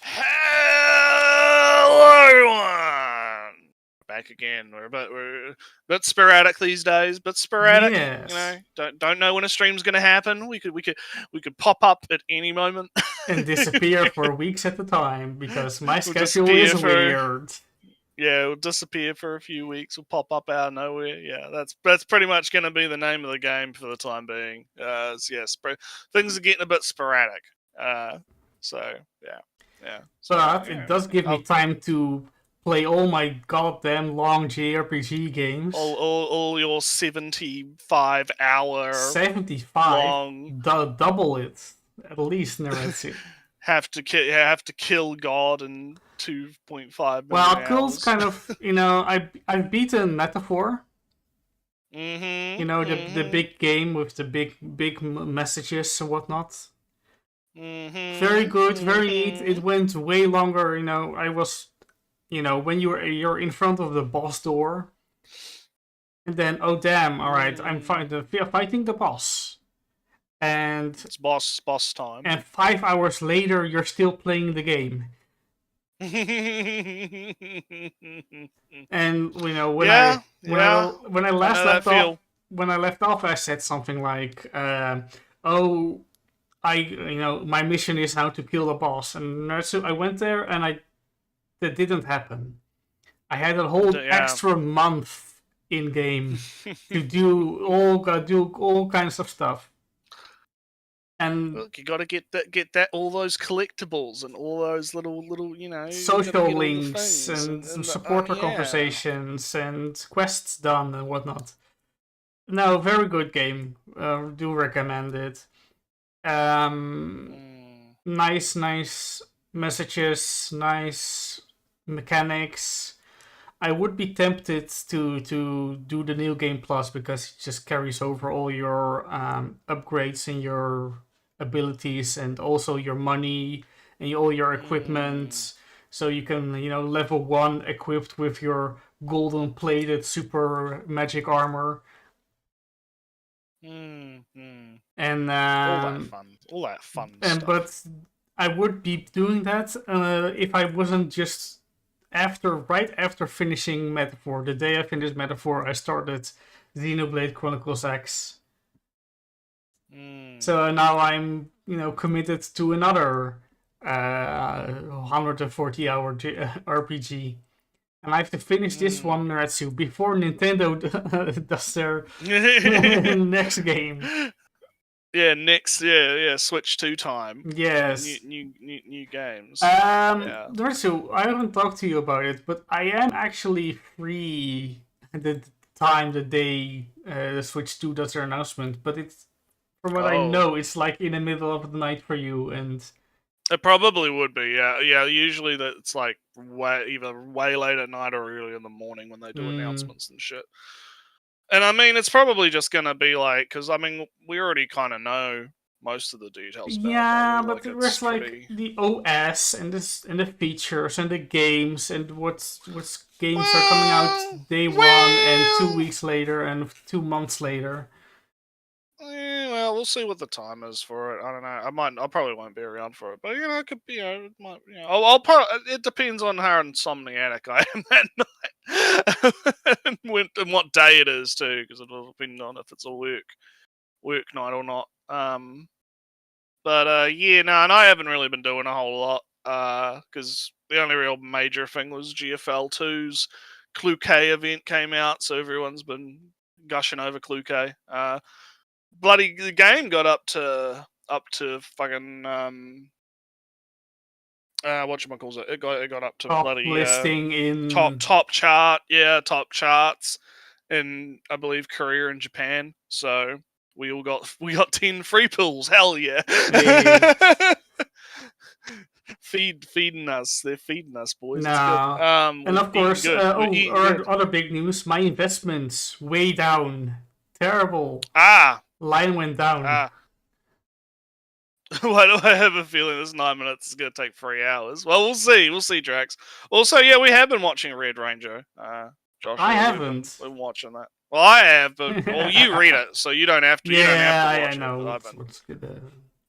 Hello, everyone. Back again. We're a bit sporadic these days, but sporadic. Yes. You know, don't know when a stream's going to happen. We could pop up at any moment And disappear for weeks at a time because my We'll schedule is weird. Yeah, we'll disappear for a few weeks. We'll pop up out of nowhere. Yeah, that's pretty much going to be the name of the game for the time being. Things are getting a bit sporadic. So yeah. So, But yeah. it does give me time to play all my goddamn long JRPG games. All your 75-hour 75? long. Double it. At least, Neretsu. have to kill God in 2.5 million well, hours. Kill's kind of, I've beaten Metaphor. Mm-hmm. You know, the big game with the big messages and whatnot. Mm-hmm. Very good, very neat. It went way longer. I was, when you're in front of the boss door, and then oh damn, all right, I'm fighting the boss, and it's boss time. And 5 hours later, you're still playing the game. And when I last left off, I said something like, my mission is how to kill the boss, and so I went there, and that didn't happen. I had a whole extra month in game to do all kinds of stuff. And look, you got to get that all those collectibles and all those little social links and some supporter conversations and quests done and whatnot. No, very good game. Do recommend it. Nice messages, nice mechanics. I would be tempted to do the New Game Plus because it just carries over all your upgrades and your abilities and also your money and all your equipment. So you can, level 1 equipped with your golden plated super magic armor. And all that fun stuff. But I would be doing that if I wasn't just right after finishing Metaphor. The day I finished Metaphor, I started Xenoblade Chronicles X. So now I'm, committed to another 140-hour RPG. And I have to finish this one, Neretsu, before Nintendo does their next game. Yeah, Switch 2 time. Yes. New games. Neretsu, I haven't talked to you about it, but I am actually free the day the Switch 2 does their announcement, but it's, from what I know, it's like in the middle of the night for you, and it probably would be, yeah. Usually it's like either way late at night or early in the morning when they do announcements and shit. And I mean, it's probably just gonna be like, because I mean, we already kind of know most of the details. Yeah, but there's like the OS and the features and the games and what games are coming out day 1 and 2 weeks later and 2 months later. Well, we'll see what the time is for it. I don't know. I probably won't be around for it, but it could be. It might. I'll probably. It depends on how insomniac I am that night, and what day it is too, because it'll depend on if it's a work night or not. And I haven't really been doing a whole lot. Because the only real major thing was GFL 2's Clue-K event came out, so everyone's been gushing over Clue-K. Bloody the game got up to fucking whatchamacalls it? It got up to top bloody listing in top chart, top charts in I believe Korea and Japan. So we got 10 free pulls. Hell yeah. Feeding us. They're feeding us, boys. No. It's good. And of course, other big news, my investments way down. Terrible. Line went down. Why do I have a feeling this 9 minutes is going to take 3 hours? Well, we'll see. We'll see, Drax. Also, yeah, we have been watching Red Ranger. Josh, I haven't. Been watching that. Well, I have, but you read it, so you don't have to. Yeah, you don't have to watch I know.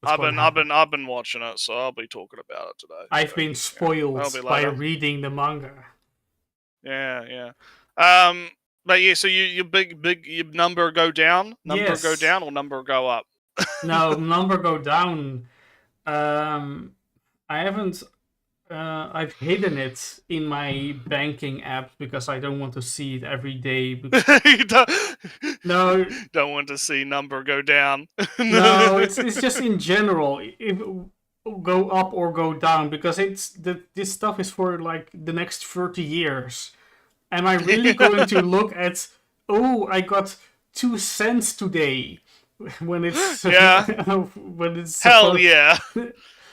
It, what's going to happen. I've been watching it, so I'll be talking about it today. I've So, been yeah, that'll be spoiled by later. reading the manga. Yeah, yeah. But yeah, so your your number go down, Yes. or number go up. Now number go down. I haven't. I've hidden it in my banking app because I don't want to see it every day. You No, don't want to see number go down. no, it's just in general. If go up or go down because this stuff is for like the next 30 years. Am I really going to look at? Oh, I got 2 cents today when it's Yeah, when it's hell supposed. yeah,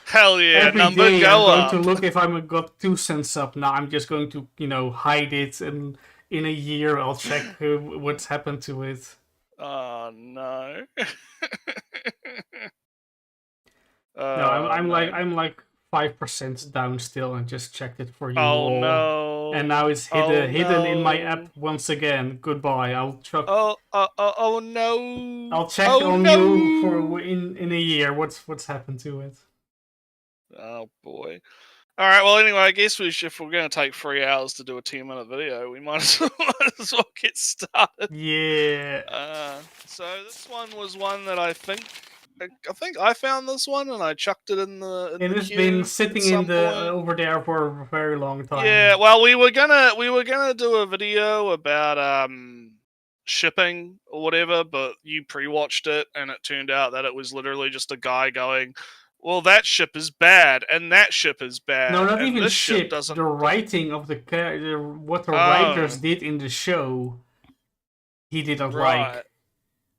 hell yeah. Every Number day I'm go going to up. look if I'm got 2 cents up. Now I'm just going to hide it, and in a year I'll check what's happened to it. Oh no. No, Oh no. I'm like 5% down still, and just checked it for you Oh all. And now no. it's Oh hidden in my app no. once again. Goodbye. Oh no. I'll check Oh on you for no. in a year. What's happened to it? Oh boy. All right. Well, anyway, I guess if we're going to take 3 hours to do a 10-minute video, we might as well get started. Yeah. So this one was one that I think I found this one and I chucked it in It the has been queue at sitting in some the point. over there for a very long Yeah. time. Well, we were gonna do a video about shipping or whatever, but you pre-watched it and it turned out that it was literally just a guy going, "Well, that ship is bad and that ship is No, bad not and even this ship ship. doesn't." The writing of what the writers Oh, did in the show, he didn't right. like.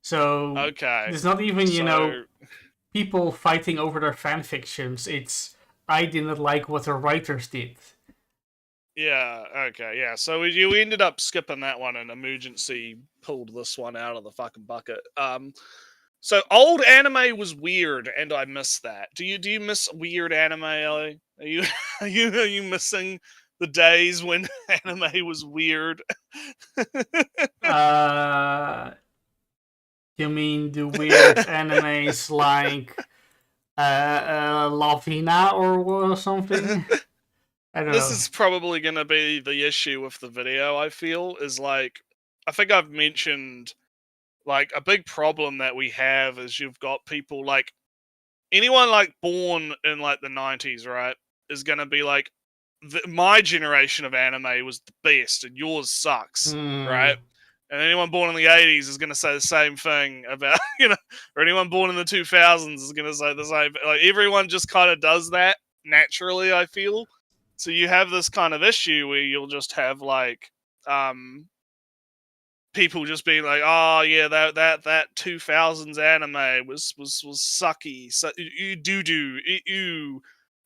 So Okay. there's not even So people fighting over their fan fictions. It's I didn't like what the writers did. yeah, okay, yeah. So you ended up skipping that one and emergency pulled this one out of the fucking bucket. So old anime was weird, and I miss that. Do you miss weird anime, Ellie? Are you are you missing the days when anime was weird? Uh, you mean the weird animes like Lavina or something? I don't This know. is probably going to be the issue with the video. I feel is like I think I've mentioned like a big problem that we have is you've got people like anyone like born in like the 90s, right, is going to be like my generation of anime was the best and yours sucks, right? Hmm. And anyone born in the 80s is going to say the same thing about, or anyone born in the 2000s is going to say the same. Like everyone just kind of does that naturally, I feel. So you have this kind of issue where you'll just have like um people just being like, "Oh yeah, that 2000s anime was sucky, so you do you,"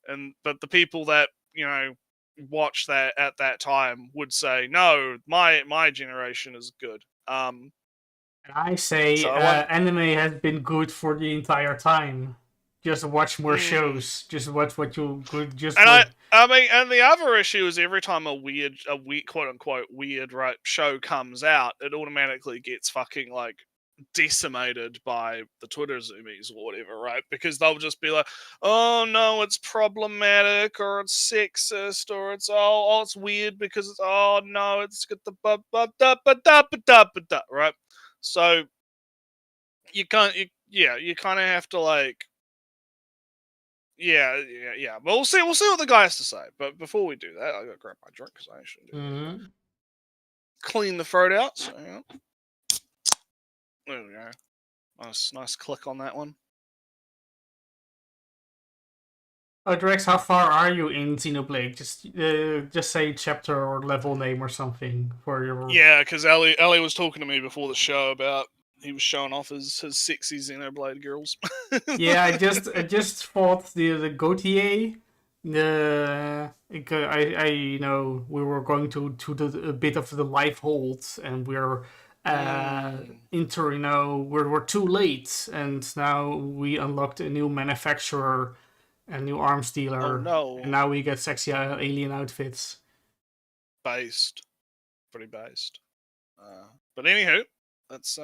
and but the people that watch that at that time would say, "No, my generation is good." I say So I want, anime has been good for the entire time. Just watch more mm, shows. Just watch what you good. Just and what. I mean, and the other issue is every time a weird quote unquote weird right show comes out, it automatically gets fucking like decimated by the Twitter zoomies or whatever, right? Because they'll just be like, "Oh no, it's problematic, or it's sexist, or it's it's weird because it's no, it's got the right." So you kind of have to like, yeah. But we'll see what the guy has to say. But before we do that, I gotta grab my drink because I shouldn't do that. Mm-hmm. Clean the throat out. So yeah. There we go. Nice click on that one. Oh, Drex, how far are you in Xenoblade? Just say chapter or level name or something for your. Yeah, because Ellie was talking to me before the show about he was showing off his sexy Xenoblade girls. Yeah, I just fought the Gautier. We were going to a bit of the life hold, and we're mm. we're too late, and now we unlocked a new manufacturer, a new arms Oh dealer, and no, now we get sexy alien outfits. based, pretty based. But anywho, let's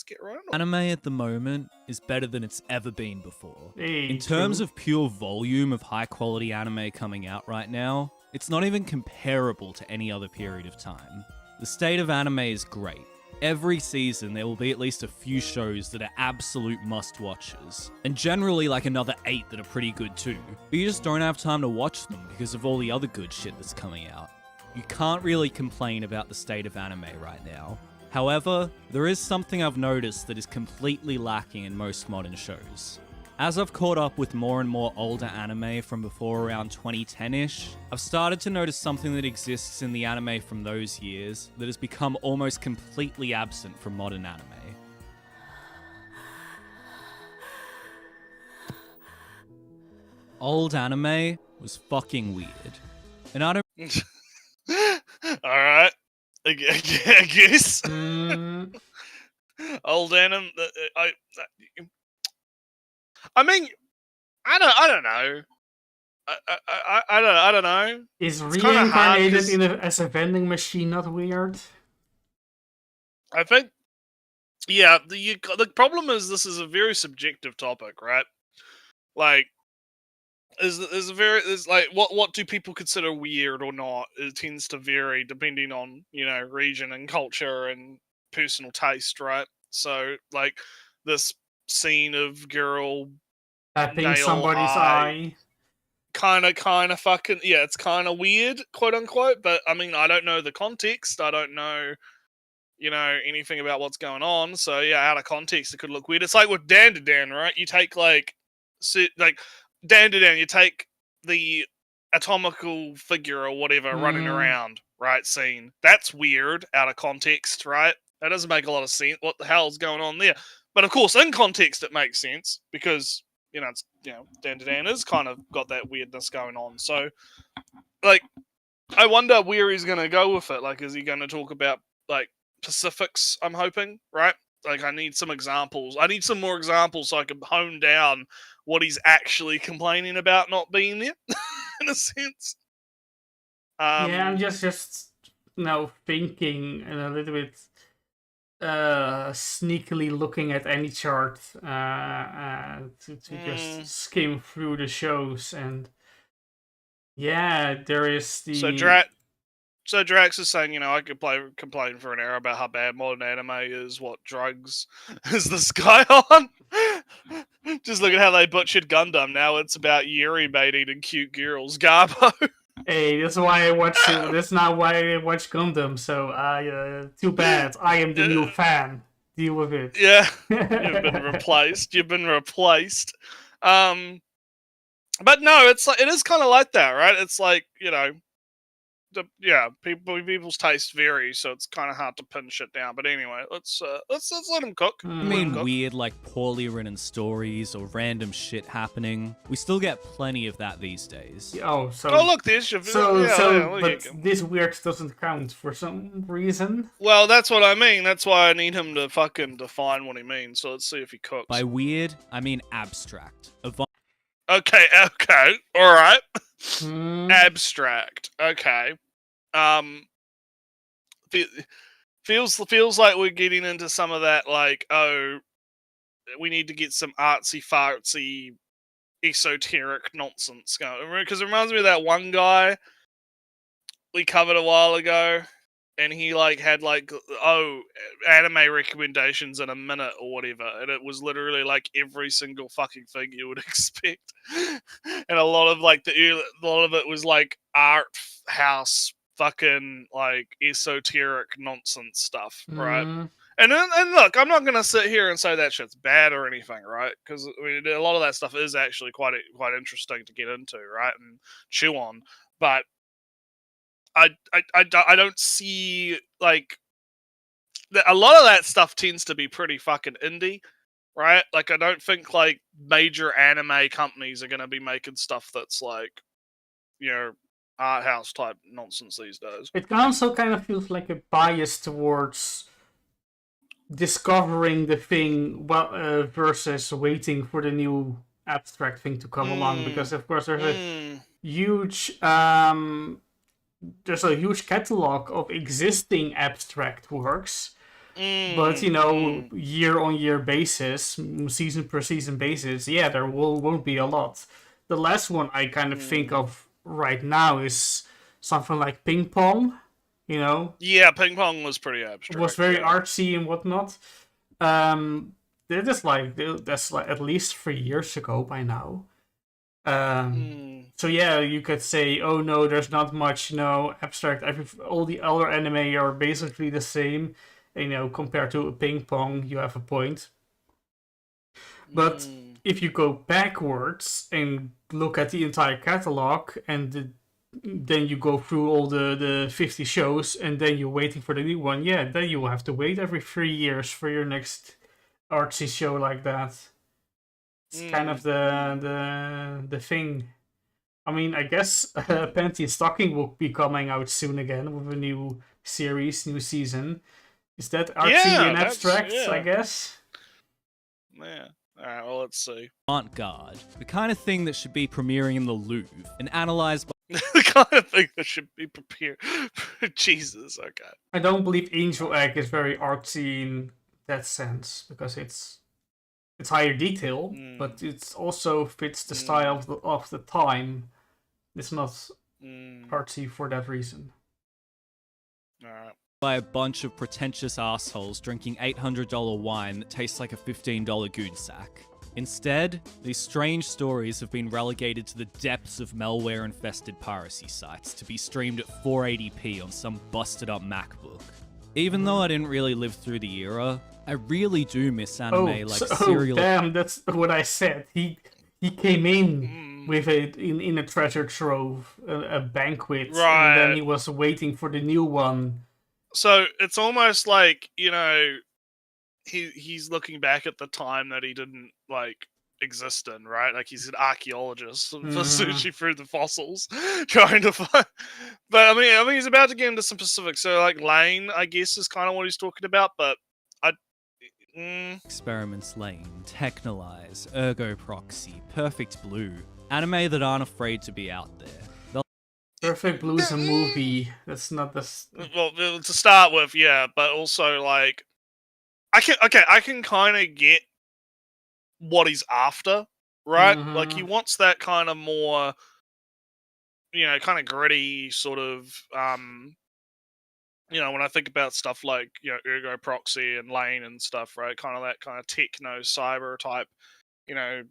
get right on it. Anime at the moment is better than it's ever been before. Hey, In terms true. of pure volume of high quality anime coming out right now, it's not even comparable to any other period of time. The state of anime is great. Every season, there will be at least a few shows that are absolute must watches, and generally like another 8 that are pretty good too, but you just don't have time to watch them because of all the other good shit that's coming out. You can't really complain about the state of anime right now. However, there is something I've noticed that is completely lacking in most modern shows. As I've caught up with more and more older anime from before around 2010-ish, I've started to notice something that exists in the anime from those years that has become almost completely absent from modern anime. Old anime was fucking weird. And I don't All right, I guess. Mm, Old anime. I mean, I don't know. I don't know. is It's kind of hard reincarnated because as a vending machine not weird? I think, yeah, the problem is this is a very subjective topic, right? Like, is like what do people consider weird or not? It tends to vary depending on region and culture and personal taste, right? So like this scene of girl Tapping nail somebody's eye eye. kind of fucking, yeah, it's kind of weird, quote unquote, but I mean, I don't know the context, I don't know anything about what's going on, so yeah, out of context it could look weird. It's like with Dan to Dan, right? You take like Dan to Dan, you take the atomical figure or whatever running Mm, around, right, scene, that's weird out of context, right? That doesn't make a lot of sense. What the hell's going on there? But of course, in context, it makes sense because it's Dan to Dan has kind of got that weirdness going on. So, like, I wonder where he's gonna go with it. Like, is he gonna talk about like Pacifics? I'm hoping, right? Like, I need some examples. I need some more examples so I can hone down what he's actually complaining about not being there, in a sense. yeah, I'm Um, just now thinking and a little bit sneakily looking at any chart to just mm, skim through the shows, and yeah, there is so the Drax is saying, I could complain for an hour about how bad modern anime is. What drugs is this guy on? Just look at how they butchered Gundam. Now it's about Yuri baiting and cute girls. Garbo. hey, that's why I watch it. That's not why I watch Gundam. So too bad. I am the new fan. Deal with it. Yeah, you've been replaced. You've been replaced. But no, it's like it is kind of like that, right? It's like people's tastes vary, so it's kind of hard to pin shit down. But anyway, let's let him cook. I Let him mean cook. weird like poorly written stories or random shit happening. We still get plenty of that these days. Oh, so Oh look, there's your but this weird doesn't count for some reason. Well, that's what I mean. That's why I need him to fucking define what he means. So let's see if he cooks. By weird, I mean abstract. Okay, all right. Hmm. Abstract. Okay. Um, feels like we're getting into some of that. Like, oh, we need to get some artsy fartsy esoteric nonsense going, because it reminds me of that one guy we covered a while ago, and he like had like anime recommendations in a minute or whatever, and it was literally like every single fucking thing you would expect, and a lot of it was like art house fucking like esoteric nonsense stuff, right? Hmm. And look, I'm not gonna sit here and say that shit's bad or anything, right? Because I mean, a lot of that stuff is actually quite interesting to get into, right, and chew on. But I don't see like a lot of that stuff tends to be pretty fucking indie, right? Like, I don't think like major anime companies are gonna be making stuff that's like art house type nonsense these days. It also kind of feels like a bias towards discovering the thing versus waiting for the new abstract thing to come along, because of course Mm. there's a huge catalog of existing abstract works, But Mm. year on year basis, season per season basis, yeah, there won't be a lot. The last one I kind of think Mm. of right now is something like ping pong. You know, Yeah, ping pong was pretty was abstract. very Yeah. artsy and whatnot. Um, that's like at least 3 years ago by now. Mm. So yeah, you could say, oh no, there's not much, abstract. All the other anime are basically the same. Compared to ping pong, you have a point. But Mm. if you go backwards and look at the entire catalog, then you go through all the 50 shows, and then you're waiting for the new one, yeah, then you will have to wait every 3 years for your next artsy show like that. It's kind of Mm. Mm. the thing. I mean, I guess Panty and Stocking will be coming out soon again with a new series, new season. Is that artsy Yeah, and that's abstract? I yeah. guess. Yeah. All right. Well, let's see. Avant-garde, the kind of thing that should be premiering in the Louvre and analyzed The kind of thing that should be prepared. Jesus. Okay. I don't believe Angel Egg is very artsy in that sense because it's higher detail, Mm. but it also fits the style Mm. of the time. It's not Mm. artsy for that reason. All right. by a bunch of pretentious assholes drinking $800 wine that tastes like a $15 goon sack. Instead, these strange stories have been relegated to the depths of malware-infested piracy sites to be streamed at 480p on some busted-up MacBook. Even though I didn't really live through the era, I really do miss anime serial. Damn, that's what I said. He came in Mm. with in a treasure trove, a banquet, and then Right. he was waiting for the new one. So it's almost like he's looking back at the time that he didn't exist in, right? Like he's an archaeologist searching through the fossils, trying to find. But I mean, he's about to get into some specifics. So like Lane, I guess, is kind of what he's talking about. But I, Experiments Lane, Technolize, Ergo Proxy, Perfect Blue, anime that aren't afraid to be out there. Perfect Blue is a movie. That's not the. well, to start with, yeah, but also like I can kind of get what he's after, right? Like he wants that kind of more, kind of gritty sort of, when I think about stuff like Ergo Proxy and Lane and stuff, right? Kind of that kind of techno cyber type, you know,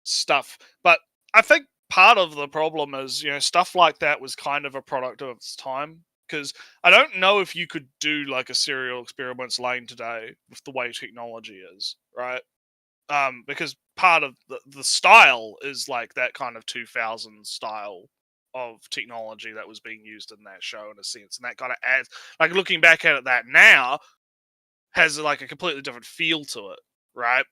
stuff. But I think part of the problem is, stuff like that was kind of a product of its time. Because I don't know if you could do like a serial experiments Lane today with the way technology is, right? Because part of the style is like that kind of 2000s style of technology that was being used in that show in a sense, and that kind of adds, like, looking back at it, that now has like a completely different feel to it, right?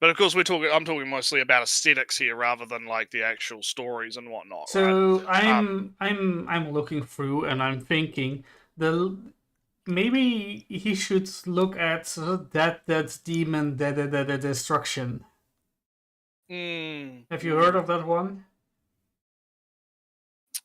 But of course, I'm talking mostly about aesthetics here rather than like the actual stories and whatnot, right? So I'm looking through and I'm thinking the maybe he should look at that's demon the destruction. Have you heard of that one?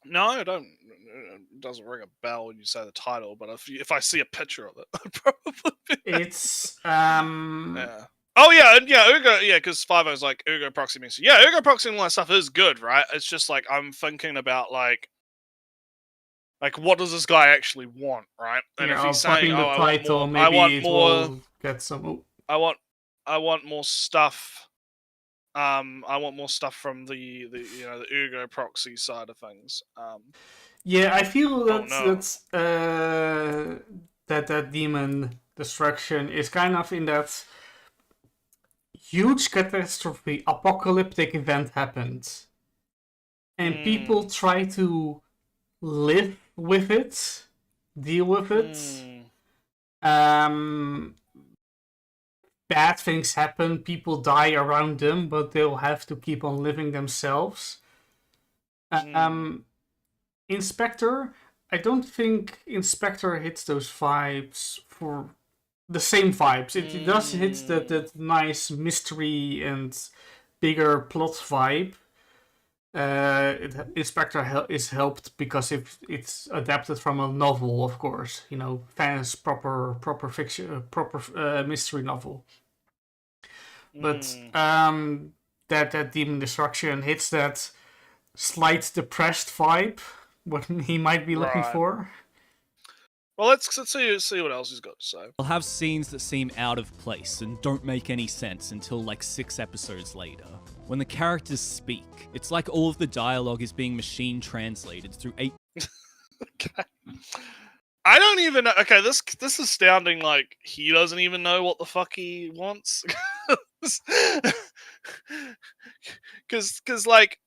No, I don't. It doesn't ring a bell when you say the title, but if I see a picture of it, I'd probably. It's Yeah. Oh yeah, and yeah, Ugo, yeah, because Five-O's like Ugo Proxy means Ugo Proxy and all that stuff is good, right? It's just like I'm thinking about like what does this guy actually want, right? And yeah, if he's saying, fucking "Oh, the I want title, more, I maybe want it more, will get some. Oh. I want more stuff," I want more stuff from the the Ugo Proxy side of things. Yeah, I feel Oh no. that demon destruction is kind of in that huge catastrophe, apocalyptic event happened, and people try to live with it, deal with it. Um, Bad things happen, people die around them, but they'll have to keep on living themselves. Inspector, I don't think Inspector hits those vibes for the same vibes. It does hit that nice mystery and bigger plot vibe. Inspector is helped because it's adapted from a novel, of course. Fans proper fiction, proper mystery novel. But that Demon Destruction hits that slight depressed vibe, what he might be looking for. Well, let's see what else he's got to say. They'll have scenes that seem out of place and don't make any sense until like 6 episodes later. When the characters speak, it's like all of the dialogue is being machine translated through 8. Okay. I don't even know. Okay, this is sounding like he doesn't even know what the fuck he wants. Because like,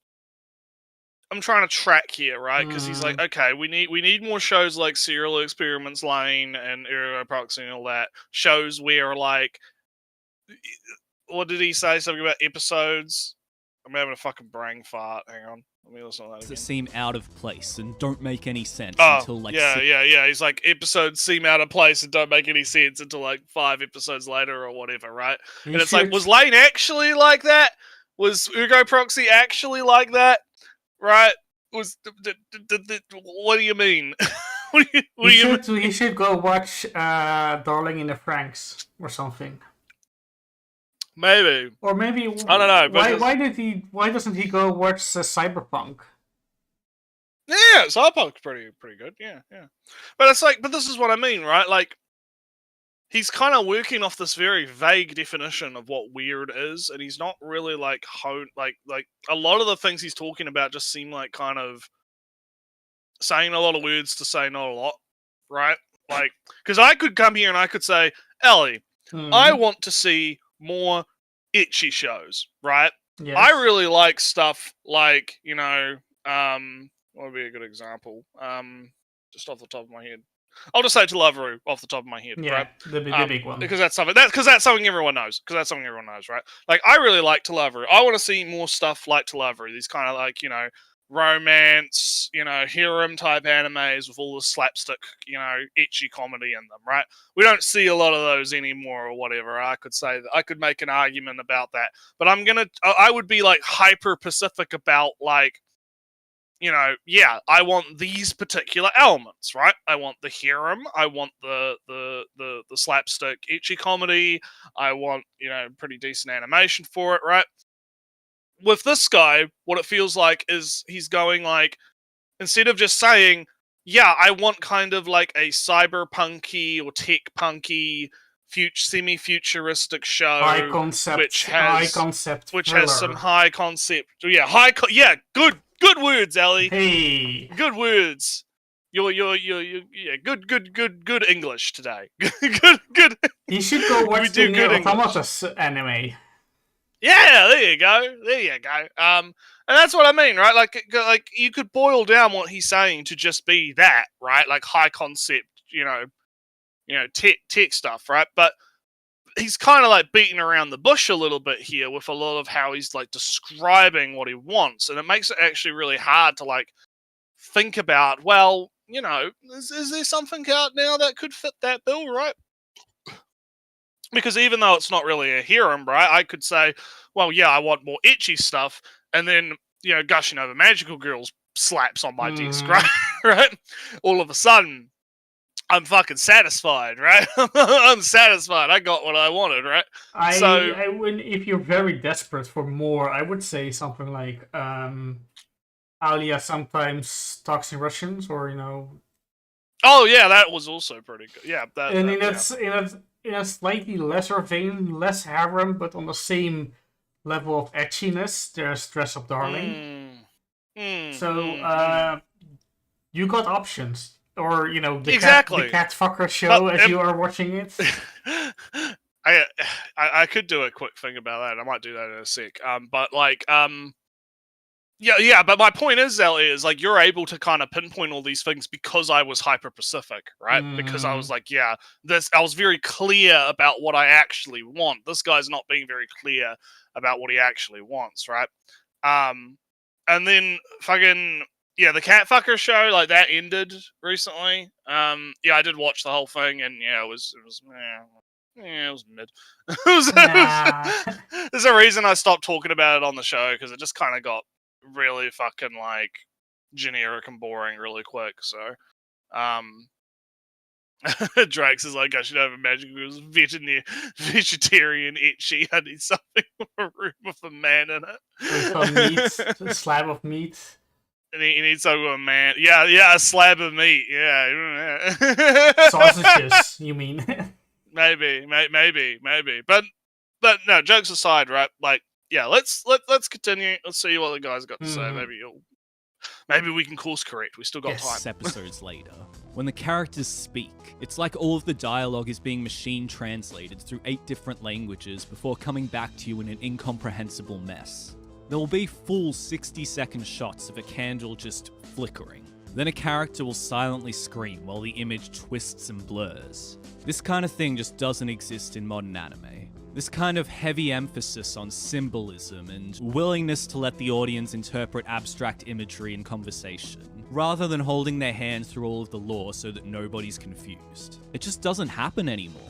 I'm trying to track here, right? Because he's like, okay, we need more shows like Serial Experiments Lane and Aerial Proxy and all that. Shows where like, what did he say? Something about episodes? I'm having a fucking brain fart. Hang on. Let me listen to that again. That seem out of place and don't make any sense until like yeah. He's like, episodes seem out of place and don't make any sense until like 5 episodes later or whatever, right? And it's like, was Lane actually like that? Was Ugo Proxy actually like that? Right? What do you mean? He should go watch Darling in the Franxx or something. Maybe. Or maybe I don't know. Why doesn't he go watch Cyberpunk? Yeah, Cyberpunk's pretty good. Yeah. But it's like, but this is what I mean, right? Like, he's kind of working off this very vague definition of what weird is, and he's not really like like a lot of the things he's talking about just seem like kind of saying a lot of words to say not a lot, right? Like, because I could come here and I could say, Ellie, I want to see more itchy shows, right? Yes. I really like stuff like, what would be a good example? Just off the top of my head. I'll just say Televeru off the top of my head, right? The big one. Because that's something everyone knows. Right? Like, I really like Televeru. I want to see more stuff like Televeru. These kind of like, romance, harem type animes with all the slapstick, ecchi comedy in them, right? We don't see a lot of those anymore or whatever. I could say that I could make an argument about that, but I would be like hyper specific about like, I want these particular elements, right? I want the harem, I want the slapstick ecchi comedy, I want, pretty decent animation for it, right? With this guy, what it feels like is he's going like, instead of just saying, I want kind of like a cyberpunky or tech punky, semi-futuristic show, high concept, which has some high concept, good words, Ellie. Hey, good words. You're good English today. good. You should go watch the new Automatus anime. Yeah, there you go. And that's what I mean, right? Like you could boil down what he's saying to just be that, right? Like high concept, tech stuff, right? But he's kind of like beating around the bush a little bit here with a lot of how he's like describing what he wants, and it makes it actually really hard to like think about. Well, is there something out now that could fit that bill, right? Because even though it's not really a harem, right, I could say, well, I want more ecchi stuff, and then, gushing over magical girls slaps on my disc, right? Right? All of a sudden, I'm fucking satisfied, right? I'm satisfied. I got what I wanted, right? I would, if you're very desperate for more, I would say something like Alia sometimes talks in Russians, or Oh yeah, that was also pretty good. Yeah, in a slightly lesser vein, less harem, but on the same level of etchiness, there's Dress Up Darling. So you got options. Or, the cat fucker show as you are watching it. I could do a quick thing about that. I might do that in a sec. But my point is, Ellie, is like you're able to kind of pinpoint all these things because I was hyper specific, right? Because I was like, I was very clear about what I actually want. This guy's not being very clear about what he actually wants, right? And then fucking the cat fucker show, like that ended recently. I did watch the whole thing, and it was mid. There's a reason I stopped talking about it on the show because it just kind of got really fucking like generic and boring really quick. So, Drax is like, I should have a magic wheels vegetarian itchy. I need something with a room with a man in With some meat, a it. slab of meat. And he needs something with a man. Yeah, a slab of meat. Yeah. Sausages, you mean? maybe. But no, jokes aside, right? Like, yeah, let's continue. Let's see what the guys got to say. Maybe we can course correct. We still got time. Episodes later, when the characters speak, it's like all of the dialogue is being machine translated through 8 different languages before coming back to you in an incomprehensible mess. There will be full 60-second shots of a candle just flickering. Then a character will silently scream while the image twists and blurs. This kind of thing just doesn't exist in modern anime. This kind of heavy emphasis on symbolism and willingness to let the audience interpret abstract imagery and conversation, rather than holding their hand through all of the lore so that nobody's confused. It just doesn't happen anymore.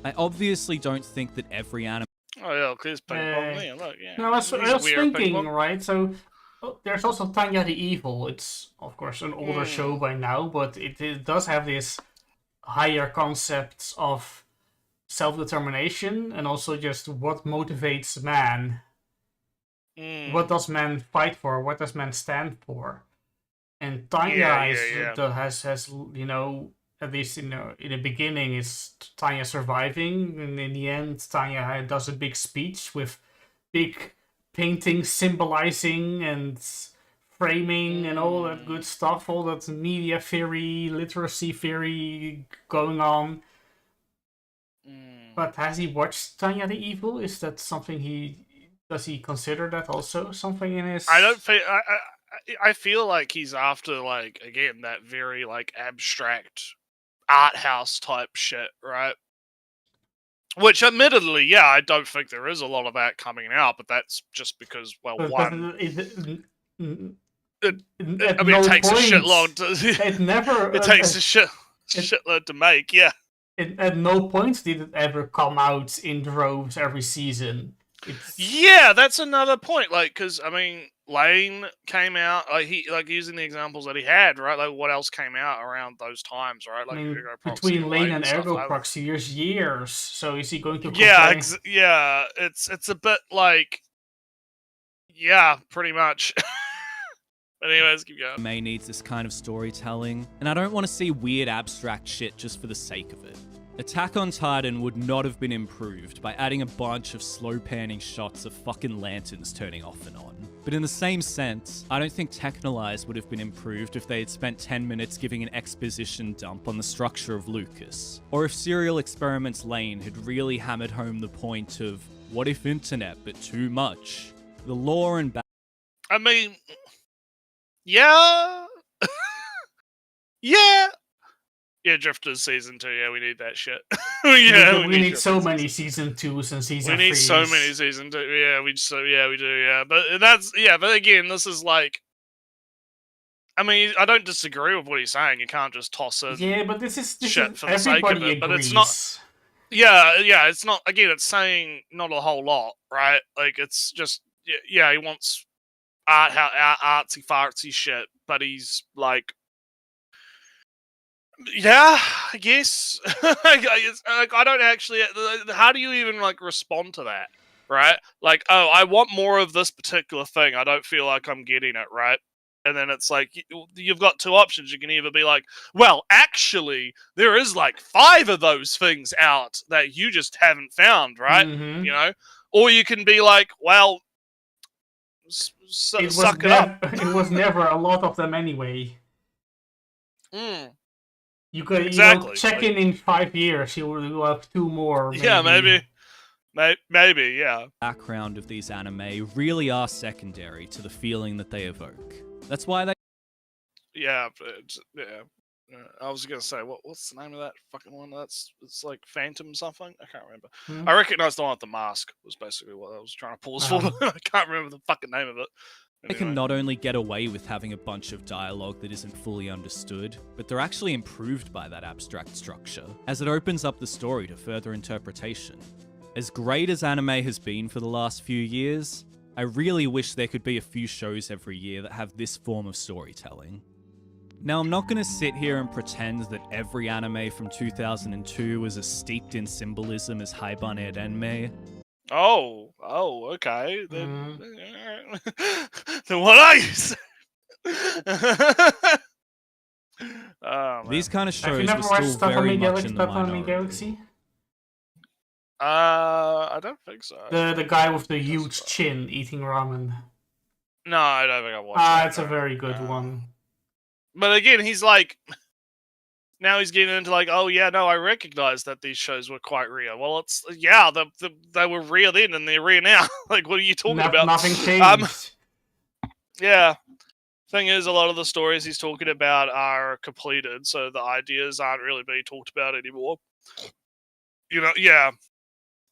I obviously don't think that every anime. Oh yeah, there's ping pong there. Look, yeah. No, I was thinking, right? So there's also Tanya the Evil. It's of course an older show by now, but it does have this higher concepts of self-determination and also just what motivates man. What does man fight for? What does man stand for? And Tanya has you know, at least in the beginning, it's Tanya surviving, and in the end, Tanya does a big speech with big paintings symbolizing and framing and all that good stuff, all that media theory, literacy theory going on. But has he watched Tanya the Evil? Is that something does he consider that also something in his? I don't feel. I feel like he's after, like, again, that very like abstract art house type shit, right? Which, admittedly, yeah, I don't think there is a lot of that coming out, but that's just because, well, it takes a shitload to. It never. It takes a shitload to make, yeah. At no point did it ever come out in droves every season. Yeah, that's another point. Like, because I mean, Lane came out. Like using the examples that he had, right? Like, what else came out around those times, right? Like, I mean, between Lane and Ergo Proxy, there's years. So is he going to? Yeah, yeah. It's a bit like, yeah, pretty much. But anyways, keep going. May needs this kind of storytelling, and I don't want to see weird abstract shit just for the sake of it. Attack on Titan would not have been improved by adding a bunch of slow panning shots of fucking lanterns turning off and on. But in the same sense, I don't think Technolize would have been improved if they had spent 10 minutes giving an exposition dump on the structure of Lucas. Or if Serial Experiments Lane had really hammered home the point of, what if internet, but too much? The lore and I mean, yeah. Yeah. Yeah, Drifters season 2. Yeah, we need that shit. We need so many season 2s and season 3s. We need so many season 2. Yeah, we do. Yeah, but again, this is like. I mean, I don't disagree with what he's saying. You can't just toss it. Yeah, but this is shit for the sake of it. Agrees. But it's not. Yeah, it's not. Again, it's saying not a whole lot, right? Like, it's just he wants artsy fartsy shit, but he's like. Yeah, I guess. I don't actually. How do you even like respond to that, right? Like, oh, I want more of this particular thing. I don't feel like I'm getting it, right? And then it's like you've got 2 options. You can either be like, well, actually, there is like 5 of those things out that you just haven't found, right? Mm-hmm. You know, or you can be like, well, suck it up. It was never a lot of them anyway. You could exactly. Check in 5 years. You will have 2 more. Maybe. Yeah, maybe, yeah. Background of these anime really are secondary to the feeling that they evoke. That's why they. Yeah. I was gonna say, what's the name of that fucking one? It's like Phantom something. I can't remember. I recognize the one with the mask. Was basically what I was trying to pause for. I can't remember the fucking name of it. They can not only get away with having a bunch of dialogue that isn't fully understood, but they're actually improved by that abstract structure, as it opens up the story to further interpretation. As great as anime has been for the last few years, I really wish there could be a few shows every year that have this form of storytelling. Now, I'm not going to sit here and pretend that every anime from 2002 was as steeped in symbolism as Haibane Renmei. Oh, okay. Mm. Then what are you saying? Oh, These man. kind of Have you shows never were watched still very much in the minority. Galaxy? I don't think so. The guy with the huge chin eating ramen. No, I don't think I watched that. It's a very good one. But again, he's like, now he's getting into like, oh yeah, no, I recognize that these shows were quite real. Well, it's they were real then and they're real now. Like, what are you talking about? Nothing changed. Yeah. Thing is, a lot of the stories he's talking about are completed, so the ideas aren't really being talked about anymore. You know, yeah.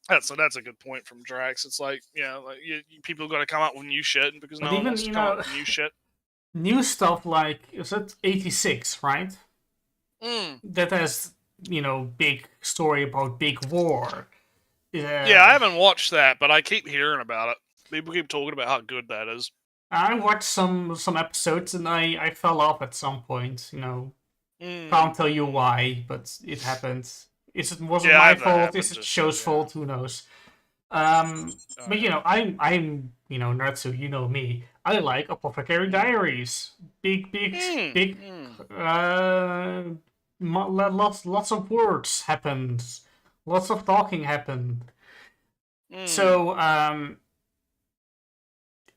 That's a good point from Drax. It's like, like people got to come up with new shit, and because no one wants to come up with new shit. New stuff like, is it 86, right? Mm. That has, big story about big war. Yeah, I haven't watched that, but I keep hearing about it. People keep talking about how good that is. I watched some episodes and I fell off at some point, Can't tell you why, but it happened. Was it my fault? Is it show's fault? Who knows? But I'm Natsu, you know me. I like Apothecary Diaries. Big. Lots of words happened. Lots of talking happened. So,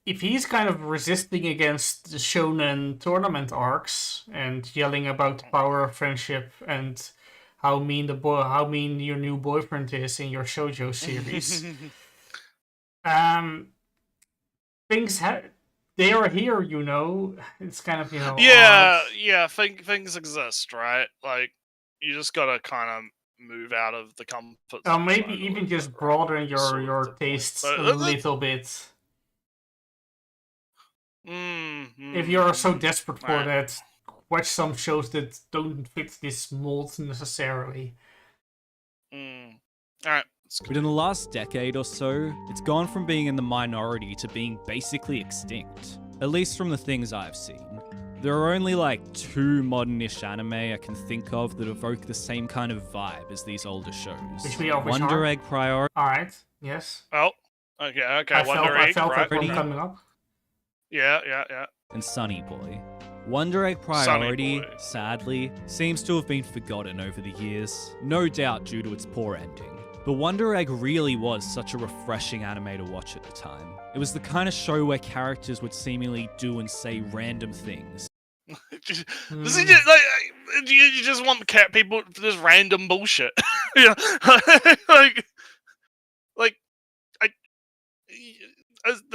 if he's kind of resisting against the shonen tournament arcs and yelling about the power of friendship and how mean your new boyfriend is in your shoujo series, things they are here, It's kind of things exist, right? Like you just gotta kind of move out of the comfort. Maybe even just broaden your tastes a little bit. If you're so desperate for that, watch some shows that don't fit this mold necessarily. Alright. But in the last decade or so, it's gone from being in the minority to being basically extinct. At least from the things I've seen. There are only like 2 modern-ish anime I can think of that evoke the same kind of vibe as these older shows. Wonder Egg Priority. Alright, yes. Oh, okay. I felt that one coming up. Yeah. And Sunny Boy. Wonder Egg Priority, sadly, seems to have been forgotten over the years, no doubt due to its poor ending. But Wonder Egg really was such a refreshing anime to watch at the time. It was the kind of show where characters would seemingly do and say random things. Does he just, you just want people for this random bullshit?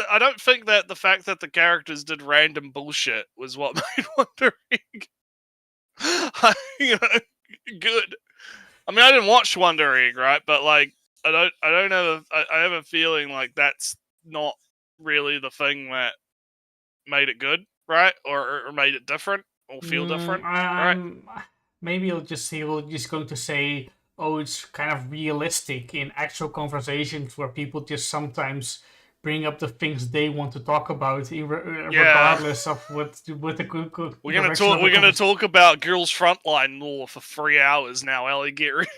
I don't think that the fact that the characters did random bullshit was what made Wonder Egg good. I mean, I didn't watch Wonder Egg, right? But like, I don't know. I have a feeling like that's not really the thing that made it good, right? Or made it different or feel different, right? Maybe he'll just going to say, oh, it's kind of realistic in actual conversations where people just sometimes bring up the things they want to talk about, regardless of what the good. We're gonna talk about Girls Frontline lore for 3 hours now, Ellie. Get ready.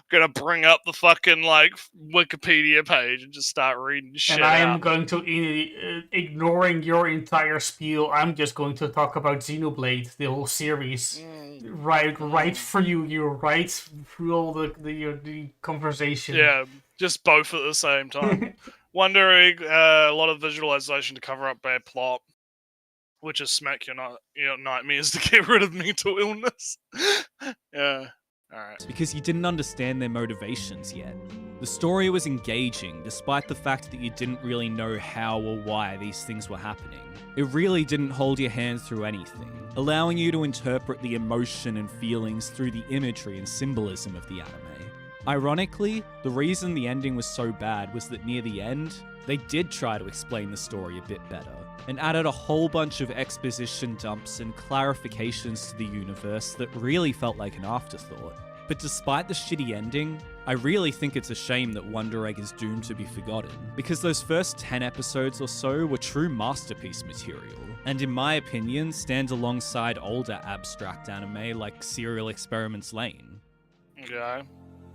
Gonna bring up the fucking Wikipedia page and just start reading shit. And I am going to, ignoring your entire spiel, I'm just going to talk about Xenoblade, the whole series. Right for you. You're right through all the conversation. Yeah. Just both at the same time. Wonder Egg, a lot of visualization to cover up bad plot, which is smack your nightmares to get rid of mental illness. Yeah, alright. Because you didn't understand their motivations yet. The story was engaging, despite the fact that you didn't really know how or why these things were happening. It really didn't hold your hand through anything, allowing you to interpret the emotion and feelings through the imagery and symbolism of the anime. Ironically, the reason the ending was so bad was that near the end, they did try to explain the story a bit better, and added a whole bunch of exposition dumps and clarifications to the universe that really felt like an afterthought. But despite the shitty ending, I really think it's a shame that Wonder Egg is doomed to be forgotten, because those first 10 episodes or so were true masterpiece material, and in my opinion, stand alongside older abstract anime like Serial Experiments Lane. Okay.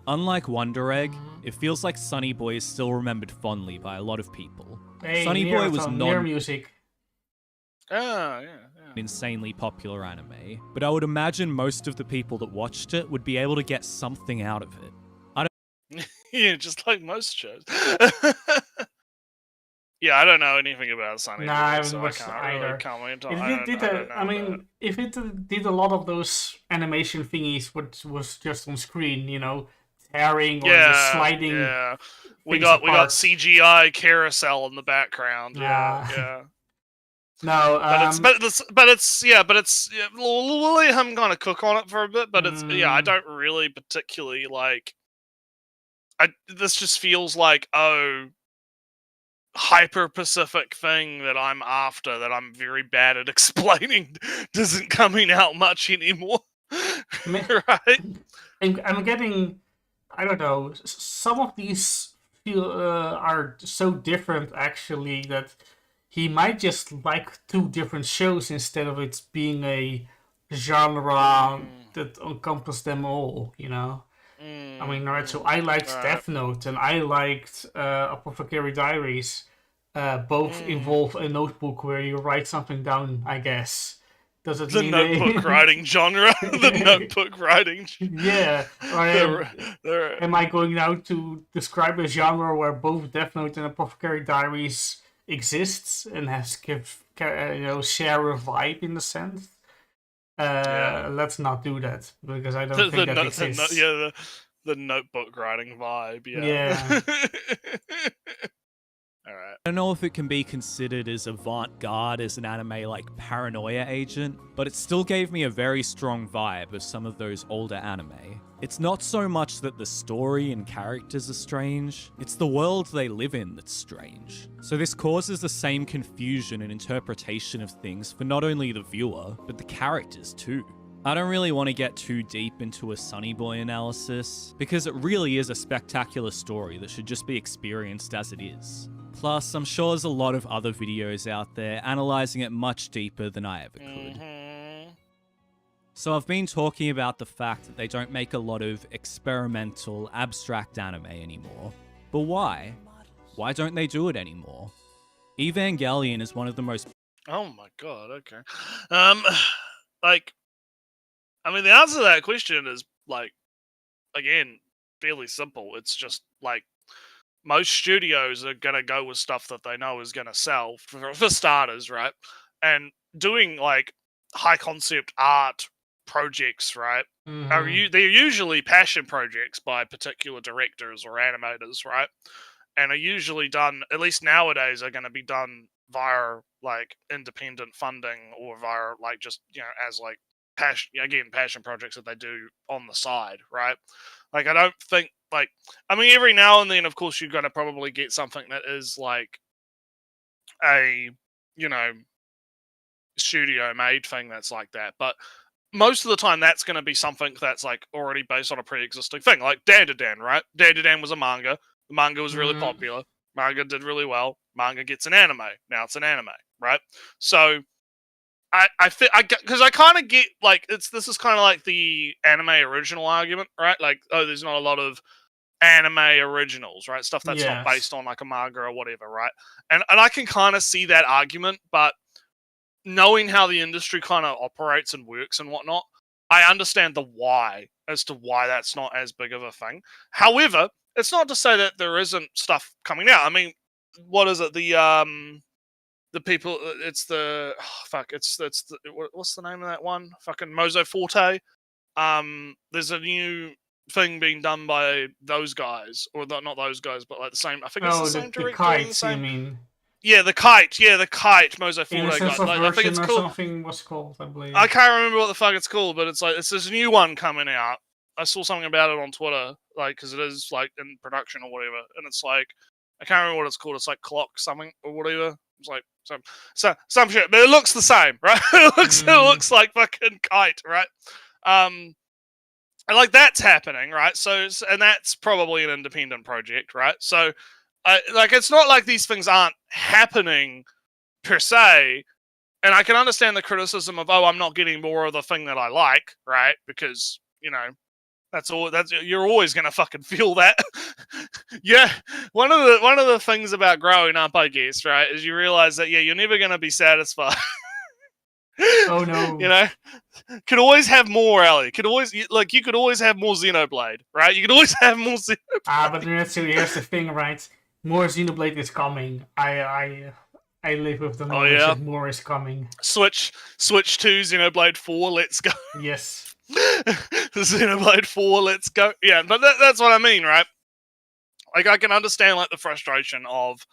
Unlike Wonder Egg, it feels like Sunny Boy is still remembered fondly by a lot of people. Hey, Sunny Boy was Nier not music. Oh, yeah. an insanely popular anime, but I would imagine most of the people that watched it would be able to get something out of it. Yeah, just like most shows. Yeah, I don't know anything about Sunny Nah, Boy, I haven't so I watched can't really either. comment If on it did, I don't know. I mean, if it did a lot of those animation thingies, what was just on screen, you know, tearing or just sliding. Yeah. We things got apart. CGI carousel in the background. Yeah, Ah. yeah. No, we'll let him kind of cook on it for a bit. But I Mm. don't really particularly like. This just feels like hyper Pacific thing that I'm after that I'm very bad at explaining isn't coming out much anymore. Right? I'm getting, I don't know, some of these feel are so different actually that he might just like two different shows instead of it being a genre that encompasses them all, you know? I mean, right, so I liked Death Note and I liked Apothecary Diaries. Both involve a notebook where you write something down, I guess. Does it The mean notebook writing genre? The notebook writing. Yeah. Or am I going now to describe a genre where both Death Note and Apothecary Diaries exists and share a vibe in the sense? Let's not do that because I don't think that exists. The notebook writing vibe. Yeah. All right. I don't know if it can be considered as avant-garde as an anime like Paranoia Agent, but it still gave me a very strong vibe of some of those older anime. It's not so much that the story and characters are strange, it's the world they live in that's strange. So this causes the same confusion and interpretation of things for not only the viewer, but the characters too. I don't really want to get too deep into a Sunny Boy analysis, because it really is a spectacular story that should just be experienced as it is. Plus, I'm sure there's a lot of other videos out there analysing it much deeper than I ever could. So I've been talking about the fact that they don't make a lot of experimental, abstract anime anymore. But why? Why don't they do it anymore? Evangelion is one of the most... Oh my god, okay. I mean, the answer to that question is, again, fairly simple. It's just, most studios are going to go with stuff that they know is going to sell, for starters, right? And doing, high concept art projects, right? They're usually passion projects by particular directors or animators, right? And are usually done, at least nowadays, are going to be done via, independent funding or via, as, passion projects that they do on the side, right? I don't think, every now and then, of course, you're going to probably get something that is, a, studio-made thing that's like that, but most of the time that's going to be something that's, already based on a pre-existing thing, like Dandadan, right? Dandadan was a manga. The manga was really popular. Manga did really well. Manga gets an anime. Now it's an anime, right? So... because I kind of get this is kind of like the anime original argument, right? There's not a lot of anime originals, right? Stuff that's not based on a manga or whatever, right? And I can kind of see that argument, but knowing how the industry kind of operates and works and whatnot, I understand the why as to why that's not as big of a thing. However, it's not to say that there isn't stuff coming out. I mean, what is it? The people, it's the what's the name of that one? Fucking Mozo Forte. There's a new thing being done by those guys, or not those guys, but the same. I think it's the same director. The Kites, the same... you mean? Yeah, the Kite. Mozo Forte. Innocence of I think Version it's or cool. something was called, I believe. I can't remember what the fuck it's called, but it's this new one coming out. I saw something about it on Twitter, because it is in production or whatever, and it's I can't remember what it's called. It's Clock something or whatever. It's some shit, but it looks the same, right? It looks like fucking Kite, right? And like that's happening, right? So, and that's probably an independent project, right? So, like it's not like these things aren't happening per se. And I can understand the criticism of, oh, I'm not getting more of the thing that I like, right? Because that's all. That's you're always gonna fucking feel that. Yeah, one of the things about growing up, I guess, right, is you realize that you're never gonna be satisfied. Oh no. You know, could always have more, Ali. Could always you could always have more Xenoblade, right? You could always have more Xenoblade. But here's the thing, right? More Xenoblade is coming. I live with the knowledge that more is coming. Switch to Xenoblade 4. Let's go. Yes. Xenoblade 4. Let's go. Yeah, but that's what I mean, right? Like I can understand like the frustration of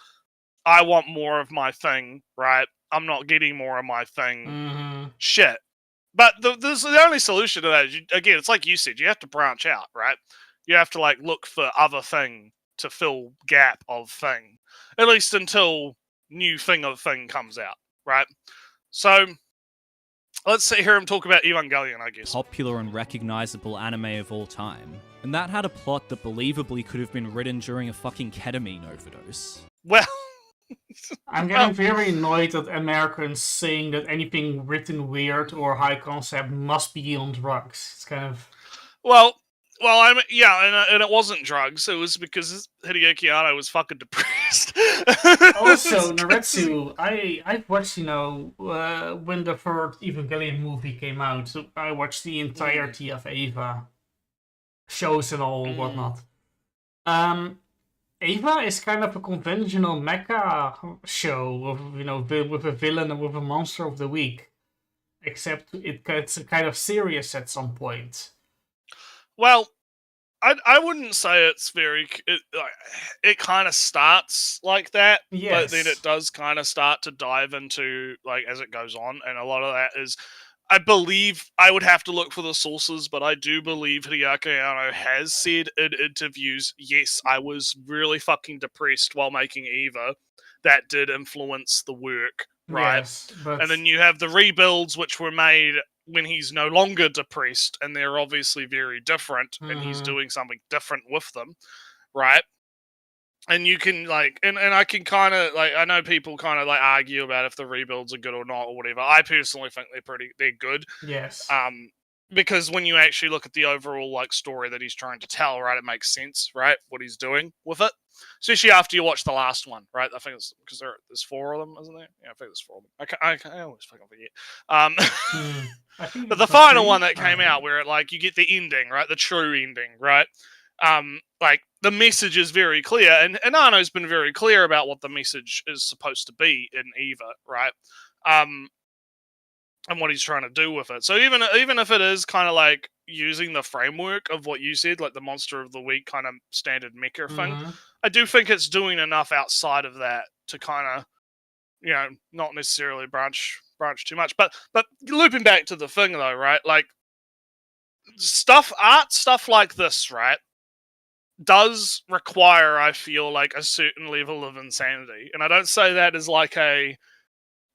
I want more of my thing, right? I'm not getting more of my thing. Mm-hmm. Shit. But the only solution to that is, again, it's like you said, you have to branch out, right? You have to like look for other thing to fill gap of thing, at least until new thing of thing comes out, right? So let's hear him talk about Evangelion, I guess. Popular and recognizable anime of all time. And that had a plot that believably could have been written during a fucking ketamine overdose. Well, I'm getting very annoyed at Americans saying that anything written weird or high concept must be on drugs. It's kind of... Well, and it wasn't drugs. It was because Hideaki Anno was fucking depressed. Also, Naretsu, I've watched, when the third Evangelion movie came out, so I watched the entirety of Eva. Shows and all, whatnot. Eva is kind of a conventional mecha show with a villain and with a monster of the week. Except it gets kind of serious at some point. Well, I wouldn't say it's very... It kind of starts like that, yes. But then it does kind of start to dive into, like, as it goes on, and a lot of that is... I believe I would have to look for the sources, but I do believe Hideaki Anno has said in interviews, yes, I was really fucking depressed while making Eva. That did influence the work, right? Yes, but... And then you have the rebuilds, which were made when he's no longer depressed, and they're obviously very different, and he's doing something different with them, right? And you can and I can kind of I know people kind of argue about if the rebuilds are good or not or whatever. I personally think they're good. Yes. Because when you actually look at the overall story that he's trying to tell, right, it makes sense, right, what he's doing with it. Especially after you watch the last one, right? I think it's because there's 4 of them, isn't there? Yeah, I think there's 4 of them. I always fucking forget. But the final one that came out, where you get the ending, right, the true ending, right? The message is very clear, and Anno's been very clear about what the message is supposed to be in Eva, right? And what he's trying to do with it. So even if it is kind of using the framework of what you said, like the Monster of the Week kind of standard mecha thing, I do think it's doing enough outside of that to kind of, not necessarily branch too much. But looping back to the thing though, right? Stuff like this, right, does require, I feel, a certain level of insanity. And I don't say that as a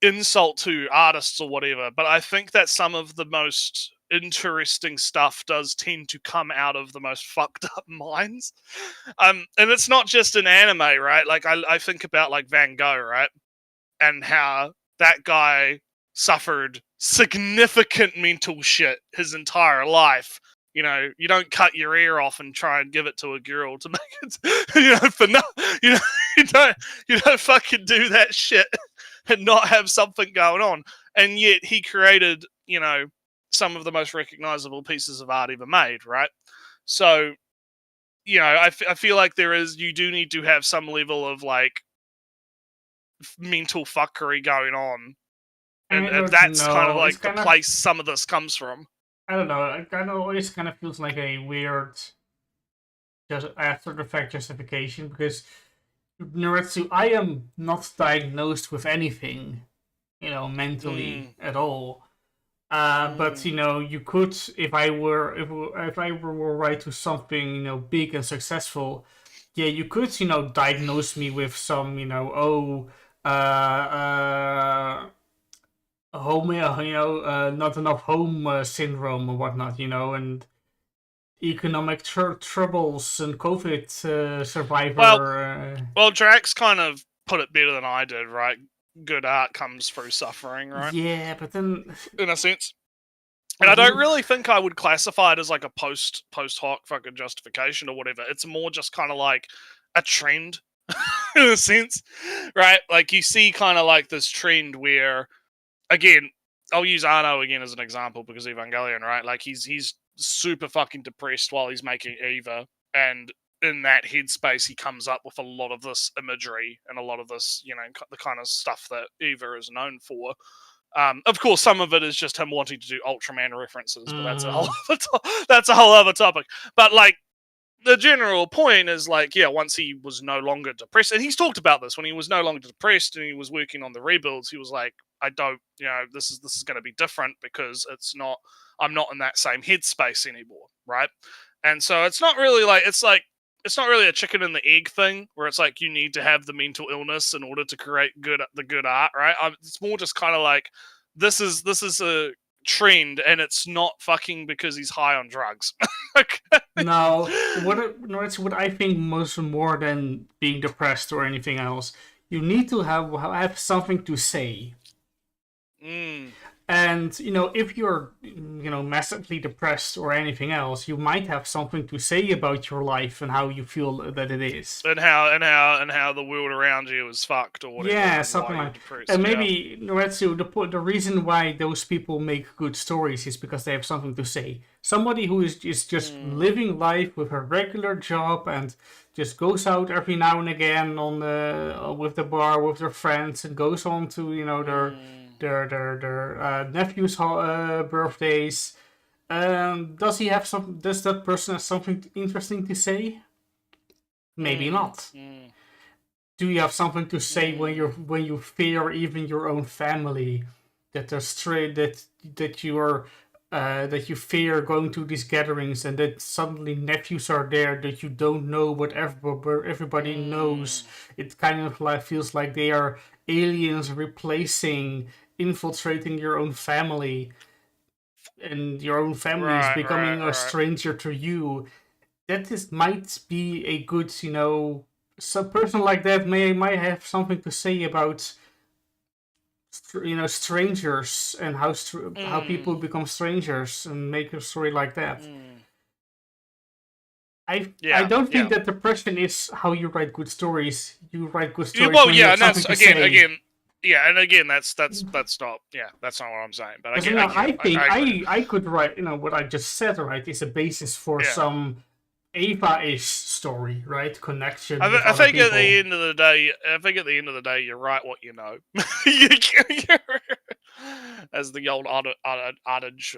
insult to artists or whatever, but I think that some of the most interesting stuff does tend to come out of the most fucked up minds. And it's not just in anime, right? I think about Van Gogh, right? And how that guy suffered significant mental shit his entire life. You don't cut your ear off and try and give it to a girl to make it, for no, you don't fucking do that shit and not have something going on. And yet he created, some of the most recognizable pieces of art ever made, right? So, I feel like you do need to have some level of mental fuckery going on. And that's kind of the place some of this comes from. I don't know. It always kind of feels like a weird, just after the fact justification, because Naretsu, I am not diagnosed with anything, mentally at all. But you could, if I were right to something, big and successful, yeah, you could, diagnose me with some, home, not enough home syndrome or whatnot, and economic troubles and COVID survivor. Well, Drax kind of put it better than I did, right? Good art comes through suffering, right? Yeah, but then In a sense. And I don't really think I would classify it as like a post hoc fucking justification or whatever. It's more just kind of like a trend in a sense, right? Like you see kind of like this trend where, again, I'll use Arno again as an example because Evangelion, right? Like he's super fucking depressed while he's making Eva, and in that headspace he comes up with a lot of this imagery and a lot of this, the kind of stuff that Eva is known for. Of course, some of it is just him wanting to do Ultraman references, but that's a whole other topic. But like the general point is like, yeah, once he was no longer depressed, and he's talked about this when he was no longer depressed and he was working on the rebuilds, he was like, I don't, this is going to be different because I'm not in that same headspace anymore, right? And so it's not really like it's not really a chicken and the egg thing where it's like you need to have the mental illness in order to create the good art, right? It's more just kind of like this is a trend, and it's not fucking because he's high on drugs. No, what I think most more than being depressed or anything else, you need to have something to say. And if you're massively depressed or anything else, you might have something to say about your life and how you feel that it is, and how the world around you is fucked or whatever. Yeah, something like. And maybe the reason why those people make good stories is because they have something to say. Somebody who is just living life with a regular job and just goes out every now and again on with the bar with their friends and goes on to their nephew's birthdays. Does that person have something interesting to say? Maybe not. Do you have something to say when you fear even your own family, that that you fear going to these gatherings and that suddenly nephews are there that you don't know what everybody knows? It kind of like feels like they are aliens infiltrating your own family, and your own family is becoming a stranger to you. That might be a good, some person like that might have something to say about, strangers and how people become strangers and make a story like that. I don't think that depression is how you write good stories. You write good stories. Well, when yeah, you and have that's something to say. that's not that's not what I'm saying. But I could write, what I just said, right, is a basis for some Ava-ish story, right? Connection. I think at the end of the day, you're right what you know. As the old adage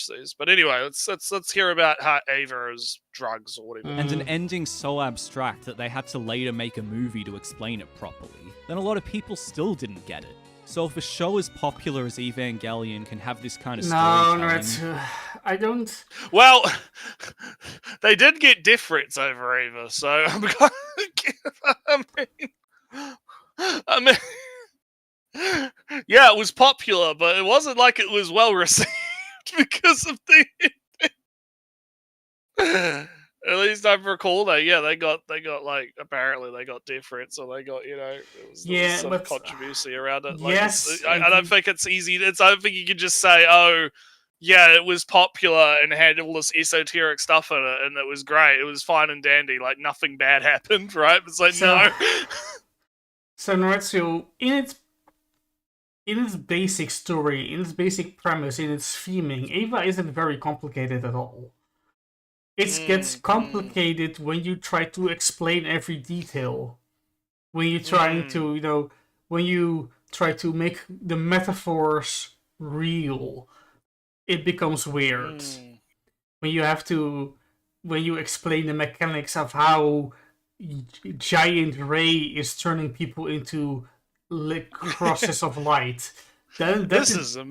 says. But anyway, let's hear about how Ava is drugs or whatever. And an ending so abstract that they had to later make a movie to explain it properly. Then a lot of people still didn't get it. So if a show as popular as Evangelion can have this kind of storytelling... I don't... Well, they did get deference over Eva, so I mean, yeah, it was popular, but it wasn't like it was well received because of the at least I recall that. Yeah, they got like apparently they got deference, or they got there was some controversy around it. Like, yes, I don't think it's easy. I don't think you can just say, oh, yeah, it was popular and had all this esoteric stuff in it, and it was great. It was fine and dandy. Like nothing bad happened, right? It's like no. So Naretsu, in its basic story, in its basic premise, in its theming, Eva isn't very complicated at all. It gets complicated when you try to explain every detail. When you're trying to, when you try to make the metaphors real, it becomes weird. When you explain the mechanics of how giant ray is turning people into crosses of light. This is a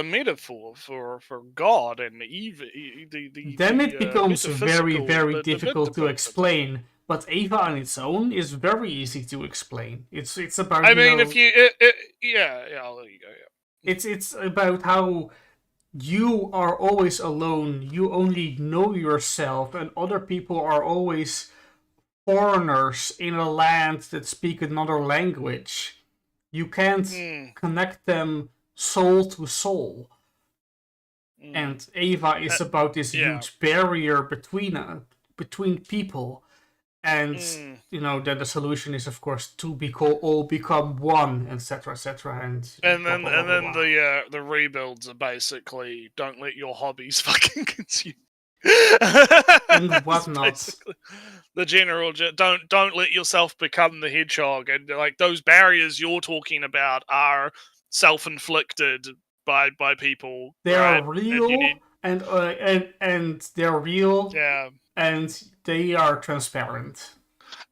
metaphor for God and Eve. Then it becomes very, very difficult to explain. But Eva on its own is very easy to explain. It's about. I mean, if you, I'll let you go. Yeah. It's about how you are always alone. You only know yourself, and other people are always foreigners in a land that speak another language. You can't connect them soul to soul. And Ava is about this huge barrier between people, and then the solution is, of course, to all become one, etc., etc. And then the rebuilds are basically don't let your hobbies fucking consume. And whatnot. The general don't let yourself become the hedgehog, and like those barriers you're talking about are self-inflicted by people. They right? are real, and they're real. Yeah. And they are transparent.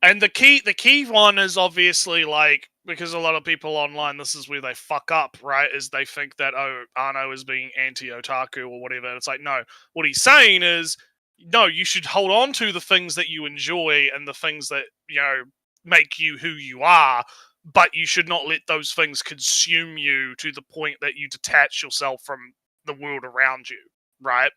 And the key one is obviously like, because a lot of people online, this is where they fuck up, right? Is they think that Arno is being anti-otaku or whatever. And it's like, no, what he's saying is, no, you should hold on to the things that you enjoy and the things that make you who you are, but you should not let those things consume you to the point that you detach yourself from the world around you. Right,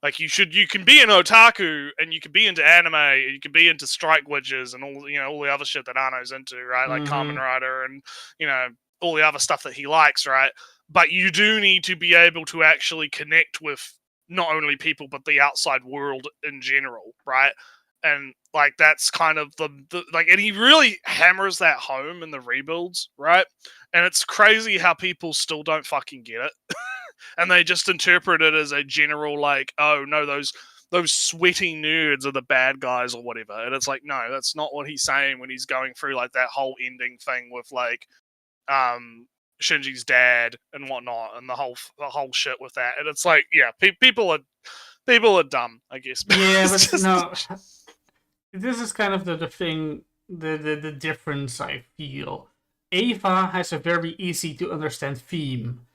like you can be an otaku and you can be into anime and you can be into strike witches and all all the other shit that Arno's into, right? Like Kamen Rider and all the other stuff that he likes, right? But you do need to be able to actually connect with not only people but the outside world in general, right? And like that's kind of the like, and he really hammers that home in the rebuilds, right? And it's crazy how people still don't fucking get it. And they just interpret it as a general, like, oh no, those sweaty nerds are the bad guys or whatever. And it's like, no, that's not what he's saying when he's going through like that whole ending thing with like Shinji's dad and whatnot, and the whole shit with that. And it's like, yeah, people are dumb, I guess. Yeah, but just... no, this is kind of the thing, the difference I feel. Ava has a very easy to understand theme.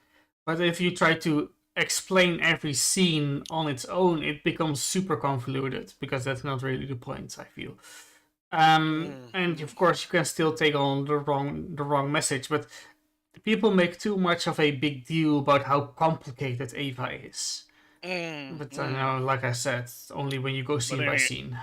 But if you try to explain every scene on its own, it becomes super convoluted, because that's not really the point, I feel. And of course, you can still take on the wrong message, but people make too much of a big deal about how complicated Ava is. But I know, like I said, only when you go scene by scene.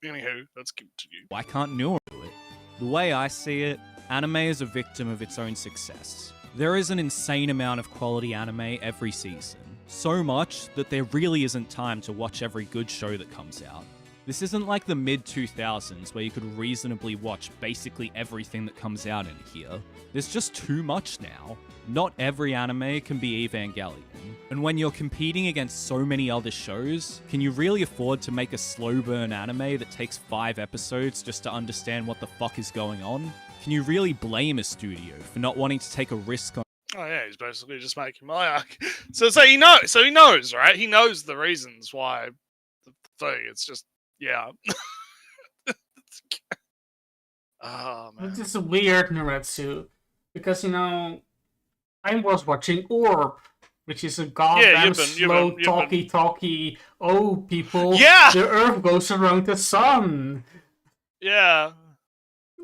Anywho, let's continue. Why can't Nura do it? The way I see it, anime is a victim of its own success. There is an insane amount of quality anime every season. So much that there really isn't time to watch every good show that comes out. This isn't like the mid-2000s where you could reasonably watch basically everything that comes out in here. There's just too much now. Not every anime can be Evangelion. And when you're competing against so many other shows, can you really afford to make a slow burn anime that takes 5 episodes just to understand what the fuck is going on? Can you really blame a studio for not wanting to take a risk on... Oh yeah, he's basically just making my arc. So he knows, right? He knows the reasons why the thing. It's just, yeah. Oh man. It's just weird, Naretsu, because I was watching Orb, which is a goddamn slow talky. Oh, people! Yeah, the Earth goes around the sun. Yeah.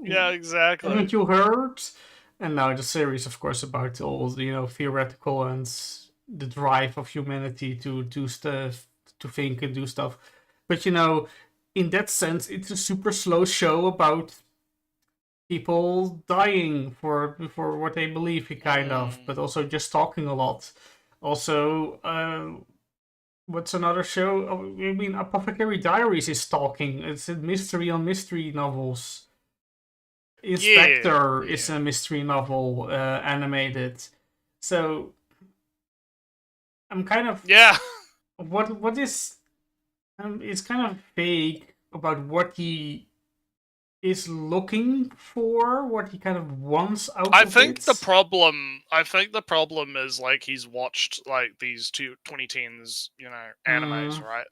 Yeah, exactly. Haven't you heard? And now the series, of course, about all theoretical and the drive of humanity to do stuff, to think and do stuff. But in that sense, it's a super slow show about people dying for what they believe, kind of, but also just talking a lot. Also, what's another show? I mean, Apothecary Diaries is talking. It's a mystery on mystery novels. Inspector is a mystery novel, animated. So I'm kind of What is? It's kind of vague about what he is looking for, what he kind of wants out of it. I think the problem is like he's watched like these 2010s, animes, right?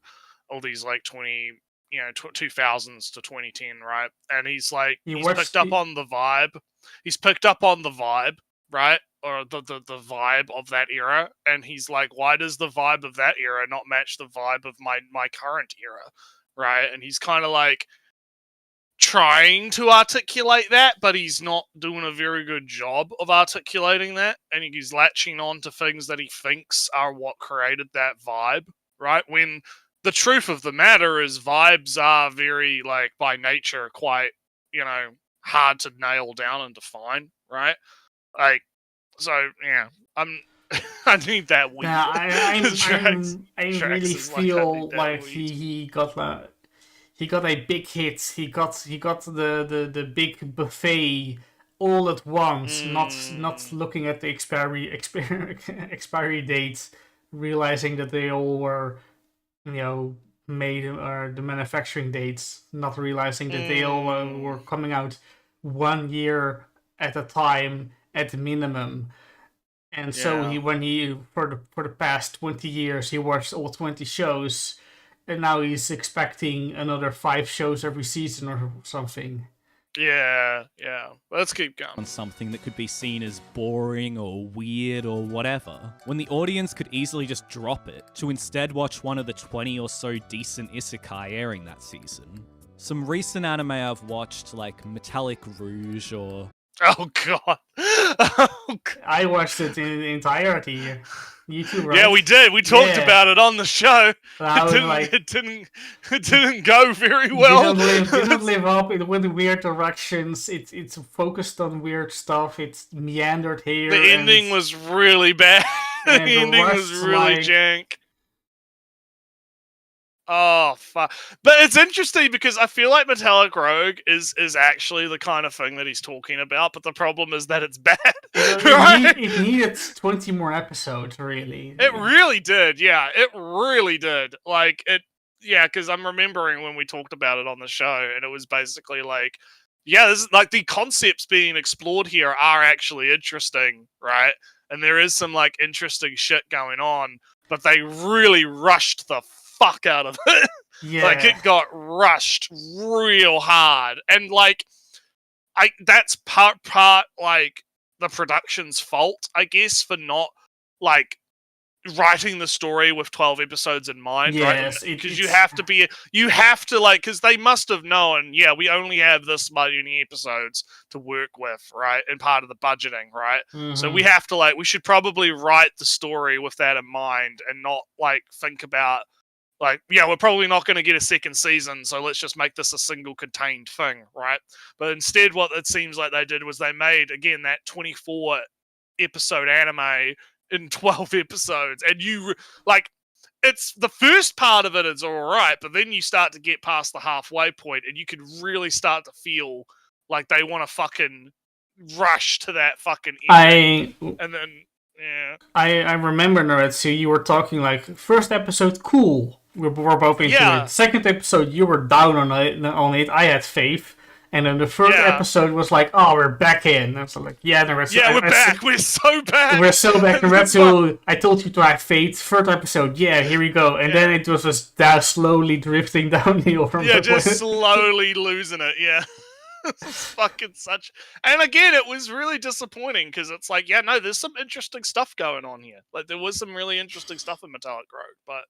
All these like 2000s to 2010, right? And he's like, he's picked up on the vibe. He's picked up on the vibe, right? Or the vibe of that era. And he's like, why does the vibe of that era not match the vibe of my current era? Right? And he's kind of like trying to articulate that, but he's not doing a very good job of articulating that, and he's latching on to things that he thinks are what created that vibe, right? When the truth of the matter is vibes are very, like, by nature, quite, hard to nail down and define, right? Like, so, yeah, I need that weed. Yeah, Drax I really is like, I need feel that like weed. he got a big hit. He got the big buffet all at once, not looking at the expiry dates, realizing that they all were, made, or the manufacturing dates, not realizing that they all were coming out 1 year at a time at the minimum. And so when he for the past 20 years he watched all 20 shows, and now he's expecting another 5 shows every season or something. Yeah. Let's keep going. On something that could be seen as boring or weird or whatever, when the audience could easily just drop it to instead watch one of the 20 or so decent isekai airing that season. Some recent anime I've watched, like Metallic Rouge or... Oh god. I watched it in entirety. You too, right? Yeah, we did. We talked about it on the show. It didn't go very well. Didn't live up. It went weird directions. It's focused on weird stuff. It's meandered here. The ending was really bad. The ending was really jank. Oh, fuck. But it's interesting because I feel like Metallic Rogue is actually the kind of thing that he's talking about, but the problem is that it's bad. It needed 20 more episodes, really. It really did, yeah. It really did. Like, because I'm remembering when we talked about it on the show, and it was basically like, this is, like, the concepts being explored here are actually interesting, right? And there is some, like, interesting shit going on, but they really rushed the fuck out of it. Yeah. Like, it got rushed real hard. And, like, that's part, like, the production's fault, I guess, for not, like, writing the story with 12 episodes in mind, right? Because you have to, like, because they must have known, we only have this many episodes to work with, right? And part of the budgeting, right? Mm-hmm. So we have to, like, we should probably write the story with that in mind and not, like, think about, like, we're probably not going to get a second season, so let's just make this a single contained thing, right? But instead, what it seems like they did was they made, again, that 24 episode anime in 12 episodes. And it's the first part of it is all right, but then you start to get past the halfway point and you can really start to feel like they want to fucking rush to that fucking ending. And then, I remember, Noretsu, you were talking like, first episode, cool. We're both into it. Second episode, you were down on it. I had faith. And then the third episode was like, oh, we're back in. And so like, Noretsu. We're back. We're so back. We're so back. Noretsu, I told you to have faith. Third episode, here we go. And then it was just slowly drifting downhill from the just slowly losing it, It's fucking such... And again, it was really disappointing because it's like, there's some interesting stuff going on here. Like, there was some really interesting stuff in Metallic Rogue, but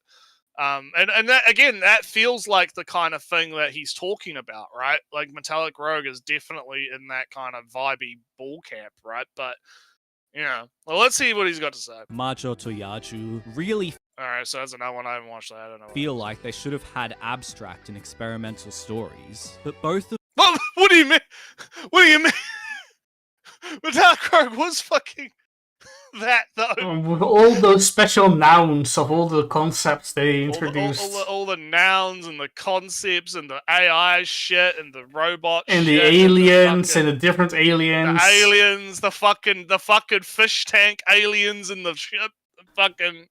and that, again, that feels like the kind of thing that he's talking about, right? Like, Metallic Rogue is definitely in that kind of vibey ball camp, right? But well, let's see what he's got to say. Majo to Yaju really Alright, so that's another one. I haven't watched that. I don't know. Feel like they should have had abstract and experimental stories, but both of... What do you mean? What do you mean? Metallic Rogue was fucking that, though. With all those special nouns of all the concepts they introduced. All the nouns and the concepts and the AI shit and the robot and shit. The aliens and the different aliens. The aliens, the fucking fish tank aliens and the ship. Fucking...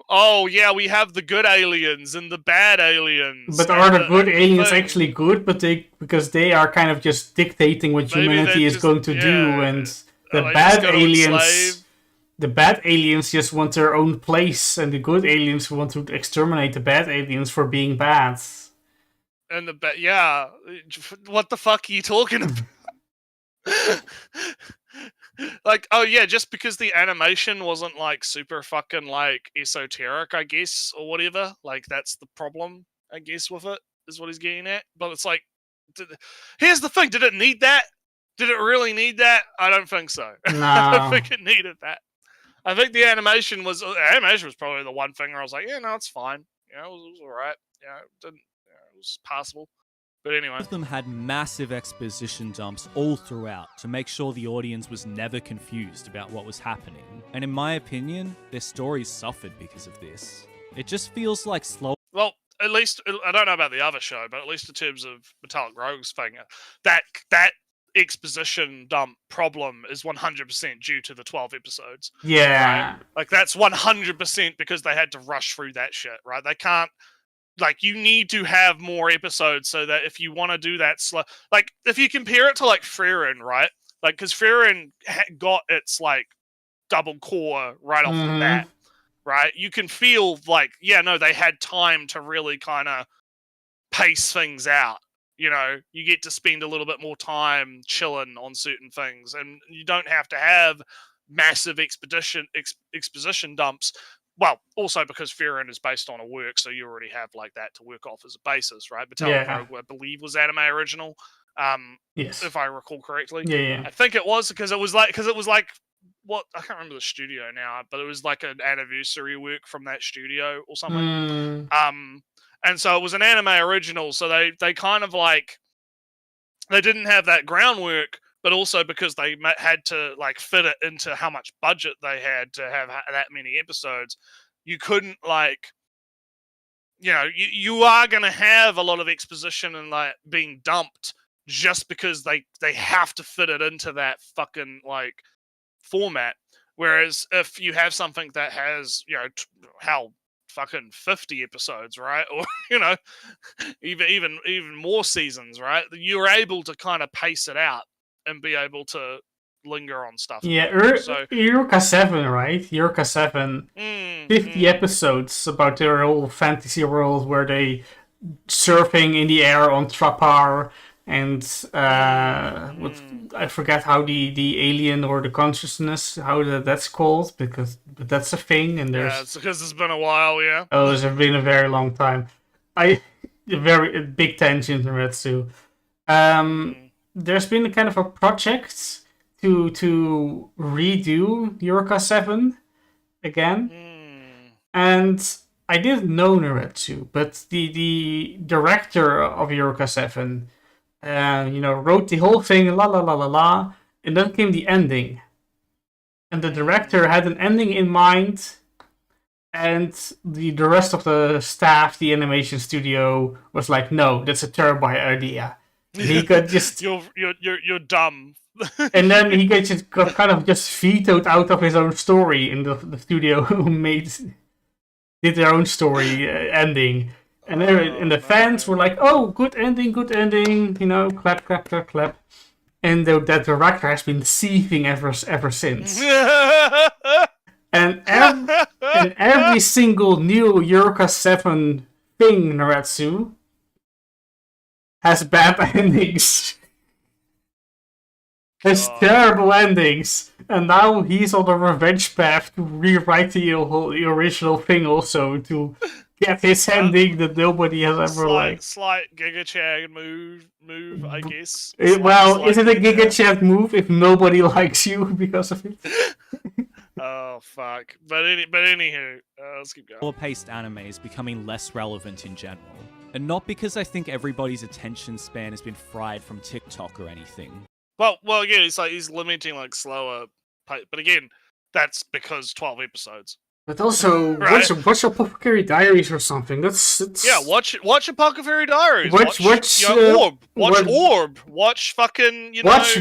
Oh, we have the good aliens and the bad aliens. But are the good aliens actually good? Because they are kind of just dictating what humanity is going to do, and the bad aliens just want their own place, and the good aliens want to exterminate the bad aliens for being bad. And what the fuck are you talking about? Like, just because the animation wasn't, like, super fucking, like, esoteric, I guess, or whatever. Like, that's the problem, I guess, with it, is what he's getting at. But it's like, Here's the thing: did it need that? Did it really need that? I don't think so. No. I don't think it needed that. I think the animation was probably the one thing where I was like, yeah, no, it's fine. You know, it was all right. Yeah, it was passable. But anyway, All of them had massive exposition dumps all throughout to make sure the audience was never confused about what was happening. And in my opinion, their stories suffered because of this. It just feels like slow. Well, at least I don't know about the other show, but at least in terms of Metallic Rogue's thing, that exposition dump problem is 100% due to the 12 episodes. Yeah. Right? Like that's 100% because they had to rush through that shit, right? They can't. Like, you need to have more episodes so that if you want to do that slow... Like, if you compare it to, like, Frieren, right? Like, because Frieren got its, like, double core right off the bat, right? You can feel, like, yeah, no, they had time to really kind of pace things out. You know, you get to spend a little bit more time chilling on certain things, and you don't have to have massive exposition dumps. Well, also because Frieren is based on a work, so you already have like that to work off as a basis, right? Metallic Rogue, I believe, was anime original, yes, if I recall correctly. Yeah. I think it was because it was like what I can't remember the studio now, but it was like an anniversary work from that studio or something. And so it was an anime original, so they kind of like they didn't have that groundwork. But also because they had to like fit it into how much budget they had to have that many episodes, you couldn't like, you know, you are going to have a lot of exposition and like being dumped just because they have to fit it into that fucking like format. Whereas if you have something that has, you know, how fucking 50 episodes, right? Or, you know, even more seasons, right? You're able to kind of pace it out and be able to linger on stuff. Yeah, so Eureka 7, right? Eureka 7. 50 episodes about their whole fantasy world where they surfing in the air on Trapar and I forget how the alien or the consciousness, how that's called, but that's a thing. And there's... Yeah, it's because it's been a while, yeah. Oh, it's been a very long time. A big tangent in Retsu. There's been a kind of a project to redo Eureka 7 again. And I didn't know Naretsu, but the director of Eureka 7, wrote the whole thing, la la la la la, and then came the ending. And the director had an ending in mind, and the rest of the staff, the animation studio, was like, no, that's a terrible idea. He got just you're dumb. And then he got kind of just vetoed out of his own story in the studio who did their own story ending. And the fans were like, oh, good ending, you know, clap, clap, clap, clap. And that director has been seething ever since. And every single new Eureka 7 thing, Naretsu, has bad endings. Has terrible endings. And now he's on a revenge path to rewrite the original thing also, to get his ending that nobody has ever liked. Slight Giga Chad move, I guess. Is it a Giga Chad move if nobody likes you because of it? Oh, fuck. But anywho, let's keep going. Slower-paced anime is becoming less relevant in general. And not because I think everybody's attention span has been fried from TikTok or anything. Well, again, it's like he's limiting like slower, but again, that's because 12 episodes. But also, right? watch Apothecary Diaries or something. Watch Apothecary Diaries. Watch Orb. Watch Orb. Watch fucking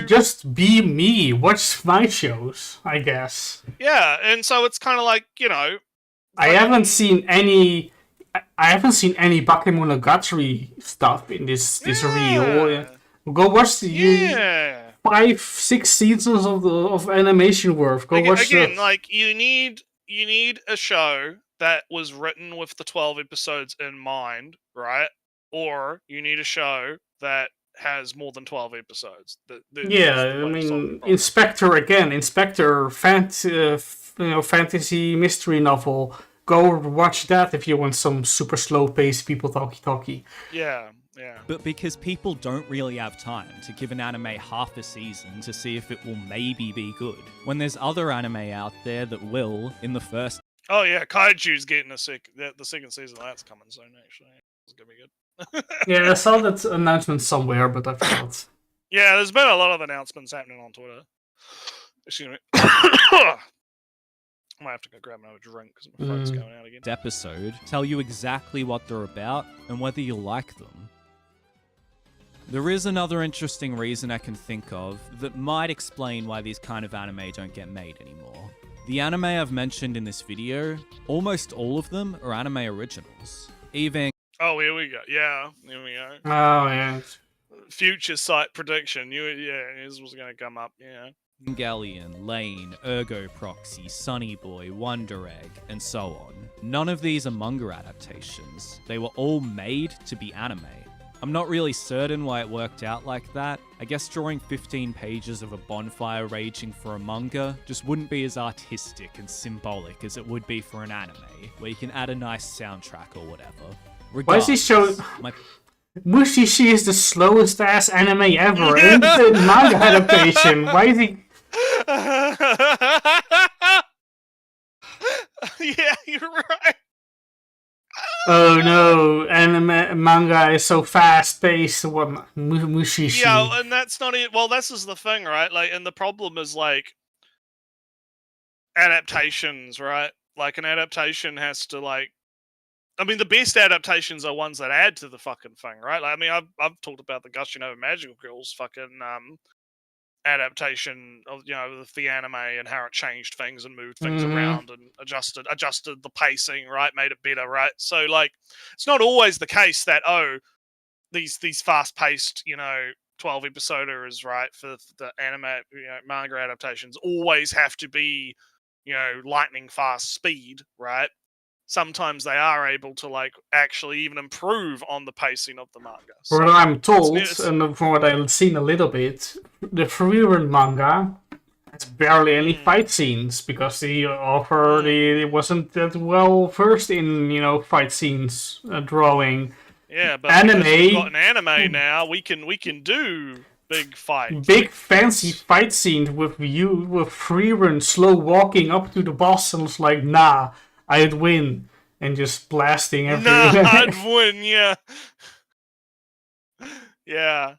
Just Be Me. Watch my shows, I guess. Yeah, and so it's kind of like, you know. I haven't seen any Bakemonogatari stuff in this reel. Go watch the 5-6 seasons of animation worth. Go watch again. Like you need a show that was written with the 12 episodes in mind, right? Or you need a show that has more than 12 episodes. Inspector fantasy mystery novel. Go watch that if you want some super slow paced people talkie. Yeah. Yeah. But because people don't really have time to give an anime half a season to see if it will maybe be good, when there's other anime out there that will, in the first... Oh yeah, Kaiju's getting the second season of that's coming soon, actually. It's gonna be good. Yeah, I saw that announcement somewhere, but I forgot. Yeah, there's been a lot of announcements happening on Twitter. Excuse me. I might have to go grab another drink because my throat's going out again. episode tell you exactly what they're about and whether you'll like them. There is another interesting reason I can think of that might explain why these kind of anime don't get made anymore. The anime I've mentioned in this video, almost all of them are anime originals. Even... Oh, here we go. Yeah, here we go. Oh, yeah. Future site prediction. This was going to come up, yeah. Evangelion, Lane, Ergo Proxy, Sunny Boy, Wonder Egg, and so on. None of these are manga adaptations. They were all made to be anime. I'm not really certain why it worked out like that. I guess drawing 15 pages of a bonfire raging for a manga just wouldn't be as artistic and symbolic as it would be for an anime, where you can add a nice soundtrack or whatever. Why is he so... Mushishi is the slowest ass anime ever in the manga adaptation. Why is he... Yeah, you're right. Oh no, manga is so fast paced. What Mushishi? Yeah, and that's not it. Well, this is the thing, right? Like, and the problem is like adaptations, right? Like, an adaptation has to like. I mean, the best adaptations are ones that add to the fucking thing, right? Like, I mean, I've talked about the Gushing Over Magical Girls fucking adaptation of, you know, the anime and how it changed things and moved things around and adjusted the pacing, right? Made it better, right? So like, it's not always the case that these fast paced, you know, 12 episoders, right, for the anime, you know, manga adaptations always have to be, you know, lightning fast speed, right? Sometimes they are able to like actually even improve on the pacing of the manga. So, what I'm told, and from what I've seen a little bit, the Freerun manga has barely any fight scenes because the author wasn't that well versed in, you know, fight scenes drawing. Yeah, but anime, because we've got an anime now, we can do big fights, big fancy fight scenes with Freerun slow walking up to the boss and it's like, nah, I'd win, and just blasting everything. Nah, I'd win, yeah. Yeah.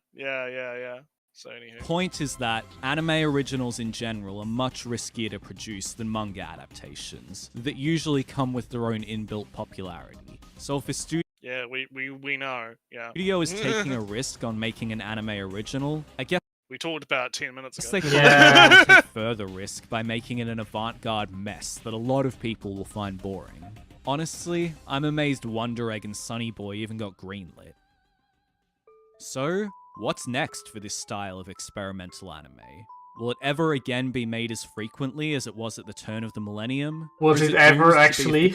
So anywho. Point is that anime originals in general are much riskier to produce than manga adaptations, that usually come with their own inbuilt popularity. So if a studio... Yeah, we know, yeah. Studio is taking a risk on making an anime original, I guess... We talked about it 10 minutes ago. They can take further risk by making it an avant-garde mess that a lot of people will find boring. Honestly, I'm amazed Wonder Egg and Sunny Boy even got greenlit. So, what's next for this style of experimental anime? Will it ever again be made as frequently as it was at the turn of the millennium? Was it ever actually?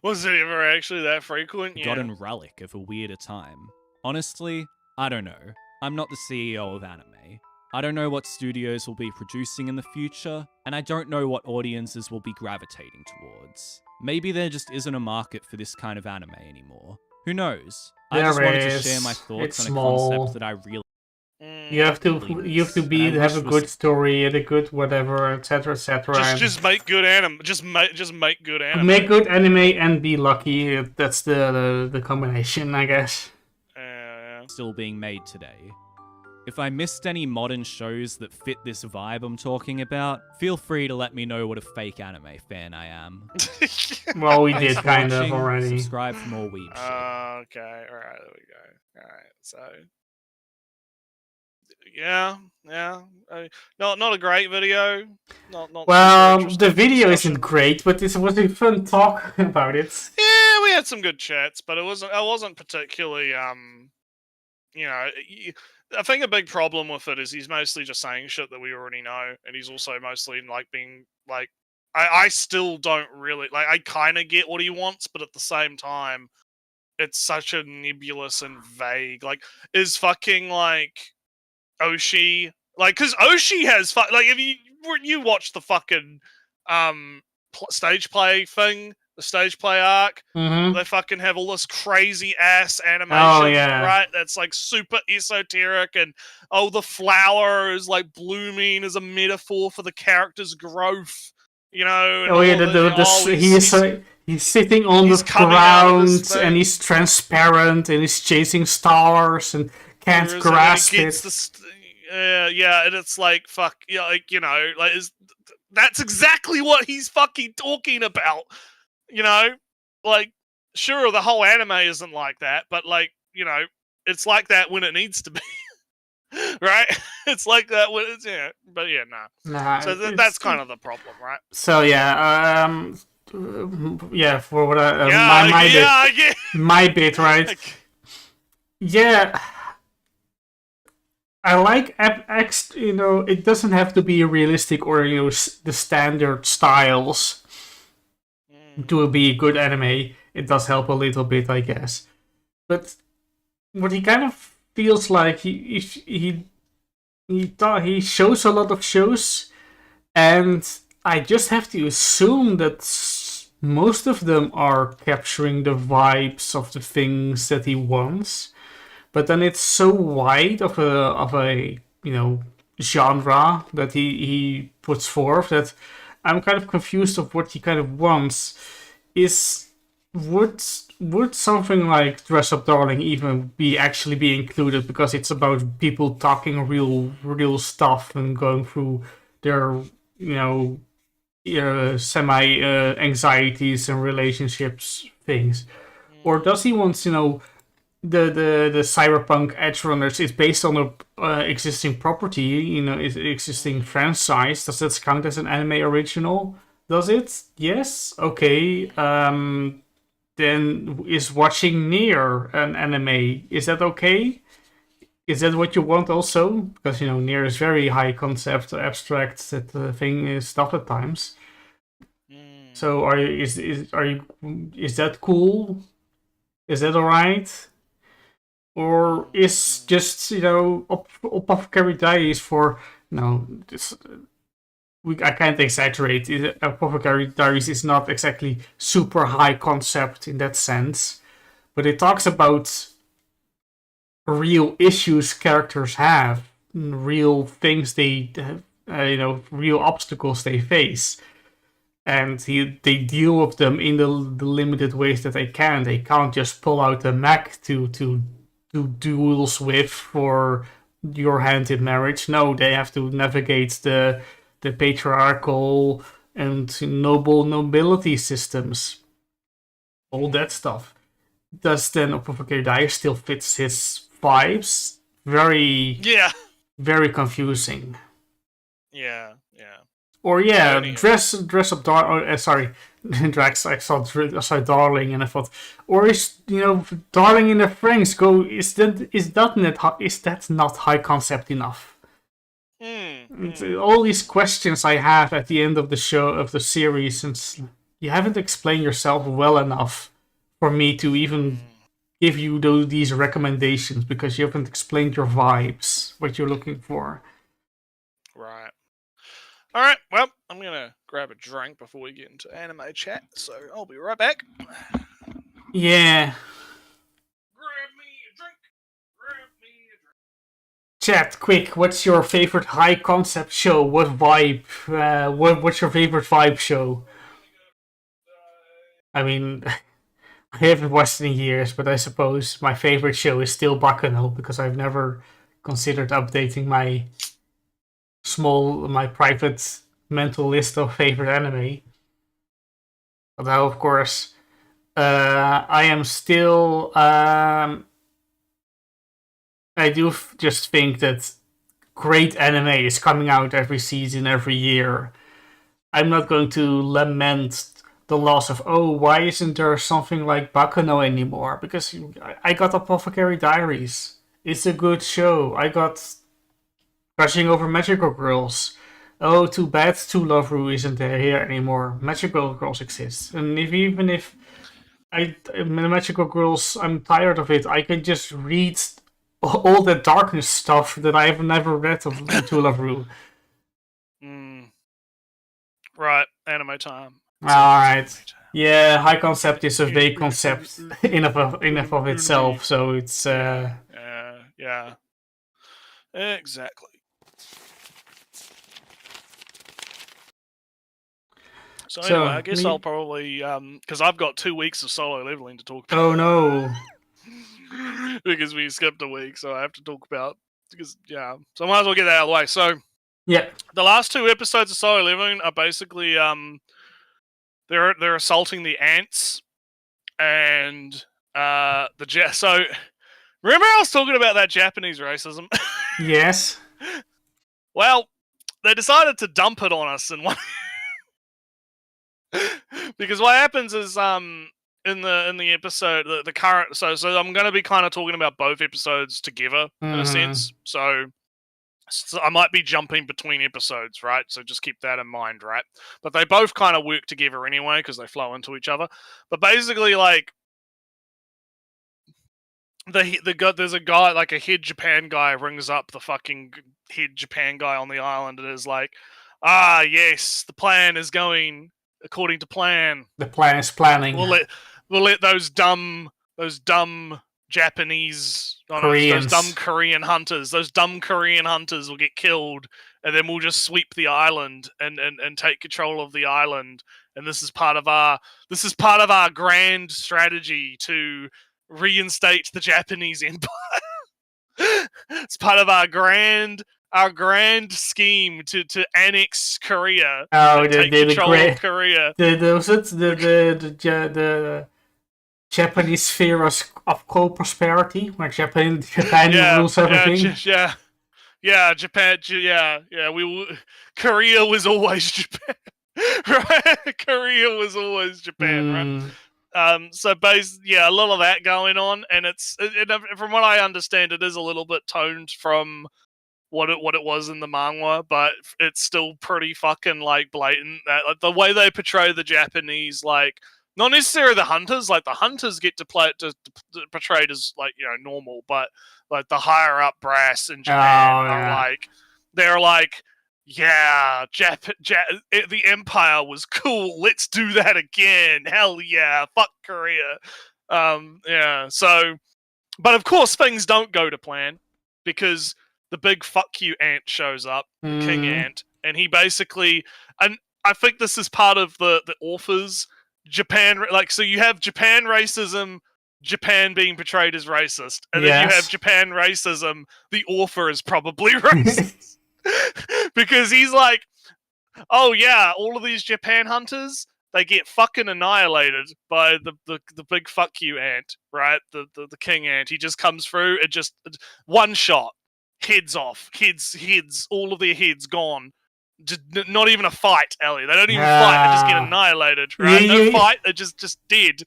Was it ever actually that frequent? Yeah. Forgotten relic of a weirder time. Honestly, I don't know. I'm not the CEO of anime. I don't know what studios will be producing in the future, and I don't know what audiences will be gravitating towards. Maybe there just isn't a market for this kind of anime anymore. Who knows? I just wanted to share my thoughts on a concept that I really... You have to have a good story and a good whatever, etc., etc. Just make good anime. Just make good anime. Make good anime and be lucky. That's the combination, I guess. Still being made today. If I missed any modern shows that fit this vibe I'm talking about, feel free to let me know what a fake anime fan I am. Well, we did kind of already. Subscribe for more weeb shit. Okay, alright, there we go. Alright, so... Yeah. Not a great video. Not well, the video isn't great, but this was a fun talk about it. Yeah, we had some good chats, but I wasn't particularly, you know, I think a big problem with it is he's mostly just saying shit that we already know, and he's also mostly like being like, I still don't really like. I kind of get what he wants, but at the same time, it's such a nebulous and vague. Like, is fucking like Oshi like? Because Oshi has like if you watch the fucking stage play thing, the stage play arc. Mm-hmm. They fucking have all this crazy ass animation, Oh, yeah. right? That's like super esoteric, and the flower is like blooming as a metaphor for the character's growth, you know. And Oh yeah, he's sitting on the coming out of his ground thing. and he's transparent and he's chasing stars and can't grasp it. And it's like fuck, yeah, like you know, like that's exactly what he's fucking talking about, you know. Like, sure, the whole anime isn't like that, but like, you know, it's like that when it needs to be. Right? It's like that when it's but yeah, no. Nah, So that's kind of the problem, right? So yeah, for what my bit, right? Like, yeah, I like X. You know, it doesn't have to be realistic or the standard styles to be a good anime. It does help a little bit, I guess. But what he kind of feels like he shows a lot of shows, and I just have to assume that most of them are capturing the vibes of the things that he wants. But then it's so wide of a genre that he puts forth that I'm kind of confused of what he kind of wants. Would something like Dress Up Darling even be included, because it's about people talking real stuff and going through their semi anxieties and relationships things? Or does he want the cyberpunk edge runners is based on a existing property, existing franchise? Does that count as an anime original? Does it? Yes. Okay. Then is watching Nier an anime? Is that okay? Is that what you want also? Because Nier is very high concept, abstract. That thing is stuff at times. So is that cool? Is that alright? Or is just Apothecary Diaries for I can't exaggerate. Apothecary Diaries is not exactly super high concept in that sense, but it talks about real issues characters have, real things they real obstacles they face, and they deal with them in the limited ways that they can. They can't just pull out a mech to duels with for your hand in marriage. No, they have to navigate the patriarchal and nobility systems, all that stuff. Does then Apothecary Diaries still fits his vibes? Very confusing. Yeah. Or dress up Darling. Sorry, Drax. I saw Darling, and I thought, or is Darling in the Franks go? Is that not high concept enough? All these questions I have at the end of the show, of the series, since you haven't explained yourself well enough for me to even give you these recommendations, because you haven't explained your vibes, what you're looking for. Right. All right. Well, I'm gonna grab a drink before we get into anime chat, so I'll be right back. Yeah. Chat, quick, what's your favorite high concept show? What vibe? What's your favorite vibe show? I mean, I haven't watched in years, but I suppose my favorite show is still Baccano, because I've never considered updating my private mental list of favorite anime. Although, of course, I am still... I do just think that great anime is coming out every season, every year. I'm not going to lament the loss of, why isn't there something like Baccano anymore? Because I got Apothecary Diaries. It's a good show. I got Rushing Over Magical Girls. Oh, too bad To Love Ru isn't here anymore. Magical Girls exists. And even if Magical Girls, I'm tired of it, I can just read all the darkness stuff that I have never read of To Love Ru. Right, anime time. Alright. Yeah, high concept is a vague concept in of itself, so it's yeah, exactly. So anyway, I guess I'll probably because I've got 2 weeks of solo leveling to talk about. Oh no. Because we skipped a week, so I have to talk about so I might as well get that out of the way. So Yeah. the last 2 episodes of solo leveling are basically they're assaulting the ants and so remember I was talking about that Japanese racism? Yes. Well, they decided to dump it on us in one because what happens is in the episode the current so I'm going to be kind of talking about both episodes together in a sense. So I might be jumping between episodes, right? So just keep that in mind, right? But they both kind of work together anyway because they flow into each other. But basically, like there's a guy, like a head Japan guy, rings up the fucking head Japan guy on the island and is like, "Ah, yes, the plan is going according to plan. The plan is planning. We'll let those dumb Japanese, Koreans. those dumb Korean hunters will get killed, and then we'll just sweep the island and take control of the island. And this is part of our grand strategy to reinstate the Japanese empire. It's part of our grand scheme to annex Korea and take control of Korea. The Japanese sphere of co-prosperity, where Japan rules everything. Japan. Korea was always Japan, right? Korea was always Japan, right? So a lot of that going on, and from what I understand, it is a little bit toned from what it was in the manga, but it's still pretty fucking like blatant that like, the way they portray the Japanese, like not necessarily the hunters, like the hunters get to play to portrayed as like normal, but like the higher up brass in Japan are like they're like, yeah, the Empire was cool. Let's do that again. Hell yeah, fuck Korea. So, but of course things don't go to plan because the big fuck you ant shows up, the king ant, and he basically, and I think this is part of the authors. Japan, like, so you have Japan racism, Japan being portrayed as racist, and then you have Japan racism, the author is probably racist. Because he's like, oh yeah, all of these Japan hunters, they get fucking annihilated by the big fuck you ant, right? The king ant. He just comes through, it just one shot, heads off, heads, all of their heads gone. Not even a fight, Ellie. They don't even fight. They just get annihilated, right? No fight. They're just dead.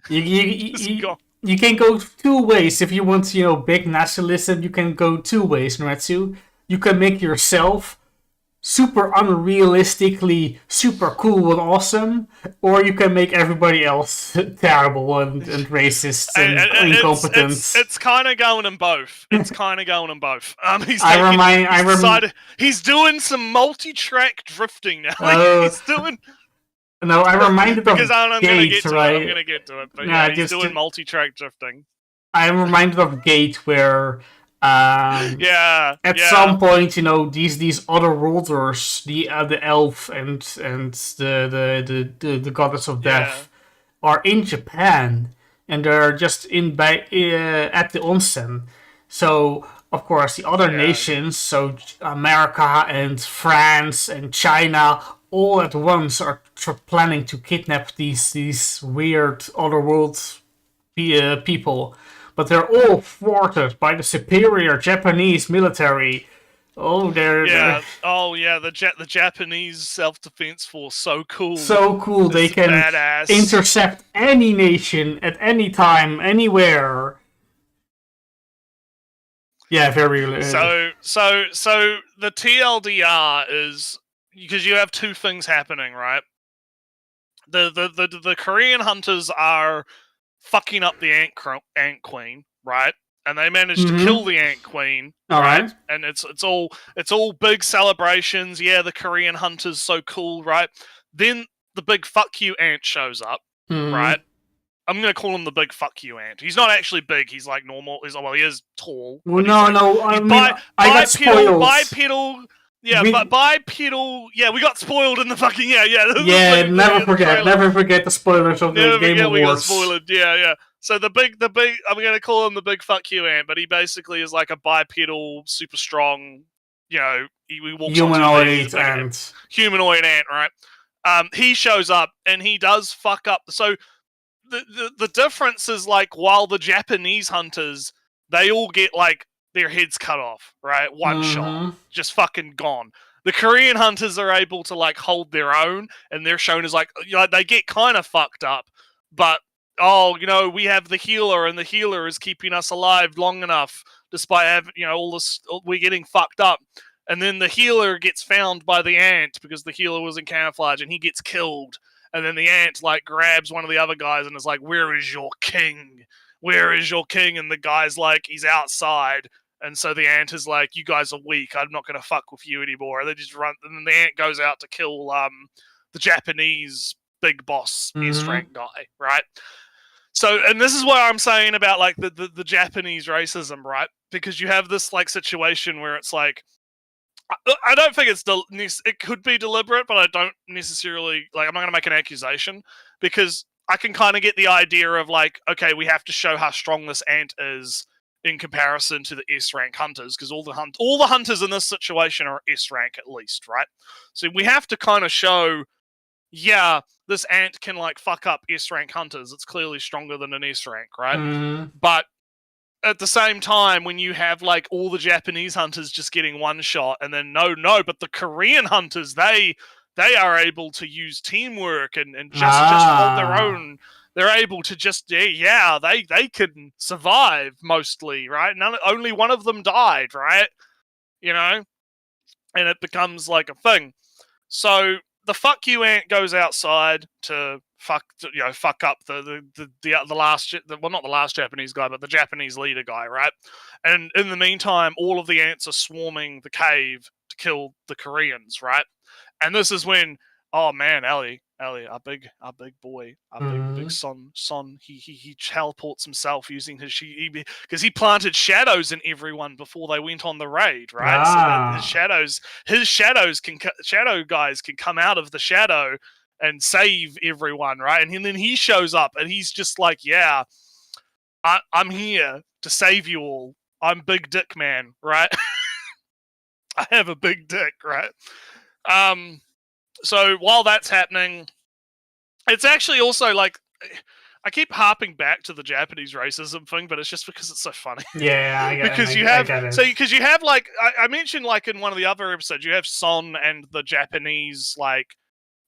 You can go 2 ways if you want, big nationalism. You can go 2 ways, Noretsu. You can make yourself super unrealistically super cool and awesome, or you can make everybody else terrible and racist and incompetent. It's kind of going in both. He's he's doing some multi-track drifting now. He's doing. No, I reminded of because I'm Gate, right? I'm gonna get to it, but he's doing multi-track drifting. I'm reminded of Gate, where at some point, these other worlders, the elf and the goddess of death, are in Japan, and they're just at the onsen. So of course the other nations, so America and France and China, all at once are planning to kidnap these weird otherworld people. But they're all thwarted by the superior Japanese military. Oh, the Japanese self-defense force, so cool. So cool, they can intercept any nation at any time, anywhere. Yeah, very. So the TLDR is because you have 2 things happening, right? The Korean hunters are fucking up the ant queen, right? And they managed to kill the ant queen, right? And it's all big celebrations. Yeah, the Korean hunters so cool, right? Then the big fuck you ant shows up, right? I'm gonna call him the big fuck you ant. He's not actually big. He's like normal. He is tall. Well, but no. I mean, I got spoiled. Bipedal. Yeah, but bipedal. Yeah, we got spoiled in the fucking yeah. Yeah, never forget the spoilers of the Game Awards. We got spoiled. Yeah. So the big. I'm gonna call him the big fuck you ant, but he basically is like a bipedal, super strong. He walks humanoid ant. Humanoid ant, right? He shows up and he does fuck up. So the difference is like while the Japanese hunters, they all get like their heads cut off, right? One shot, just fucking gone. The Korean hunters are able to like hold their own, and they're shown as like they get kind of fucked up, but we have the healer, and the healer is keeping us alive long enough despite having all this. We're getting fucked up. And then the healer gets found by the ant because the healer was in camouflage, and he gets killed. And then the ant like grabs one of the other guys and is like, "Where is your king? Where is your king?" And the guy's like, "He's outside." And so the ant is like, "You guys are weak. I'm not going to fuck with you anymore." And they just run. And then the ant goes out to kill the Japanese big boss S-rank guy, right? So, and this is what I'm saying about like the Japanese racism, right? Because you have this like situation where it's like, I don't think it could be deliberate, but I don't necessarily, like, I'm not going to make an accusation, because I can kind of get the idea of, like, okay, we have to show how strong this ant is in comparison to the S-rank hunters, because all the hunters in this situation are S-rank at least, right? So we have to kind of show, yeah, this ant can, like, fuck up S-rank hunters. It's clearly stronger than an S-rank, right? But at the same time, when you have like all the Japanese hunters just getting one shot, and then but the Korean hunters, they are able to use teamwork and just hold their own. They're able to just they can survive mostly, right? Only one of them died, right? And it becomes like a thing. So the fuck you ant goes outside to fuck up the last, well, not the last Japanese guy, but the Japanese leader guy, right? And in the meantime, all of the ants are swarming the cave to kill the Koreans, right? And this is when, oh man, Ellie, our big boy, big son, he teleports himself using his because he planted shadows in everyone before they went on the raid, right? So that his shadow guys can come out of the shadow and save everyone, right? And then he shows up and he's just like, yeah, I'm here to save you all. I'm Big Dick Man, right? I have a big dick, right? So while that's happening, it's actually also like, I keep harping back to the Japanese racism thing, but it's just because it's so funny. Yeah, I get it. Because you have like, I mentioned like in one of the other episodes, you have Son and the Japanese like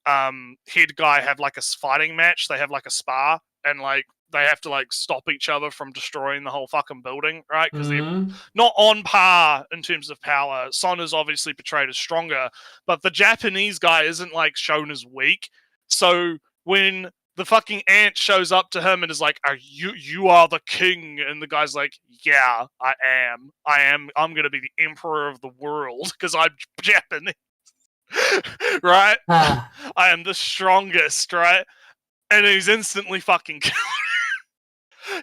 head guy have like a fighting match. They have like a spar, and like they have to like stop each other from destroying the whole fucking building, right? Because they're not on par in terms of power. Son is obviously portrayed as stronger, but the Japanese guy isn't like shown as weak. So when the fucking ant shows up to him and is like, you are the king," and the guy's like, "Yeah, I am. I'm gonna be the emperor of the world because I'm Japanese." Right? I am the strongest, right? And he's instantly fucking killed.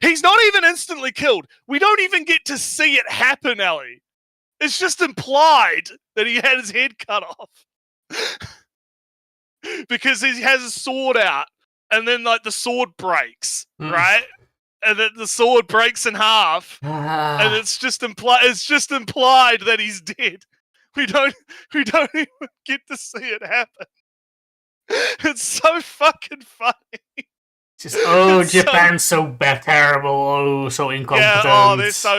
He's not even instantly killed. We don't even get to see it happen, Ellie. It's just implied that he had his head cut off. Because he has a sword out, and then like the sword breaks, right? And then the sword breaks in half, and it's just implied that he's dead. We don't even get to see it happen. It's so fucking funny. Japan's so terrible. So incompetent. Yeah,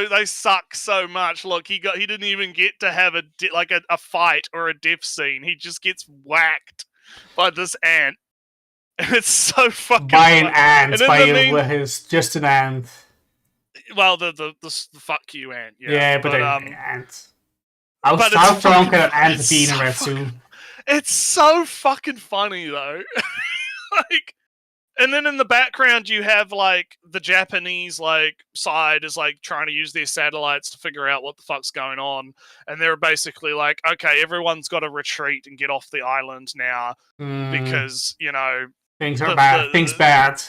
they suck so much. Look, he didn't even get to have a fight or a death scene. He just gets whacked by this ant. And it's so fucking by an ant, just an ant. Well, the fuck you ant. Yeah, but an ant. How strong can an ant be in Retsu? It's so fucking funny though. Like, And then in the background, you have like the Japanese like side is like trying to use their satellites to figure out what the fuck's going on, and they're basically like, okay, everyone's got to retreat and get off the island now because things are bad. Things bad.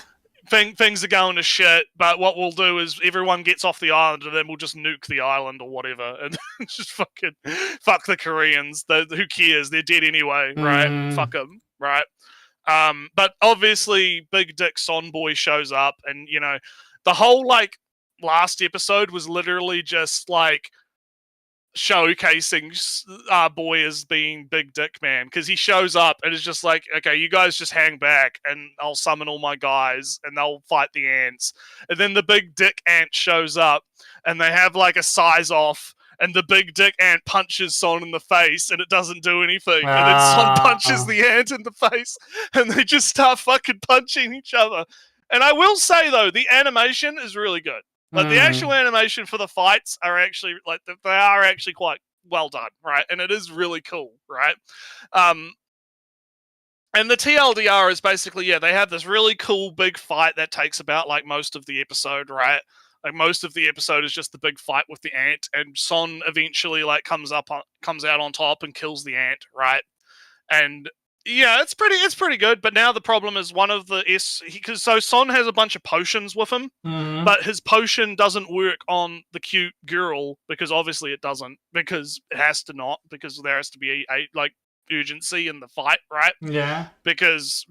Things are going to shit. But what we'll do is everyone gets off the island, and then we'll just nuke the island or whatever, and just fucking fuck the Koreans. Who cares? They're dead anyway, right? Fuck them, right? But obviously, Big Dick Son Boy shows up, and the whole like last episode was literally just like showcasing our boy as being Big Dick Man, because he shows up and is just like, okay, you guys just hang back, and I'll summon all my guys, and they'll fight the ants. And then the Big Dick Ant shows up, and they have like a size off. And the Big Dick Ant punches Son in the face, and it doesn't do anything. And then Son punches the ant in the face, and they just start fucking punching each other. And I will say, though, the animation is really good. Like, the actual animation for the fights are actually, like, they are actually quite well done, right? And it is really cool, right? And the TLDR is basically, they have this really cool big fight that takes about, like, most of the episode, right? Like, most of the episode is just the big fight with the ant, and Son eventually like comes out on top and kills the ant, right? And it's pretty good. But now the problem is one of the because Son has a bunch of potions with him, but his potion doesn't work on the cute girl, because obviously it doesn't, because it has to not, because there has to be a like urgency in the fight, right? Yeah. Because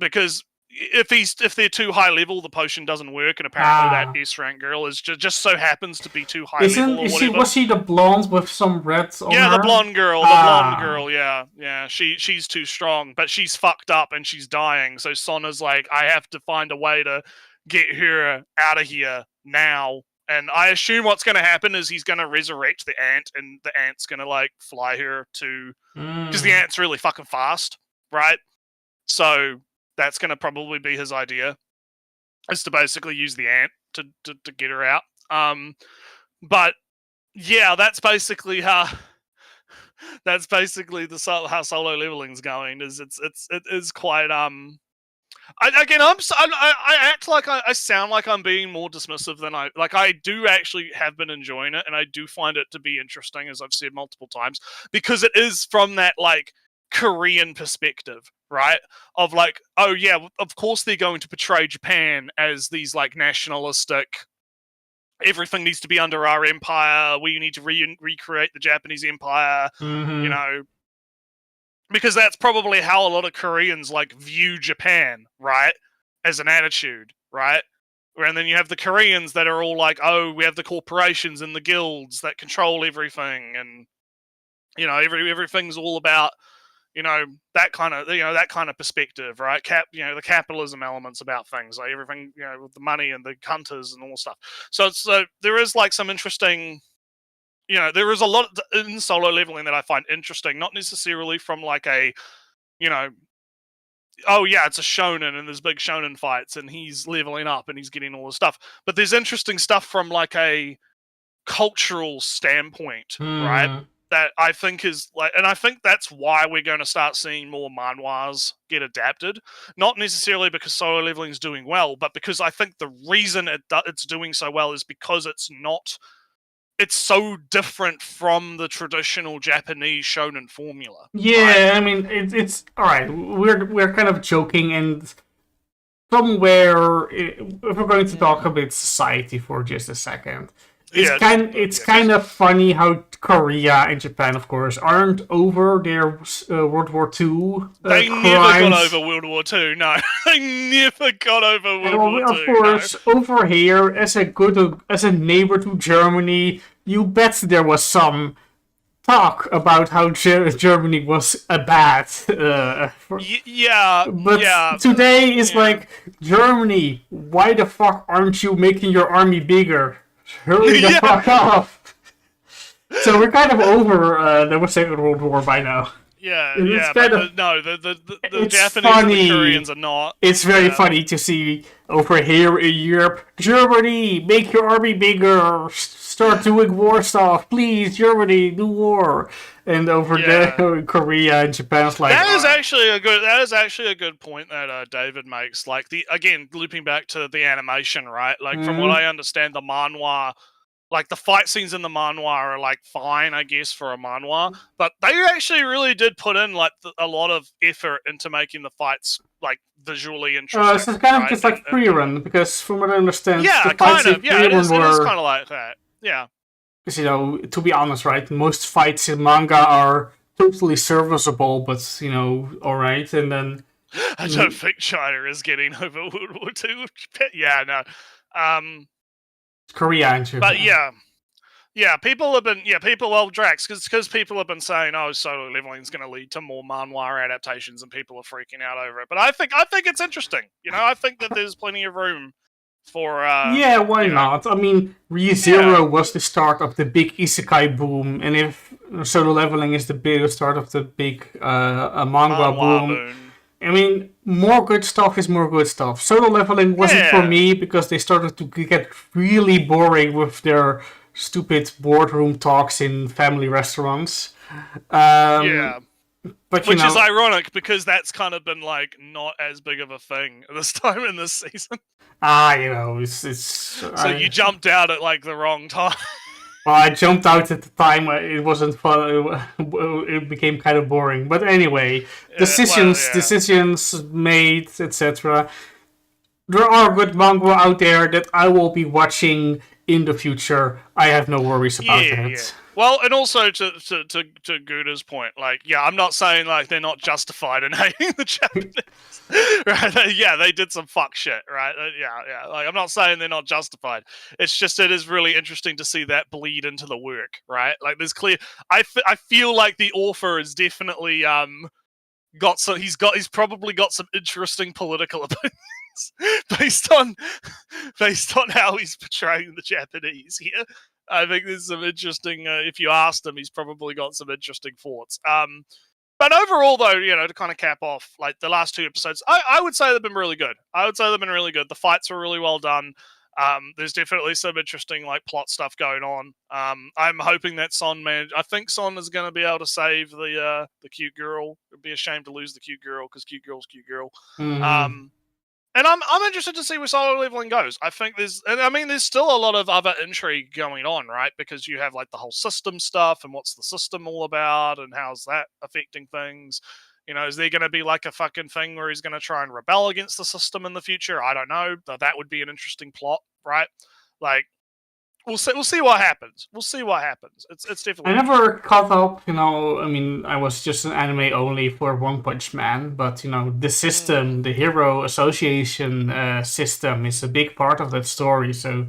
if they're too high level, the potion doesn't work, and apparently that S-rank girl is just so happens to be too high level or whatever. Was she the blonde with some red on her? The blonde girl. The blonde girl, yeah. She's too strong, but she's fucked up and she's dying. So Son is like, I have to find a way to get her out of here now. And I assume what's going to happen is he's going to resurrect the ant, and the ant's going to like fly her to, because the ant's really fucking fast, right? So that's going to probably be his idea, is to basically use the ant to get her out. But yeah, that's basically how how solo leveling's going. It is quite I act like I sound like I'm being more dismissive than I do actually have been enjoying it, and I do find it to be interesting, as I've said multiple times, because it is from that like Korean perspective, right? Of like, oh yeah, of course they're going to portray Japan as these like nationalistic, everything needs to be under our empire, we need to recreate the Japanese empire, because that's probably how a lot of Koreans like view Japan, right? As an attitude, right? And then you have the Koreans that are all like, oh, we have the corporations and the guilds that control everything, and everything's all about that kind of perspective, right? The capitalism elements about things, like everything, with the money and the hunters and all stuff. So there is like some interesting, there is a lot in solo leveling that I find interesting, not necessarily from like a, oh yeah, it's a shonen and there's big shonen fights and he's leveling up and he's getting all this stuff, but there's interesting stuff from like a cultural standpoint, right? That I think is like, and I think that's why we're going to start seeing more manhwas get adapted. Not necessarily because solo leveling is doing well, but because I think the reason it's doing so well is because it's so different from the traditional Japanese shonen formula. Yeah, right? I mean, it's all right. We're kind of joking, and somewhere, if we're going to talk about society for just a second. It's kind of funny how Korea and Japan, of course, aren't over their World War II They crimes. never got over World War II, no. They never got over World War II, of course, over here, as a neighbor to Germany, you bet there was some talk about how Germany was a bad... But today is like, Germany, why the fuck aren't you making your army bigger? Hurry the fuck up! So we're kind of over the Second World War by now. The Japanese and the Koreans are not. It's very funny to see over here in Europe, Germany, make your army bigger, start doing war stuff, please, Germany, do war. And over there, Korea and Japan's like, that is actually a good point that David makes. Like again, looping back to the animation, right? Like from what I understand, the manhwa, like the fight scenes in the manhwa are like fine, I guess, for a manhwa, but they actually really did put in like a lot of effort into making the fights like visually interesting. so it's kind of just like pre-run, because from what I understand, yeah, the fights in it is were kind of like that. Yeah. Because, you know, to be honest, right, most fights in manga are totally serviceable, but, you know, alright, and then... I don't think China is getting over World War II. Yeah, no. Korea and Japan. But yeah, people have been, Drax, because people have been saying, oh, solo leveling is going to lead to more manhwa adaptations, and people are freaking out over it. But I think it's interesting. You know, I think that there's plenty of room for. Yeah, why not? I mean, ReZero was the start of the big isekai boom, and if solo leveling is the big start of the big manga boom. I mean, more good stuff is more good stuff. Solo leveling wasn't for me because they started to get really boring with their stupid boardroom talks in family restaurants. But which is ironic because that's kind of been like not as big of a thing this time in this season. You know, it's so you jumped out at like the wrong time. Well, I jumped out at the time. It wasn't fun. It became kind of boring. But anyway, decisions made, etc. There are good manga out there that I will be watching in the future. I have no worries about that. Yeah. Well, and also to Guda's point, like, I'm not saying like they're not justified in hating the Japanese, right? Yeah, they did some fuck shit, right? Yeah. Like, I'm not saying they're not justified. It's just it is really interesting to see that bleed into the work, right? Like, there's clear. I feel like the author is definitely got some. He's probably got some interesting political opinions based on how he's portraying the Japanese here. I think there's some interesting. If you asked him, he's probably got some interesting thoughts. But overall, though, to kind of cap off, like the last 2 episodes, I would say they've been really good. The fights were really well done. There's definitely some interesting like plot stuff going on. I'm hoping that I think Son is going to be able to save the cute girl. It'd be a shame to lose the cute girl because cute girl's cute girl. Mm-hmm. And I'm interested to see where solo leveling goes. I think there's still a lot of other intrigue going on, right? Because you have like the whole system stuff and what's the system all about and how's that affecting things. Is there going to be like a fucking thing where he's going to try and rebel against the system in the future? I don't know. But that would be an interesting plot, right? Like, we'll see what happens. It's definitely. I never caught up. I mean, I was just an anime only for One Punch Man, but the system, the hero association system, is a big part of that story. So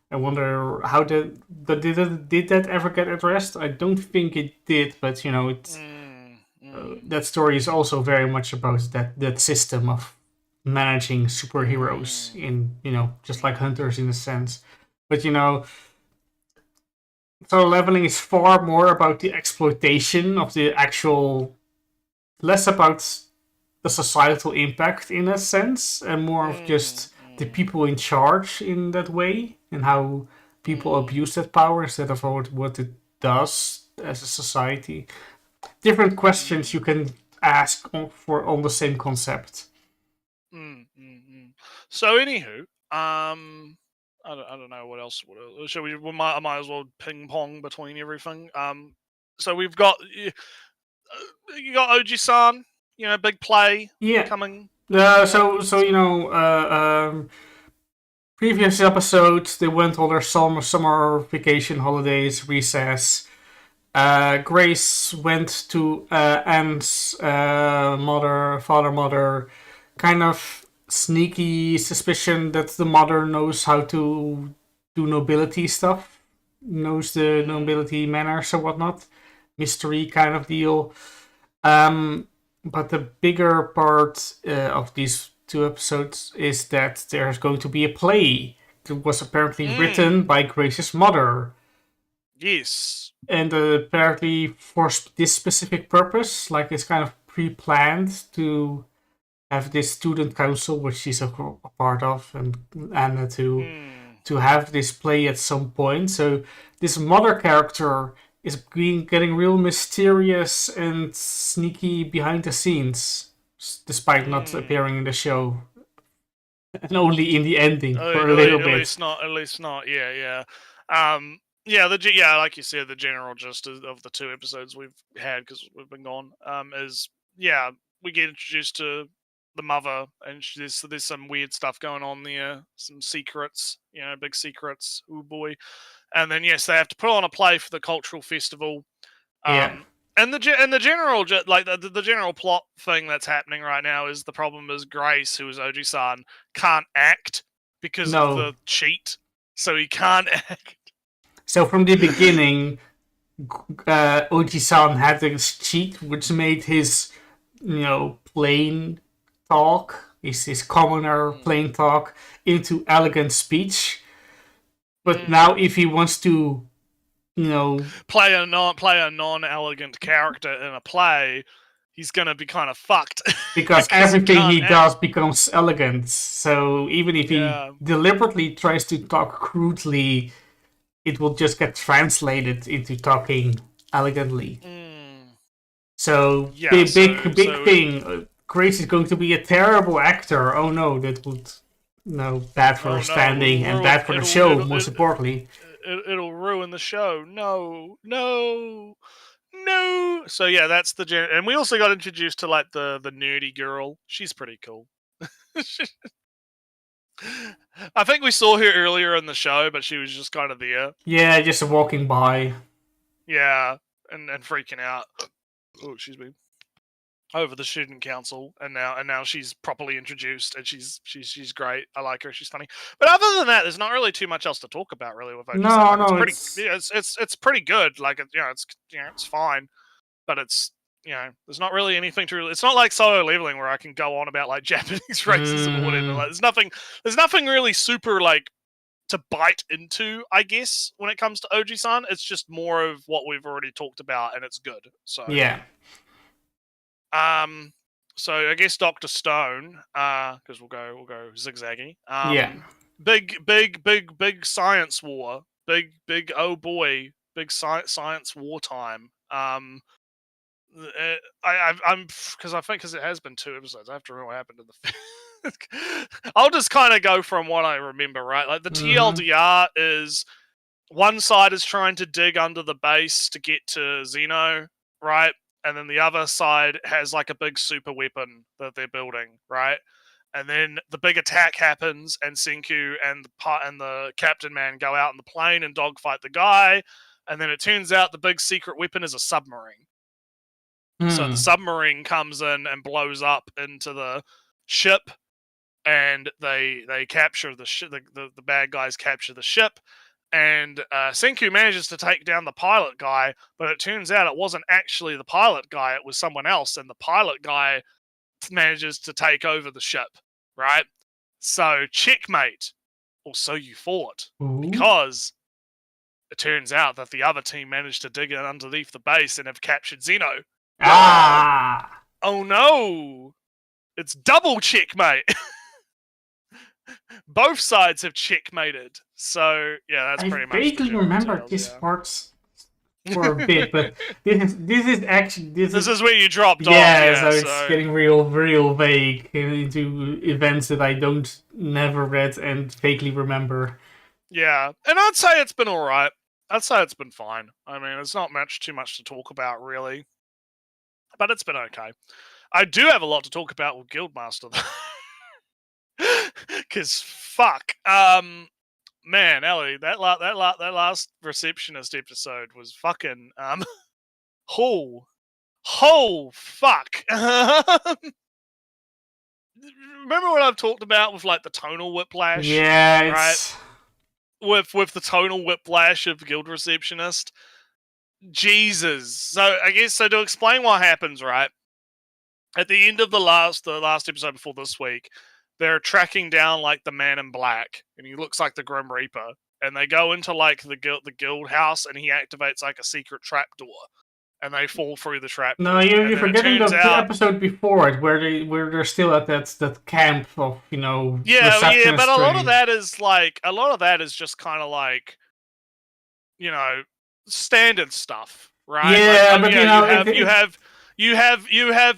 I wonder how did that ever get addressed? I don't think it did, but it's that story is also very much about that system of managing superheroes in just like hunters in a sense, but So leveling is far more about the exploitation of the actual, less about the societal impact in a sense, and more of just the people in charge in that way, and how people abuse that power instead of what it does as a society. Different questions you can ask on the same concept. So anywho, I don't know what else. Shall we? I might as well ping pong between everything. So we've got you got Oji-san, big play coming. Previous episodes they went on their summer vacation, holidays, recess. Grace went to Anne's father, mother, kind of sneaky suspicion that the mother knows how to do nobility stuff, knows the nobility manners or whatnot, mystery kind of deal. But the bigger part of these 2 episodes is that there's going to be a play that was apparently written by Grace's mother. Yes. And apparently for this specific purpose, like it's kind of pre-planned to have this student council, which she's a part of, and Anna too. to have this play at some point. So this mother character is getting real mysterious and sneaky behind the scenes, despite not appearing in the show, and only in the ending for a little bit. At least not. At least not. Yeah, yeah. Yeah, like you said, the general gist of the 2 episodes we've had because we've been gone. Is we get introduced to the mother, and there's some weird stuff going on there, some secrets, big secrets. Oh boy! And then yes, they have to put on a play for the cultural festival. Yeah. And the general like the general plot thing that's happening right now is the problem is Grace, who is Oji-san, can't act because of the cheat, so he can't act. So from the beginning, Oji-san had this cheat, which made his, plain talk, his commoner plain talk, into elegant speech. But now, if he wants to, play a non-elegant character in a play, he's gonna be kind of fucked because everything he does becomes elegant. So even if he deliberately tries to talk crudely, it will just get translated into talking elegantly. So big thing. Grace is going to be a terrible actor. Oh no, that would bad for her standing and bad for the show. Most importantly, it'll ruin the show. No. So yeah, that's the and we also got introduced to like the nerdy girl. She's pretty cool. I think we saw her earlier in the show, but she was just kind of there. Yeah, just walking by. Yeah, and freaking out. Oh, excuse me. Over the student council, and now she's properly introduced, and she's great. I like her. She's funny. But other than that, there's not really too much else to talk about, really. With it's pretty good. Like it's fine, but it's there's not really anything to. It's not like Solo Leveling where I can go on about like Japanese racism or whatever. Like, there's nothing really super like to bite into, I guess, when it comes to Oji-san. It's just more of what we've already talked about, and it's good. So yeah. So I guess Dr. Stone, because we'll go zigzaggy. Big science war. Big oh boy, big science wartime. I'm because it has been 2 episodes. I have to remember what happened in the. I'll just kind of go from what I remember, right? Like the TLDR is one side is trying to dig under the base to get to Zeno, right? And then the other side has like a big super weapon that they're building, right? And then the big attack happens, and Senku and the Captain Man go out in the plane and dogfight the guy. And then it turns out the big secret weapon is a submarine. So the submarine comes in and blows up into the ship, and they capture the ship. The bad guys capture the ship. And Senku manages to take down the pilot guy, but it turns out it wasn't actually the pilot guy, it was someone else, and the pilot guy manages to take over the ship, right? So, checkmate, or so you thought, because it turns out that the other team managed to dig in underneath the base and have captured Zeno. Oh no! It's double checkmate! Both sides have checkmated, so yeah, that's pretty much. I vaguely remember this parts for a bit, but this is where you dropped off. Yeah, so it's getting real vague into events that I never read and vaguely remember. Yeah, and I'd say it's been all right. I'd say it's been fine. I mean, it's not too much to talk about really, but it's been okay. I do have a lot to talk about with Guildmaster though. Because fuck, man, Ellie, that last receptionist episode was fucking fuck. Remember what I've talked about with like the tonal whiplash? Yeah, right. With the tonal whiplash of Guild Receptionist. Jesus. So I guess to explain what happens, right? At the end of the last episode before this week, they're tracking down like the man in black, and he looks like the Grim Reaper. And they go into like the guild house, and he activates like a secret trapdoor. and they fall through the trap. No, you're forgetting the episode before it, where they're still at that camp of yeah, but a lot of that is just kind of like standard stuff, right? Yeah, like, but you have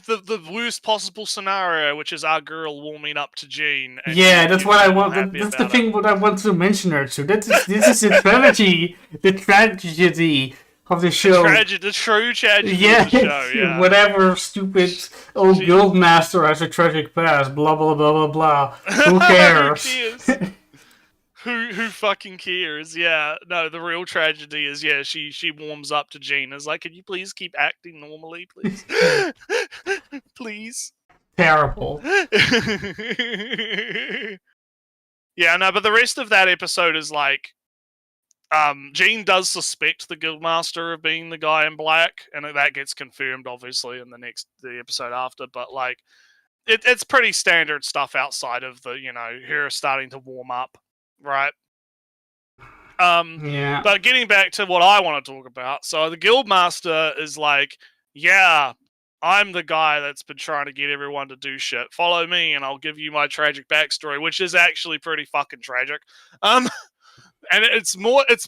the worst possible scenario, which is our girl warming up to Jean. And that's what I want. That's the thing what I want to mention her to. This is the tragedy of the show. The true tragedy of the show, yeah. Whatever stupid old guildmaster has a tragic past, blah, blah, blah, blah, blah. Who cares? Who fucking cares? Yeah, no, the real tragedy is, she warms up to Jean. Is like, can you please keep acting normally, please? Please. Terrible. Yeah, no, but the rest of that episode is like, Jean does suspect the guildmaster of being the guy in black, and that gets confirmed obviously in the episode after. But like, it's pretty standard stuff outside of the her starting to warm up, right? Yeah. But getting back to what I want to talk about, so the guildmaster is like, yeah, I'm the guy that's been trying to get everyone to do shit. Follow me, and I'll give you my tragic backstory, which is actually pretty fucking tragic. And it's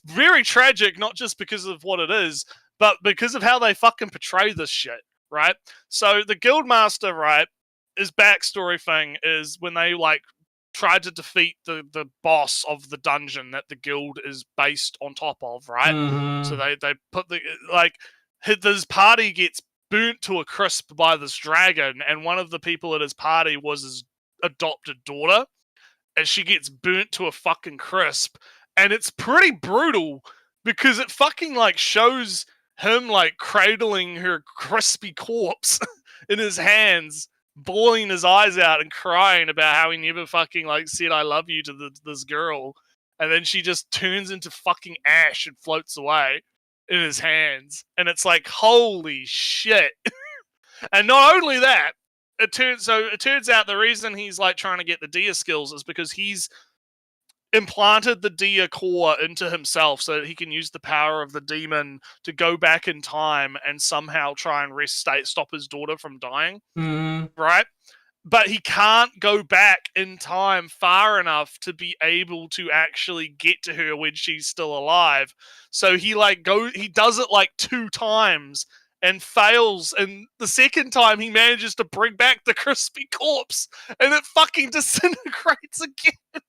very tragic, not just because of what it is, but because of how they fucking portray this shit, right? So the guildmaster, right, his backstory thing is when they like tried to defeat the boss of the dungeon that the guild is based on top of, right? Mm-hmm. So they put this party gets burnt to a crisp by this dragon, and one of the people at his party was his adopted daughter, and she gets burnt to a fucking crisp. And it's pretty brutal because it fucking like shows him like cradling her crispy corpse in his hands, bawling his eyes out and crying about how he never fucking like said I love you to this girl. And then she just turns into fucking ash and floats away in his hands. And it's like, holy shit. And not only that, it turns out the reason he's like trying to get the Dia skills is because he's implanted the Dia core into himself so that he can use the power of the demon to go back in time and somehow try and stop his daughter from dying. Mm-hmm. Right? But he can't go back in time far enough to be able to actually get to her when she's still alive. So he does it like 2 times and fails, and the second time he manages to bring back the crispy corpse and it fucking disintegrates again.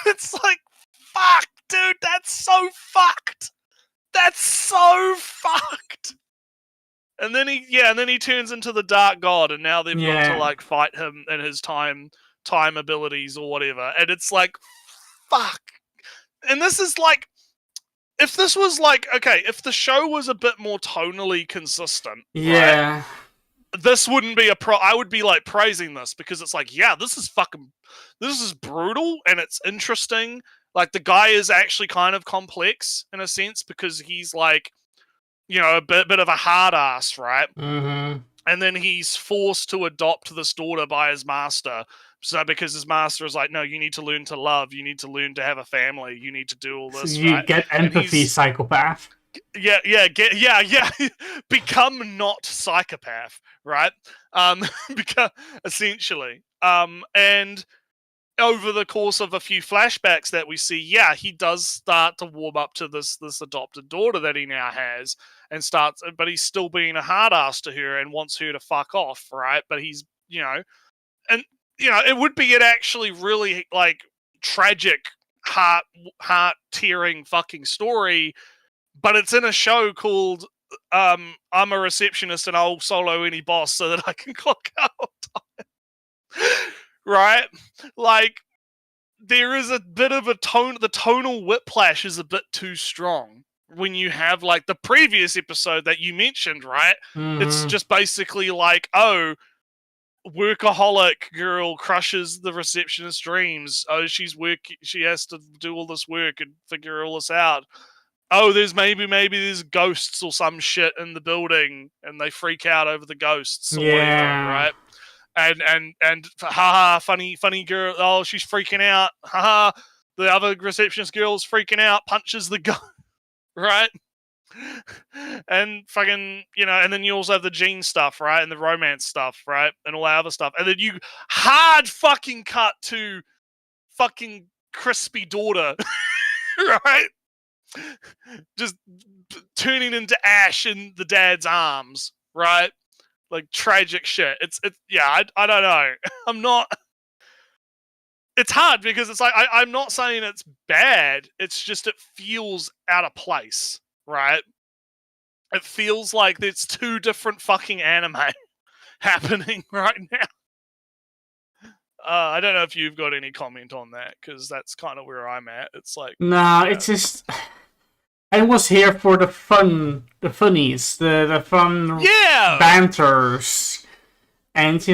It's like, fuck, dude, that's so fucked. That's so fucked. And then he turns into the Dark God, and now they've got to like fight him and his time abilities or whatever. And it's like, fuck. And this is like, if this was like, okay, if the show was a bit more tonally consistent, right, this wouldn't be I would be like praising this because it's like, yeah, this is brutal and it's interesting. Like the guy is actually kind of complex in a sense because he's like, a bit of a hard ass, right? Mm-hmm. And then he's forced to adopt this daughter by his master. So because his master is like, no, you need to learn to love, you need to learn to have a family, you need to do all this. So you right? get empathy, psychopath. Yeah. Become not psychopath, right? Become essentially. And over the course of a few flashbacks that we see, he does start to warm up to this adopted daughter that he now has, but he's still being a hard ass to her and wants her to fuck off, right? But he's, it would be an actually really like tragic, heart tearing fucking story. But it's in a show called I'm a receptionist and I'll solo any boss so that I can clock out on time. Right? Like, there is a bit of the tonal whiplash is a bit too strong when you have, like, the previous episode that you mentioned, right? Mm-hmm. It's just basically like, oh, workaholic girl crushes the receptionist's dreams. Oh, she has to do all this work and figure all this out. Oh, there's maybe there's ghosts or some shit in the building, and they freak out over the ghosts or whatever, right? And haha, funny girl. Oh, she's freaking out. Haha, the other receptionist girl's freaking out. Punches the guy, right? And fucking, and then you also have the gene stuff, right? And the romance stuff, right? And all that other stuff. And then you hard fucking cut to fucking crispy daughter, right? Just turning into ash in the dad's arms, right? Like tragic shit. It's yeah, I don't know. I'm not. It's hard because it's like I'm not saying it's bad. It's just it feels out of place, right? It feels like there's two different fucking anime happening right now. I don't know if you've got any comment on that, because that's kind of where I'm at. It's like, Nah, it's just I was here for the funnies, the fun banters, and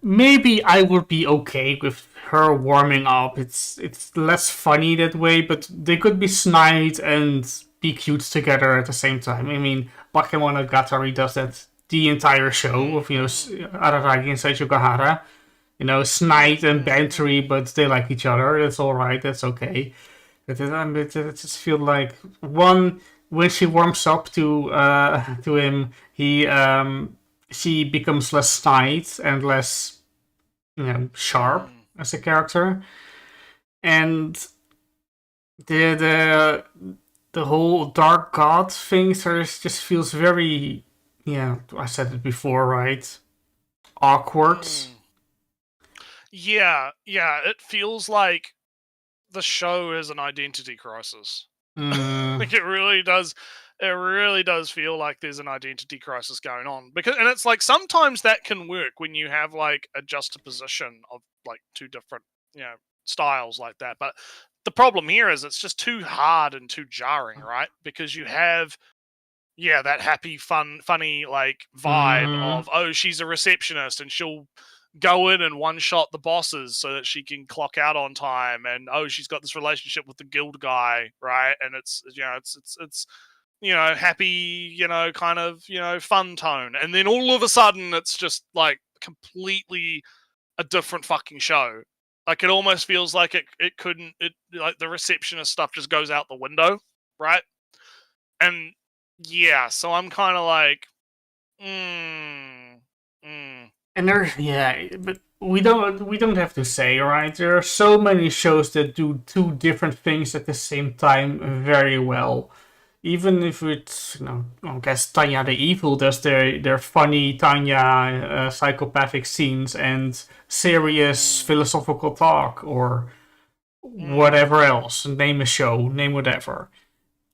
maybe I would be okay with her warming up. It's less funny that way, but they could be snide and be cute together at the same time. I mean, Bakemonogatari does that the entire show with Araragi and Seicho Gahara. Snide and bantery, but they like each other. That's all right. That's okay. It just feel like when she warms up to him, she becomes less snide and less sharp as a character, and the whole dark god thing just feels very I said it before, right? Awkward. Yeah, it feels like the show is an identity crisis. Like it really does. It really does feel like there's an identity crisis going on, and it's like sometimes that can work when you have like a juxtaposition of like two different styles like that. But the problem here is it's just too hard and too jarring, right? Because you have that happy, funny like vibe of she's a receptionist and she'll go in and one-shot the bosses so that she can clock out on time, and she's got this relationship with the guild guy, right? And it's happy, kind of fun tone, and then all of a sudden it's just like completely a different fucking show. Like it almost feels like it couldn't, like the receptionist stuff just goes out the window, right? And so I'm kind of like And but we don't have to say, right? There are so many shows that do two different things at the same time very well. Even if it's, I guess Tanya the Evil does their funny Tanya psychopathic scenes and serious philosophical talk, or whatever else. Name a show, name whatever.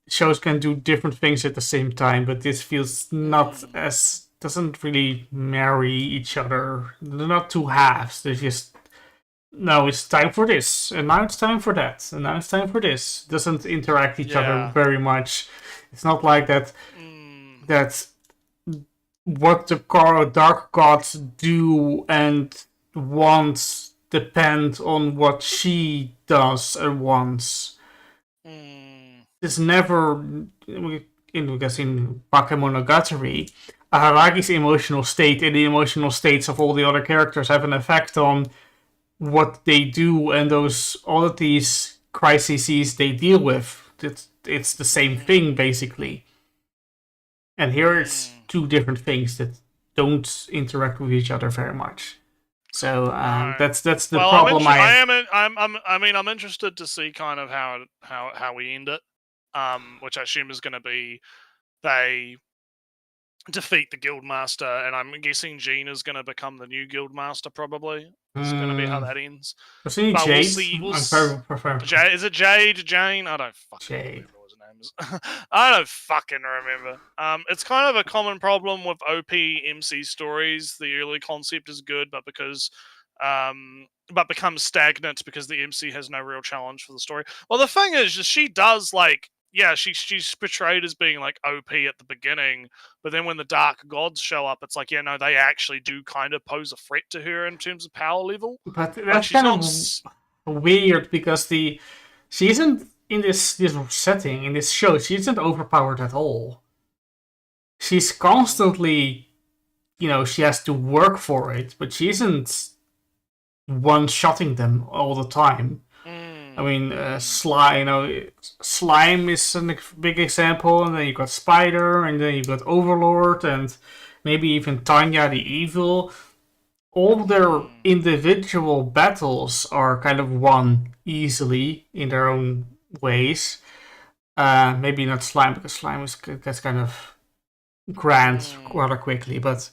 Shows can do different things at the same time, but this feels not as, doesn't really marry each other. They're not two halves. They're just, no, it's time for this, and now it's time for that, and now it's time for this. Doesn't interact each other very much. It's not like that. That what the dark gods do and wants depend on what she does and wants. It's never, because in Bakemonogatari, Aharagi's emotional state and the emotional states of all the other characters have an effect on what they do and all of these crises they deal with. It's the same thing, basically. And here it's two different things that don't interact with each other very much. So that's the problem. I'm interested to see kind of how we end it, which I assume is going to be they defeat the guildmaster, and I'm guessing Jean is going to become the new guildmaster. Probably is going to be how that ends. But Jade? We'll is it Jade? Jane? I don't fucking remember what his name is. I don't fucking remember. It's kind of a common problem with OP MC stories. The early concept is good, but becomes stagnant because the MC has no real challenge for the story. Well, the thing is, she does like. Yeah, she's portrayed as being like OP at the beginning, but then when the Dark Gods show up, it's like, they actually do kind of pose a threat to her in terms of power level. But that's kind of weird because she isn't in this setting, in this show, she isn't overpowered at all. She's constantly, she has to work for it, but she isn't one-shotting them all the time. I mean, Slime. Slime is a big example, and then you got Spider, and then you got Overlord, and maybe even Tanya the Evil. All their individual battles are kind of won easily in their own ways. Maybe not Slime, because Slime gets kind of grand rather quickly, but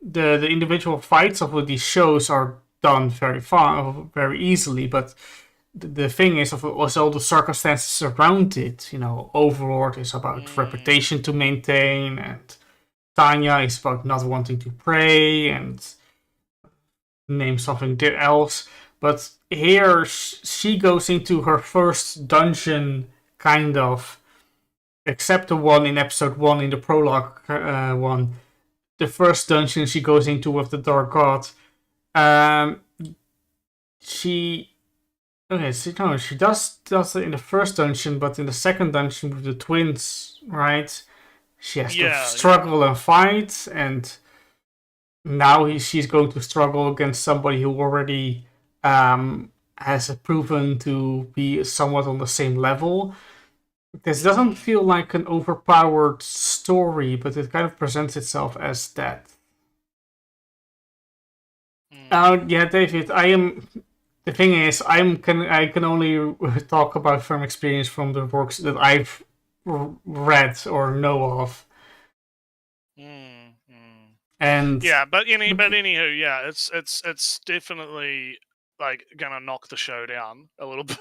the individual fights of these shows are done very easily. But the thing is, of course, all the circumstances around it. Overlord is about reputation to maintain, and Tanya is about not wanting to pray, and name something else. But here she goes into her first dungeon, kind of, except the one in episode 1 in the prologue one. The first dungeon she goes into with the Dark God. She does it in the first dungeon, but in the second dungeon with the twins, right? She has to struggle and fight, and now she's going to struggle against somebody who already has proven to be somewhat on the same level. This doesn't feel like an overpowered story, but it kind of presents itself as that. Yeah, David, the thing is, I can only talk about from experience from the works that I've read or know of. And yeah, but anywho, yeah, it's definitely like gonna knock the show down a little bit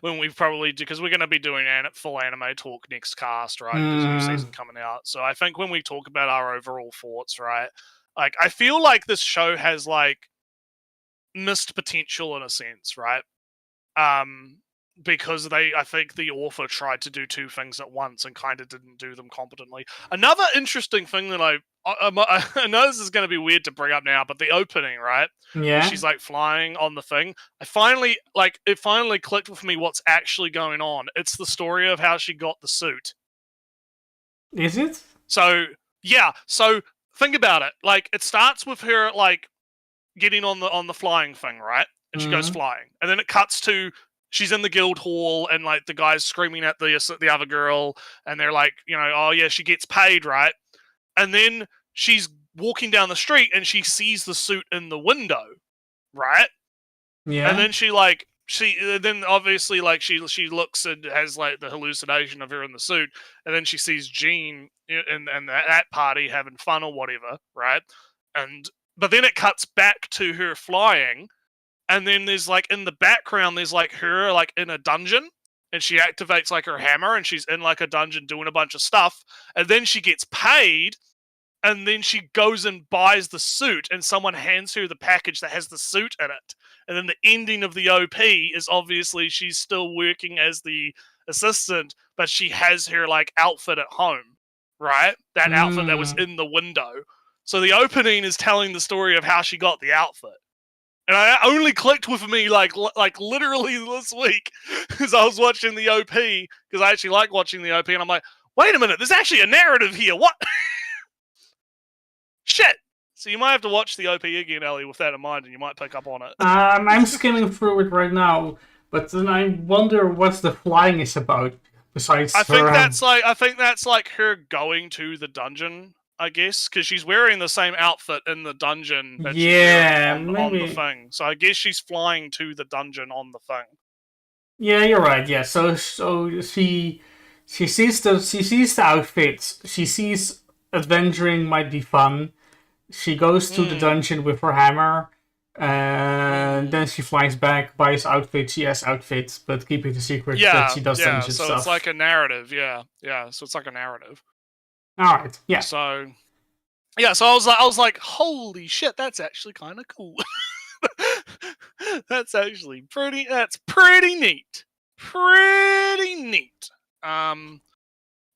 when we probably do, because we're gonna be doing full anime talk next cast, right? Because new season coming out. So I think when we talk about our overall thoughts, right, like I feel like this show has like missed potential in a sense, right? Because I think the author tried to do two things at once and kind of didn't do them competently. Another interesting thing that I know this is going to be weird to bring up now, but the opening, right? Yeah. She's like flying on the thing. It finally clicked with me what's actually going on. It's the story of how she got the suit. Is it? So, yeah. So think about it. Like, it starts with her like getting on the flying thing, right? And she goes flying. And then it cuts to she's in the guild hall, and like the guy's screaming at the other girl, and they're like, oh yeah, she gets paid, right? And then she's walking down the street, and she sees the suit in the window, right? Yeah. And then then obviously like she looks and has like the hallucination of her in the suit, and then she sees Jean and that party having fun or whatever, right? But then it cuts back to her flying. And then there's like in the background, there's like her like in a dungeon, and she activates like her hammer, and she's in like a dungeon doing a bunch of stuff. And then she gets paid, and then she goes and buys the suit, and someone hands her the package that has the suit in it. And then the ending of the OP is obviously she's still working as the assistant, but she has her like outfit at home, right? That outfit that was in the window. So the opening is telling the story of how she got the outfit. And I only clicked with me like literally this week because I was watching the OP, because I actually like watching the OP, and I'm like, wait a minute, there's actually a narrative here. What? Shit. So you might have to watch the OP again, Ellie, with that in mind, and you might pick up on it. I'm skimming through it right now, but then I wonder what the flying is about. Besides, I think that's like her going to the dungeon, I guess, because she's wearing the same outfit in the dungeon that she's wearing on the thing. So I guess she's flying to the dungeon on the thing. Yeah, you're right. Yeah, so she sees the outfits. She sees adventuring might be fun. She goes to the dungeon with her hammer, and then she flies back, buys outfits. She has outfits, but keeping the secret that she does dungeon stuff. So it's like a narrative. Yeah. So it's like a narrative. All right. Yeah. So I was like, holy shit, that's actually kind of cool. That's actually pretty neat. Pretty neat.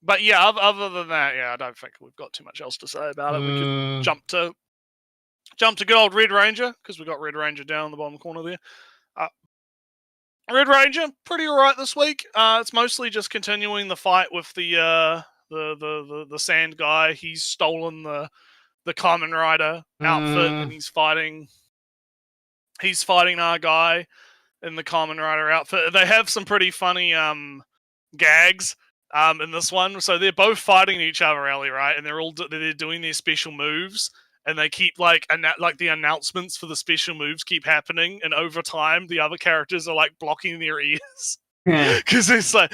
But yeah, other than that, yeah, I don't think we've got too much else to say about it. We could jump to good old Red Ranger, because we got Red Ranger down in the bottom corner there. Red Ranger, pretty alright this week. It's mostly just continuing the fight with the sand guy. He's stolen the Kamen Rider outfit, and he's fighting our guy. in the Kamen Rider outfit. They have some pretty funny gags in this one. So they're both fighting each other, Ellie, right? And they're doing their special moves, and they keep like the announcements for the special moves keep happening, and over time the other characters are like blocking their ears. Yeah. Because it's like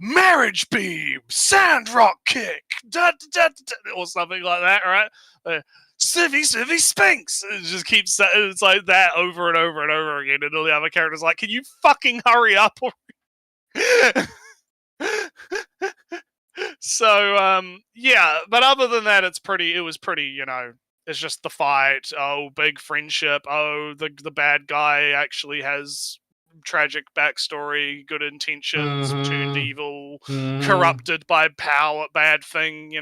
marriage beam, sandrock kick, or something like that, right? Civvy Spinks. It just keeps it's like that over and over and over again, and all the other characters like, can you fucking hurry up? So yeah, but other than that, it was pretty, it's just the fight. Oh, big friendship. Oh, the bad guy actually has tragic backstory, good intentions, turned evil, corrupted by power, bad thing,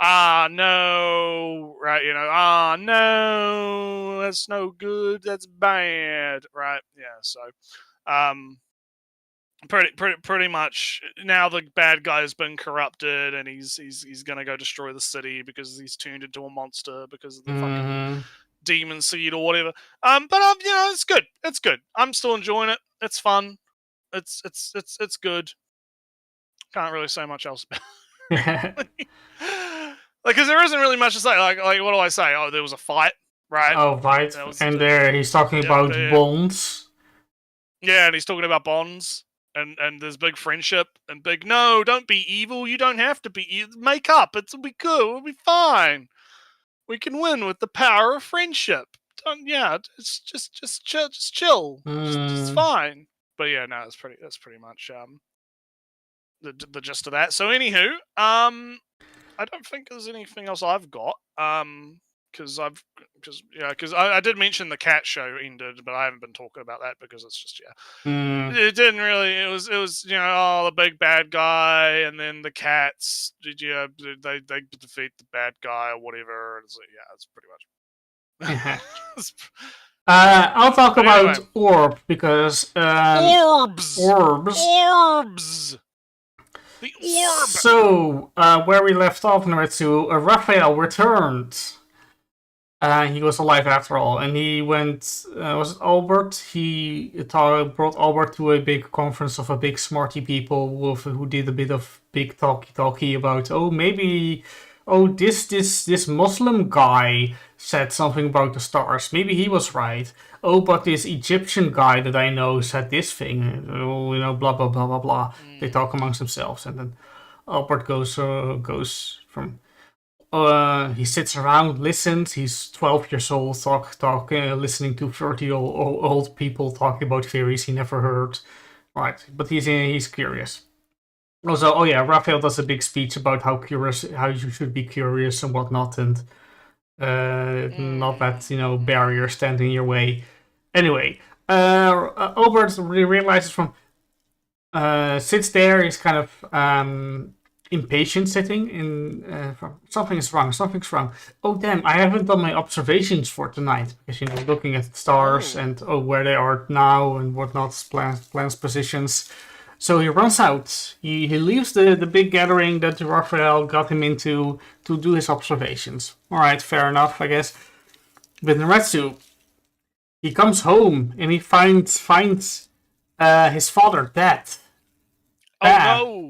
Ah, no, right, ah, no, that's no good, that's bad, right? Yeah, so, pretty much now the bad guy has been corrupted, and he's gonna go destroy the city because he's turned into a monster because of the fucking demon seed or whatever. But it's good. It's good. I'm still enjoying it. It's fun. It's good. Can't really say much else about it. Because there isn't really much to say. Like what do I say? Oh, there was a fight, right? Oh, right. And there he's talking about bonds. Yeah, and he's talking about bonds. And there's big friendship and big, no, don't be evil. You don't have to be evil. Make up. It'll be good. We'll be fine. We can win with the power of friendship. It's just chill. Just fine. But yeah, no, that's pretty much the gist of that. So anywho, I don't think there's anything else I've got. Because I did mention the cat show ended, but I haven't been talking about that because it's just it didn't really. It was the big bad guy, and then the cats. They defeat the bad guy or whatever. And so, it's pretty much. I'll talk about Orb because Orbs. The orb. So where we left off, Naretsu, Raphael returned. He was alive after all, and he went. Was it Albert? He brought Albert to a big conference of a big smarty people who did a bit of big talky about. This Muslim guy said something about the stars. Maybe he was right. Oh, but this Egyptian guy that I know said this thing. Blah blah blah blah blah. They talk amongst themselves, and then Albert goes from. He sits around, listens. He's 12 years old, listening to 30-old people talking about theories he never heard. Right, but he's curious. Also, Raphael does a big speech about how you should be curious and whatnot, and not let barriers stand in your way. Anyway, Albert realizes sits there. He's kind of impatient sitting in something's wrong. Oh damn, I haven't done my observations for tonight because looking at the stars and where they are now and whatnot, plans positions. So he runs out. He leaves the big gathering that Raphael got him into to do his observations. Alright, fair enough, I guess. With Naretsu, he comes home and he finds his father dead.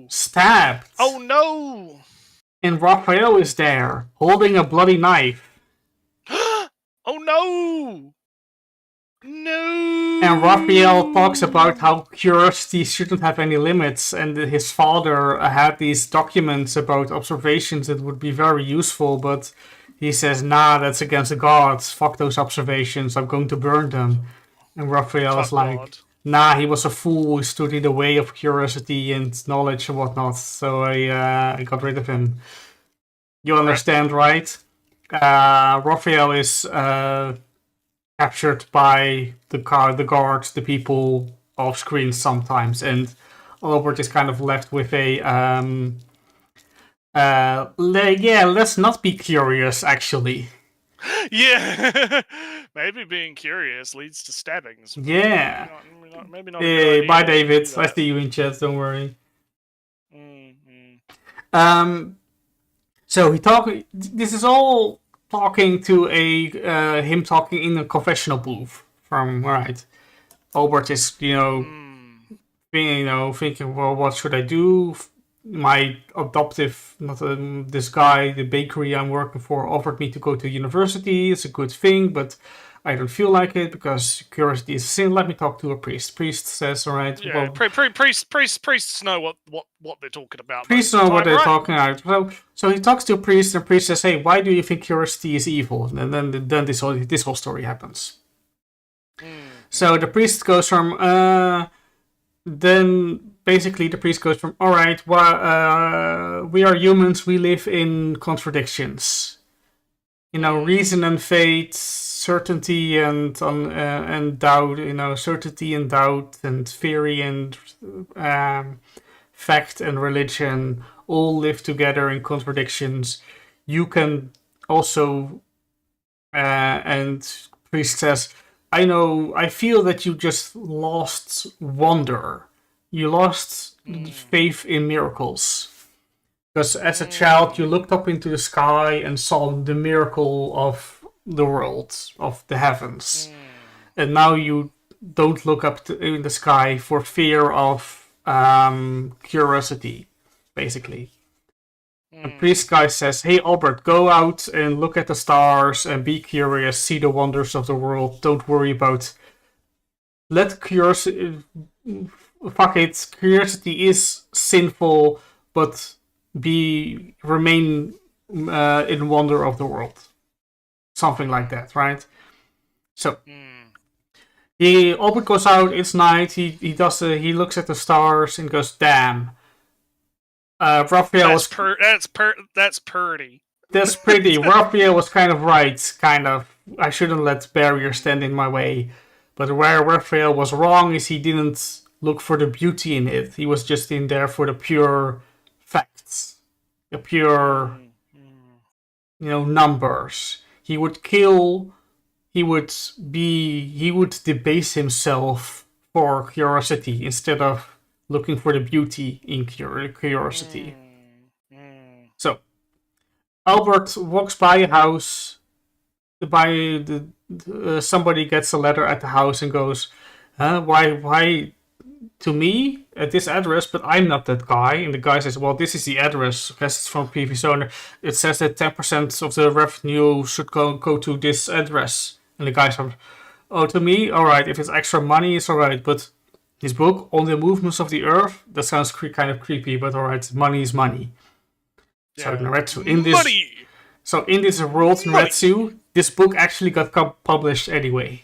Stabbed. Oh no! And Raphael is there, holding a bloody knife. Oh no! No! And Raphael talks about how curiosity shouldn't have any limits, and that his father had these documents about observations that would be very useful, but he says, nah, that's against the gods. Fuck those observations, I'm going to burn them. And Raphael is like, God. Nah, he was a fool who stood in the way of curiosity and knowledge and whatnot, so I got rid of him. You understand, right? Raphael is captured by the guards, the people off screen sometimes, and Albert is kind of left with a let's not be curious, actually. Yeah, maybe being curious leads to stabbings. Yeah. Maybe not bye, David. I see you in chat. Don't worry. Mm-hmm. So this is all talking to him talking in a confessional booth. From right. Albert is, thinking, well, what should I do? My adoptive, not this guy, the bakery I'm working for, offered me to go to university. It's a good thing, but I don't feel like it because curiosity is a sin. Let me talk to a priest. Priest says, all right, Yeah, well, priests know what they're talking about. priests know what they're talking about. So he talks to a priest, and the priest says, hey, why do you think curiosity is evil? And then this whole story happens. So the priest goes from, then basically the priest goes from, all right, we are humans, we live in contradictions. Reason and fate, certainty and doubt, certainty and doubt, and theory and fact and religion all live together in contradictions. You can also, and priest says, I feel that you just lost wonder. You lost faith in miracles. Because as a child, you looked up into the sky and saw the miracle of the world, of the heavens. And now you don't look up in the sky for fear of curiosity, basically. And priest guy says, hey, Albert, go out and look at the stars and be curious, see the wonders of the world. Don't worry about... Let curiosity... Fuck it, curiosity is sinful, but remain in wonder of the world. Something like that, right? So... Albert goes out, it's night, he looks at the stars and goes, damn. Raphael that's pretty. That's pretty. Raphael was kind of right, kind of. I shouldn't let barriers stand in my way. But where Raphael was wrong is he didn't look for the beauty in it. He was just in there for the pure facts. The pure, numbers. He would kill, he would debase himself for curiosity instead of looking for the beauty in curiosity. So, Albert walks by a house. Somebody gets a letter at the house and goes, why to me at this address? But I'm not that guy. And the guy says, well, this is the address. Because it's from previous owner. It says that 10% of the revenue should go to this address. And the guy says, oh, to me, all right. If it's extra money, it's all right. But his book, On the Movements of the Earth, that sounds kind of creepy, but alright, money is money. Yeah. So in this world, Naretsu, this book actually got published anyway.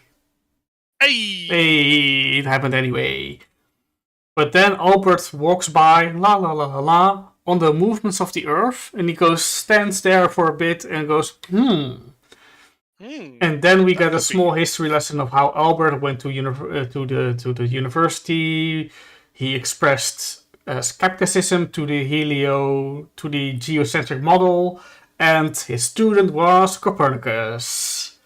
Hey, it happened anyway. But then Albert walks by, on the movements of the Earth, and he stands there for a bit and goes, And then we get a small history lesson of how Albert went to the university. He expressed skepticism to the geocentric model, and his student was Copernicus.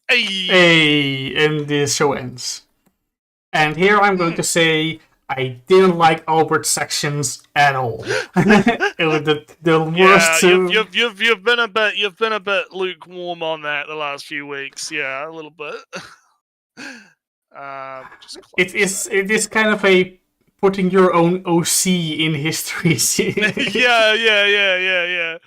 And the show ends. And here I'm going to say I didn't like Albert's sections at all. It was the worst. You've been a bit lukewarm on that the last few weeks. Yeah, a little bit. It is kind of a putting your own OC in history. yeah.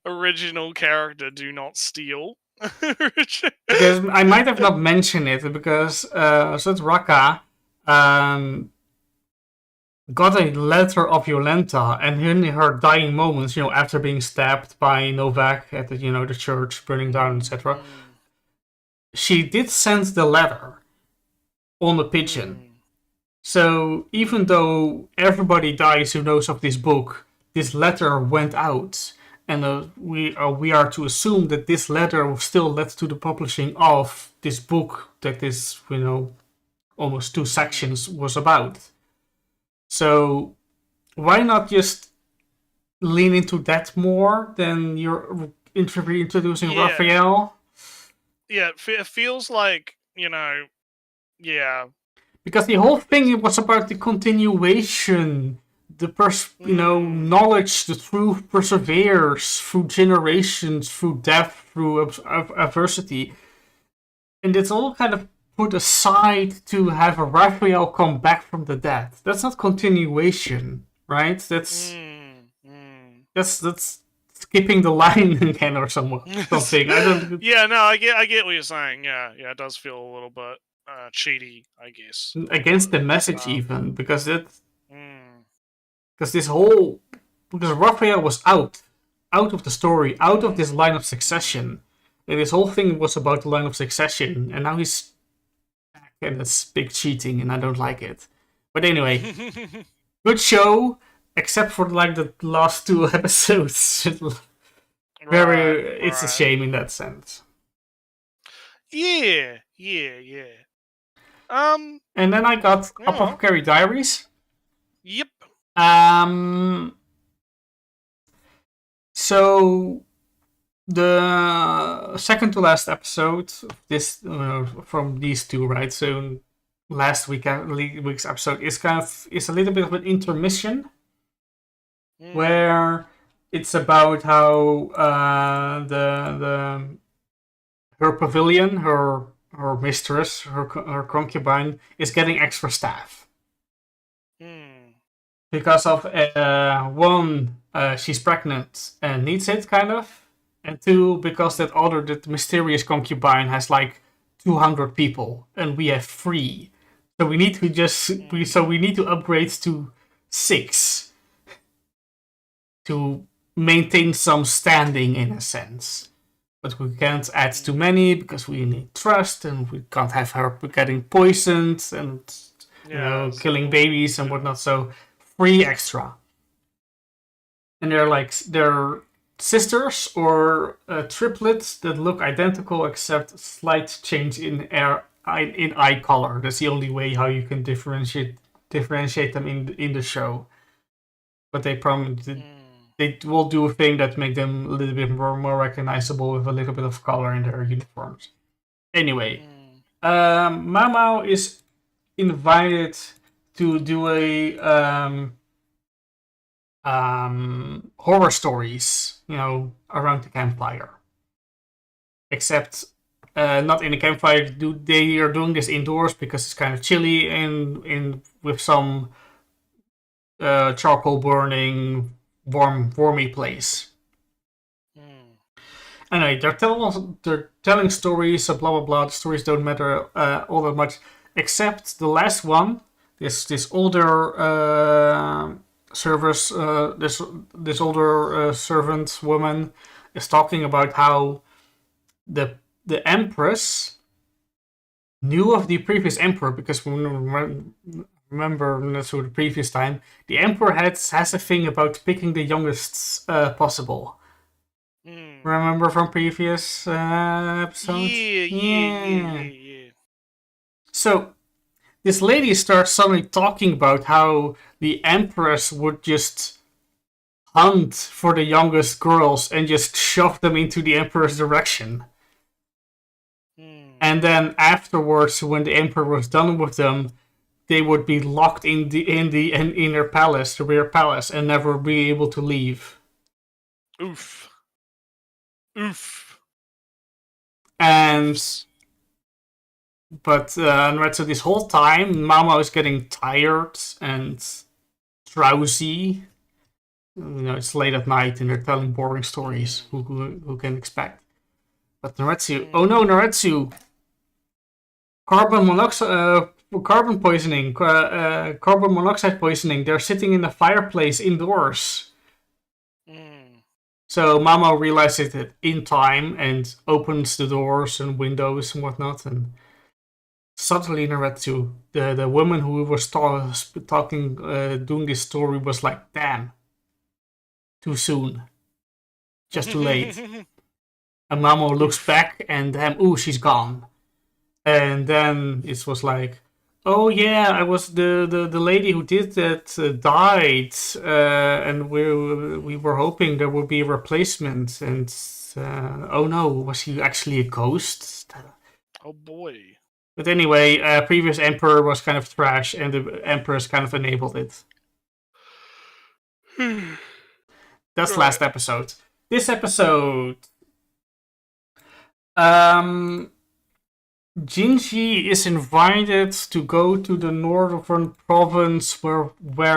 Original character, do not steal. Because I might have not mentioned it because Raka got a letter of Yolenta, and in her dying moments, after being stabbed by Novak at the the church burning down, etc., she did send the letter on a pigeon. So even though everybody dies who knows of this book, this letter went out, and we are to assume that this letter still led to the publishing of this book that this almost 2 sections was about. So why not just lean into that more than you're introducing Raphael? Yeah, it feels like, yeah. Because the whole thing was about the continuation, the knowledge, the truth perseveres through generations, through death, through adversity. And it's all kind of put aside to have a Raphael come back from the dead. That's not continuation, right? That's skipping the line again or something. I don't. Yeah, no, I get what you're saying. Yeah, it does feel a little bit cheaty, I guess. Against the message even, because Mm, because Raphael was out of the story, out of this line of succession. And this whole thing was about the line of succession, and now he's back, and it's big cheating, and I don't like it. But anyway, good show, except for like the last 2 episodes. It's a shame in that sense. Yeah. And then I got Apothecary Diaries. Yep. So the second to last episode of this from these 2, right? So last week's episode is a little bit of an intermission where it's about how her pavilion, her mistress, her concubine is getting extra staff because of one, she's pregnant and needs it, kind of. And 2, because that mysterious concubine has like 200 people, and we have 3. So we need to upgrade to 6 to maintain some standing in a sense. But we can't add too many because we need trust, and we can't have her getting poisoned and killing babies and whatnot. So 3 extra. And they're sisters or triplets that look identical except slight change in eye color. That's the only way how you can differentiate them in the show. But they promise they will do a thing that make them a little bit more recognizable with a little bit of color in their uniforms. Anyway, Mau is invited to do a horror stories, around the campfire. Except not in the campfire. They are doing this indoors because it's kind of chilly and with some charcoal burning, warmy place. Anyway, they're telling stories, blah blah blah. The stories don't matter all that much, except the last one. This older this older servant woman is talking about how the Empress knew of the previous emperor, because remember so the previous time the emperor has a thing about picking the youngest possible. Remember from previous episodes? Yeah. So this lady starts suddenly talking about how the Empress would just hunt for the youngest girls and just shove them into the Emperor's direction. And then afterwards, when the Emperor was done with them, they would be locked in the inner palace, the rear palace, and never be able to leave. Oof. But so this whole time, Mama is getting tired and drowsy. It's late at night and they're telling boring stories. Who can expect? But Noretsu, oh no, Noretsu! Carbon monoxide poisoning. They're sitting in the fireplace indoors. So Mama realizes it in time and opens the doors and windows and whatnot. And suddenly Noretsu, the woman who was talking, doing this story, was like, damn, too soon. Just too late. And Mama looks back and damn, ooh, she's gone. And then it was like, oh yeah, I was the lady who did that died, and we were hoping there would be a replacement. And oh no, was he actually a ghost? Oh boy. But anyway, previous emperor was kind of trash, and the empress kind of enabled it. That's the last episode. This episode, Jinji is invited to go to the northern province where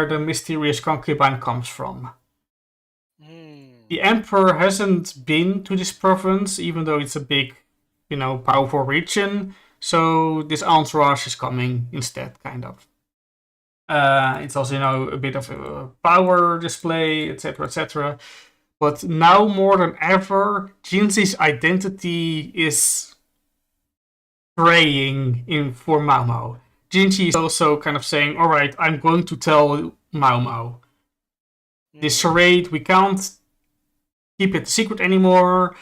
the mysterious concubine comes from. The Emperor hasn't been to this province, even though it's a big, powerful region. So this entourage is coming instead, kind of. It's also, a bit of a power display, etc., etc. But now more than ever, Jinji's identity is praying for Mao Mao. Jinji is also kind of saying, all right, I'm going to tell Mao Mao. This charade, we can't keep it secret anymore.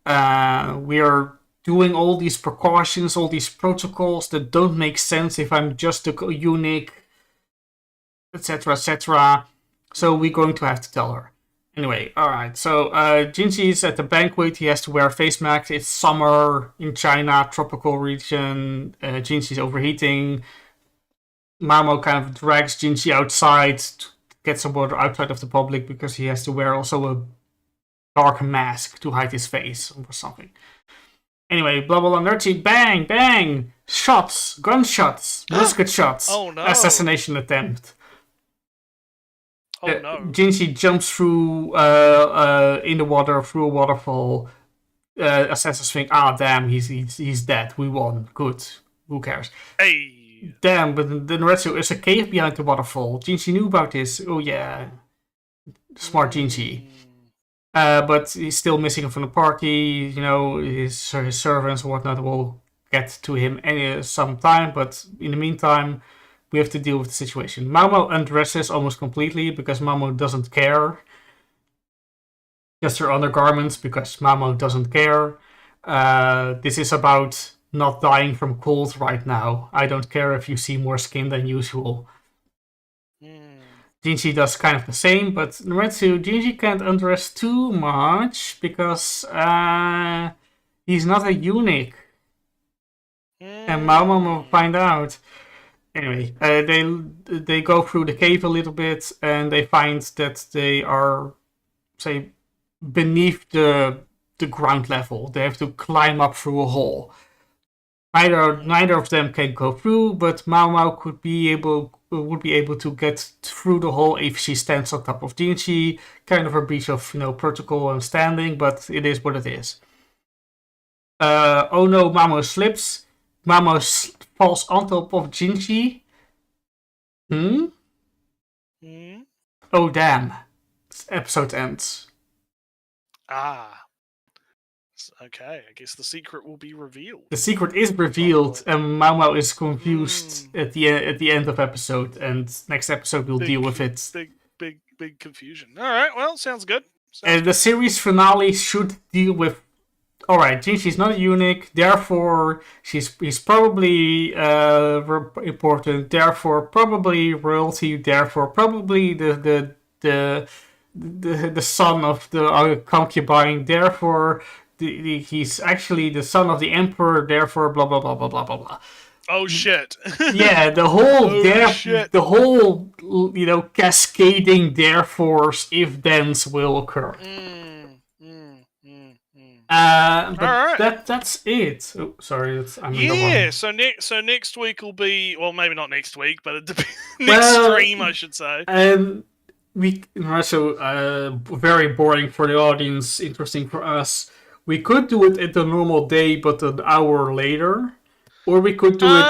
We are doing all these precautions, all these protocols that don't make sense if I'm just a eunuch, etc., etc. So we're going to have to tell her. Anyway, alright, so Jinji is at the banquet, he has to wear a face mask, it's summer in China, tropical region, Jinji's overheating. Mamo kind of drags Jinji outside to get some water outside of the public because he has to wear also a dark mask to hide his face or something. Anyway, blah blah blah, nerdy, bang, bang, shots, gunshots, musket shots, Oh no! Assassination attempt. Oh no! Jinji jumps through in the water through a waterfall. Assassins think, damn, he's dead. We won. Good. Who cares? Hey! Damn, but the rest is a cave behind the waterfall. Jinji knew about this. Oh yeah, smart Jinji. But he's still missing from the party. His servants and whatnot will get to him some time. But in the meantime, we have to deal with the situation. Mamo undresses almost completely because Mamo doesn't care. Just her undergarments because Mamo doesn't care. This is about not dying from cold right now. I don't care if you see more skin than usual. Jinji does kind of the same, but Noretsu, Jinji can't undress too much because he's not a eunuch. And Mamo will find out. Anyway, they go through the cave a little bit and they find that they are, say, beneath the ground level. They have to climb up through a hole. Neither of them can go through, but Mao Mao would be able to get through the hole if she stands on top of Jinji. Kind of a breach of protocol and standing, but it is what it is. Oh no, Mamo slips. Mamo falls on top of Jinji. Oh damn. Episode ends. Okay, I guess the secret will be revealed. The secret is revealed, and Mao is confused at the end of episode, and next episode we'll deal with it. Big confusion. All right, well, sounds good. And the series finale should deal with. All right, Jinji's not a eunuch, therefore he's probably important. Therefore, probably royalty. Therefore, probably the son of the concubine. Therefore. He's actually the son of the emperor, therefore blah blah blah blah blah blah blah. Oh shit! Yeah, the whole cascading therefores if thens will occur. But right. That's it. Oh, sorry, I'm in the wrong. So next week will be, well, maybe not next week, but next stream I should say. We also very boring for the audience, interesting for us. We could do it at the normal day, but an hour later, or we could do it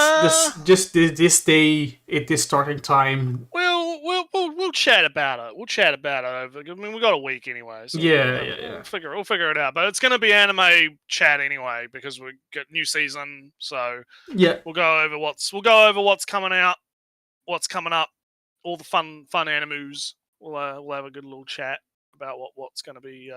this day at this starting time. We'll chat about it. We'll chat about it. I mean, we got a week anyway, so we'll figure it out. But it's going to be anime chat anyway because we got new season. So yeah, we'll go over what's coming out, what's coming up, all the fun animes. We'll have a good little chat about what's going to be.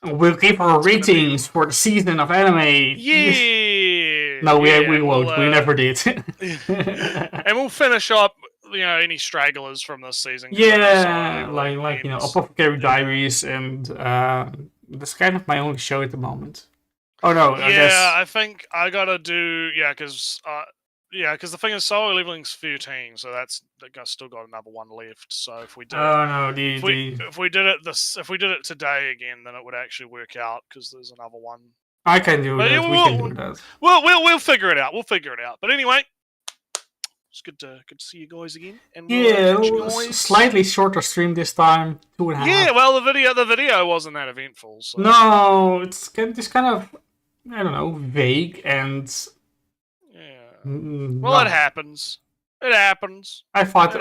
We'll give our ratings for the season of anime. Yeah. No, we won't. We never did. And we'll finish up, any stragglers from this season. Yeah, like Apothecary Diaries, and that's kind of my only show at the moment. Oh no, yeah, I guess. I think I gotta do because the thing is, Solo Leveling's 13, so that's still got another one left. So if we did, if we did it today again, then it would actually work out because there's another one I can do But that. yeah, We can do that. We'll figure it out. We'll figure it out. But anyway, it's good to see you guys again. And we'll Yeah, catch you guys. slightly shorter stream this time. 2.5. Yeah, well, the video wasn't that eventful. So. No, it's kind of, I don't know, vague and. Yeah. Well, Well, it happens. It happens. I thought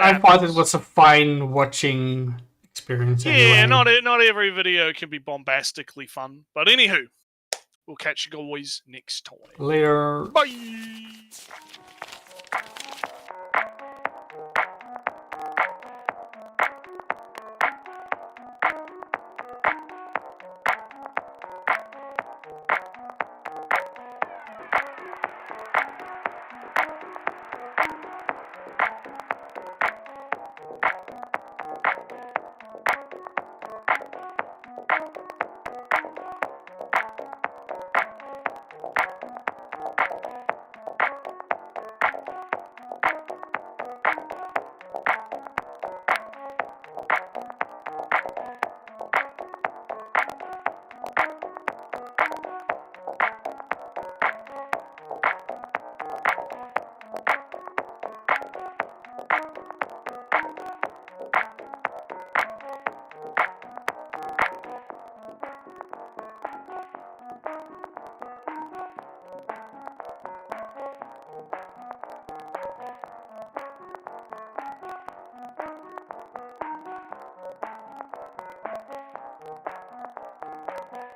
it was a fine watching experience. Yeah, anyway. not every video can be bombastically fun. But anywho, we'll catch you guys next time. Later. Bye.